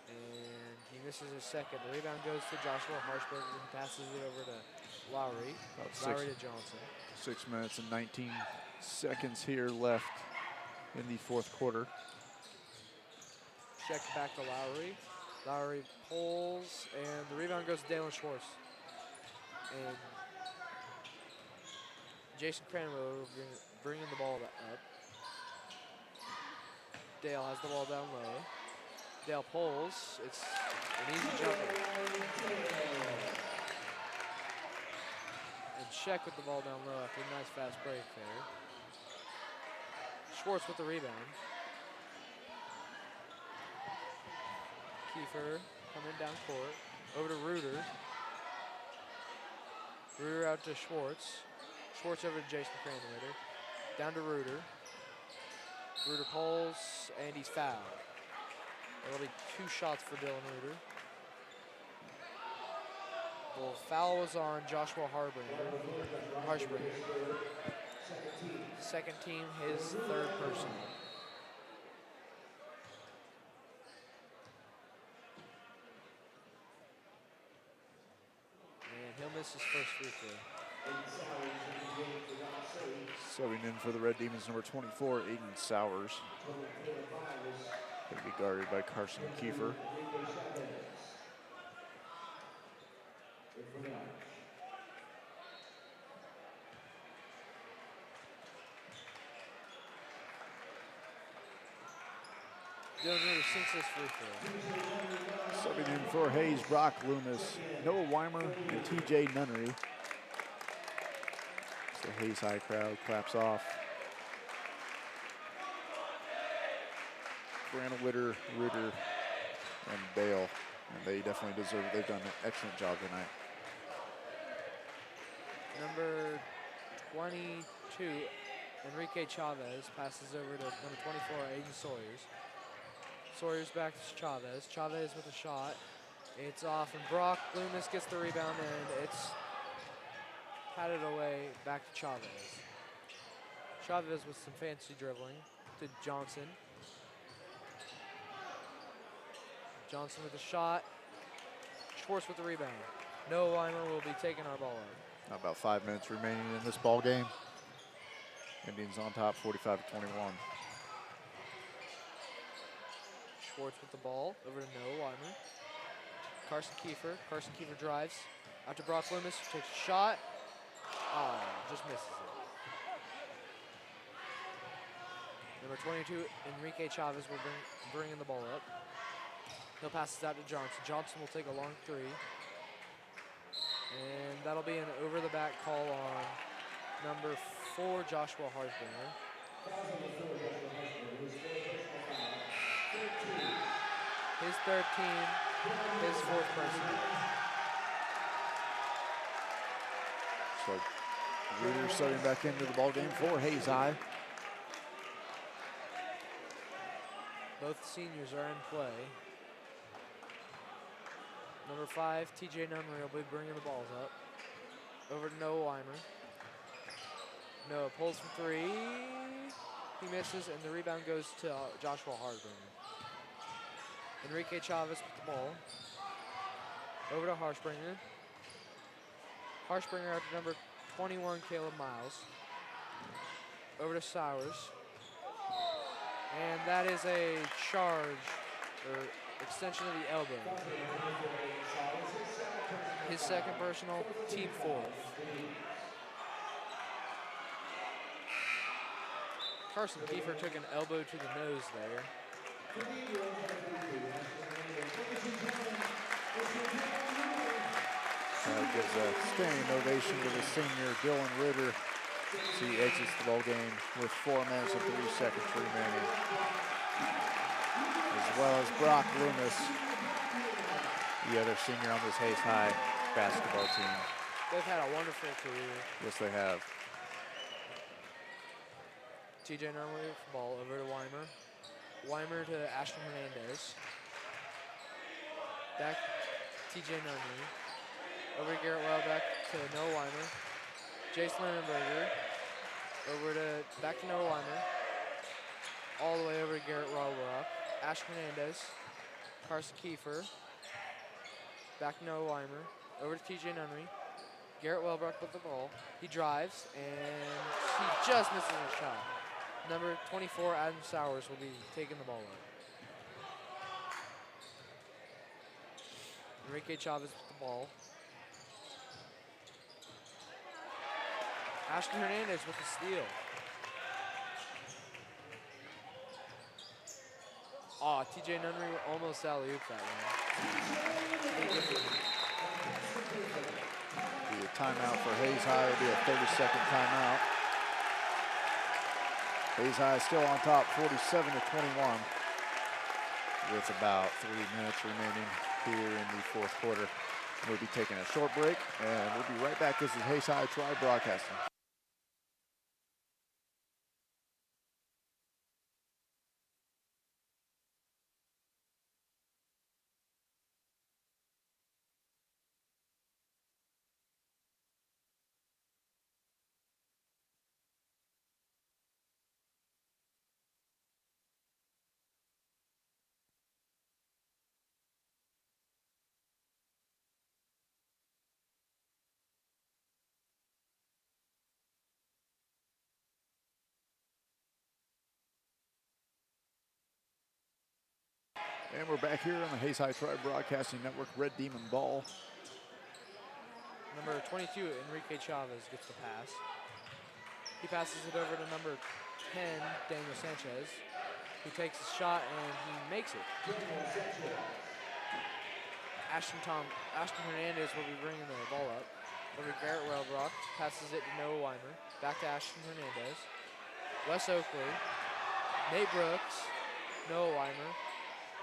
And he misses his second. The rebound goes to Joshua Harshberg and passes it over to Lowry. Lowry to Johnson. 6 minutes and 19 seconds here left in the 4th quarter. Check back to Lowry. Lowry pulls, and the rebound goes to Dalen Schwartz. And Jason Cranwell will bringing the ball up. Dale has the ball down low. Dale pulls. It's an easy jumper. And Sheck with the ball down low after a nice fast break there. Schwartz with the rebound. Kiefer coming down court. Over to Reuter. Reuter out to Schwartz. Schwartz over to Jason Cranwitter. Down to Reuter. Reuter pulls, and he's fouled. That'll be 2 shots for Dylan Reuter. The foul was on Joshua Harshberg. Second team, his 3rd person. And he'll miss his first free throw. Subbing in for the Red Demons, number 24, Aiden Sowers. Going to be guarded by Carson Kiefer. Dylan Reuter sinks his free throw. Subbing in for Hayes, Brock Loomis, Noah Weimer, and TJ Nunnery. The Hayes High crowd claps off. Cranwitter, Reuter, and Dale. And they definitely deserve it. They've done an excellent job tonight. Number 22, Enrique Chavez, passes over to number 24, Aiden Sawyers. Sawyers back to Chavez. Chavez with a shot. It's off, and Brock Loomis gets the rebound, and it's patted away back to Chavez. Chavez with some fancy dribbling to Johnson. Johnson with a shot. Schwartz with the rebound. Noah Weimer will be taking our ball out. About 5 minutes remaining in this ball game. Indians on top, 45-21. Schwartz with the ball over to Noah Weimer. Carson Kiefer drives out to Brock Loomis, takes a shot. Oh, just misses it. Number 22, Enrique Chavez will bring the ball up. He'll pass this out to Johnson. Johnson will take a long three. And that'll be an over-the-back call on number 4, Joshua Harshberger. His 3rd team, his 4th person. So Reuter starting back into the ball game for Hayes High. Both seniors are in play. Number 5, TJ Nunnery will be bringing the balls up. Over to Noah Weimer. Noah pulls for three. He misses, and the rebound goes to Joshua Harshbringer. Enrique Chavez with the ball. Over to Harshbringer. Harshbringer up to number 21, Caleb Miles. Over to Sowers. And that is a charge, or extension of the elbow. His second personal, team fourth. Carson Kiefer took an elbow to the nose there. Gives a standing ovation to the senior, Dylan Ritter. He exits the ball game with 4 minutes and 3 seconds remaining. As well as Brock Loomis, the other senior on this Hayes High basketball team. They've had a wonderful career. Yes, they have. TJ Nunley with the ball over to Weimer. Weimer to Ashton Hernandez. Back TJ Nunley. Over to Garrett Well, back to Noah Weimer. Jace Lindenberger. Back to Noah Weimer. All the way over to Garrett Wellbrock. Ashton Hernandez. Carson Kiefer. Back to Noah Weimer. Over to TJ Nunley. Garrett Wellbrock with the ball. He drives, and he just misses a shot. Number 24, Adam Sowers, will be taking the ball up. Enrique Chavez with the ball. Ashton Hernandez with the steal. Aw, TJ Nunley almost alley-ooped that one. Be a timeout for Hayes High. It'll be a 30-second timeout. Hayes High still on top, 47-21, with about 3 minutes remaining here in the fourth quarter. We'll be taking a short break, and we'll be right back. This is Hayes High Tribe Broadcasting. And we're back here on the Hayes High Tribe Broadcasting Network. Red Demon ball. Number 22, Enrique Chavez gets the pass. He passes it over to number 10, Daniel Sanchez, who takes a shot and he makes it. Ashton Hernandez will be bringing the ball up. Over to Garrett Wellbrock, passes it to Noah Weimer. Back to Ashton Hernandez. Wes Oakley, Nate Brooks, Noah Weimer.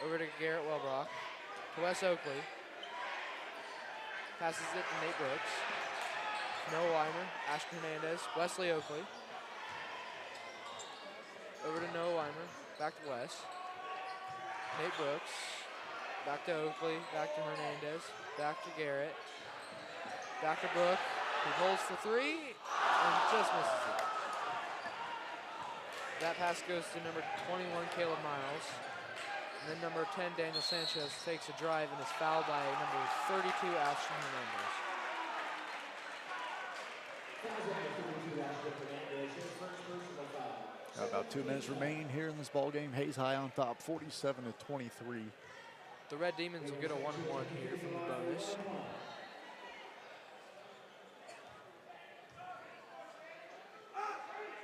Over to Garrett Wellbrock, to Wes Oakley. Passes it to Nate Brooks. Noah Weimer, Ashton Hernandez, Wesley Oakley. Over to Noah Weimer, back to Wes. Nate Brooks, back to Oakley, back to Hernandez, back to Garrett. Back to Brooke, who holds for three and just misses it. That pass goes to number 21, Caleb Miles. And then number 10, Daniel Sanchez, takes a drive and is fouled by number 32, Ashton Hernandez. About 2 minutes remaining here in this ball game. Hayes High on top, 47-23. The Red Demons will get a 1-1 here from the bonus.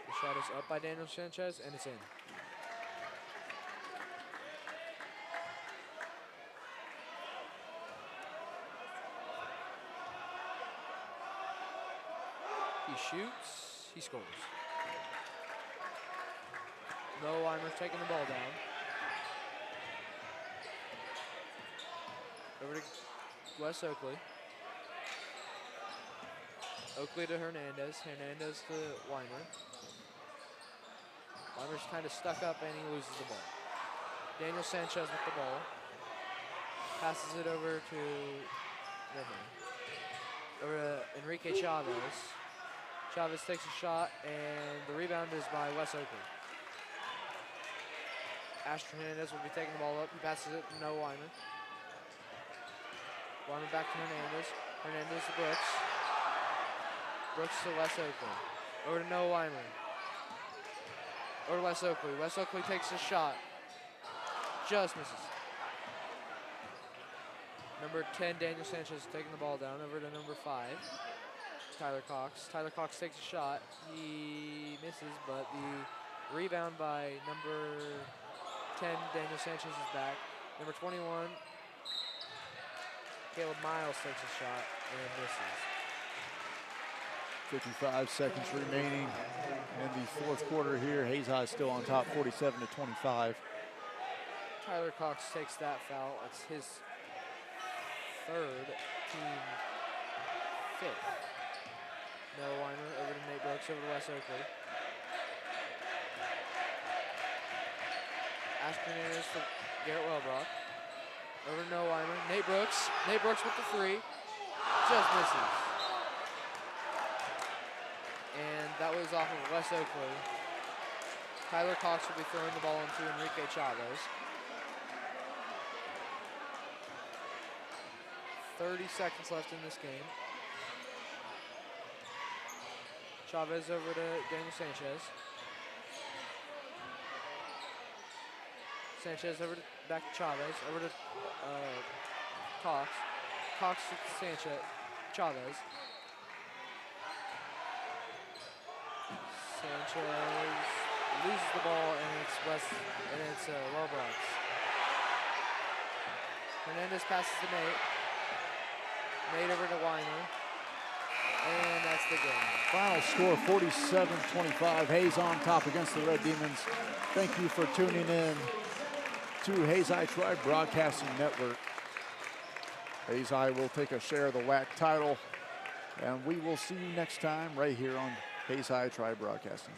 The shot is up by Daniel Sanchez, and it's in. He shoots, he scores. Noah Weimer's taking the ball down. Over to Wes Oakley. Oakley to Hernandez. Hernandez to Weimer. Weimer's kind of stuck up and he loses the ball. Daniel Sanchez with the ball. Passes it over to Enrique Chavez. Chavez takes a shot, and the rebound is by Wes Oakley. Ashton Hernandez will be taking the ball up. He passes it to Noah Weimer. Weimer back to Hernandez. Hernandez to Brooks. Brooks to Wes Oakley. Over to Noah Weimer. Over to Wes Oakley. Wes Oakley takes a shot. Just misses. Number 10, Daniel Sanchez, taking the ball down. Over to number 5, Tyler Cox. Tyler Cox takes a shot. He misses, but the rebound by number 10, Daniel Sanchez, is back. Number 21, Caleb Miles takes a shot and misses. 55 seconds remaining in the fourth quarter here. Hayes High still on top, 47-25. Tyler Cox takes that foul. It's his third, team fifth. Noah Weimer over to Nate Brooks, over to Wes Oakley. Ashton Hernandez for Garrett Wellbrock. Over to Noah Weimer. Nate Brooks. Nate Brooks with the three. Just misses. And that was off of Wes Oakley. Tyler Cox will be throwing the ball into Enrique Chavez. 30 seconds left in this game. Chavez over to Daniel Sanchez. Sanchez over to back to Chavez. Over to Cox. Cox to Sanchez. Chavez. Sanchez loses the ball, and it's Wellbrock's. Hernandez passes to Nate. Nate over to Weimer. And that's the game. Final score 47-25. Hayes on top against the Red Demons. Thank you for tuning in to Hayes High Tribe Broadcasting Network. Hayes High will take a share of the WAC title, and we will see you next time right here on Hayes High Tribe Broadcasting.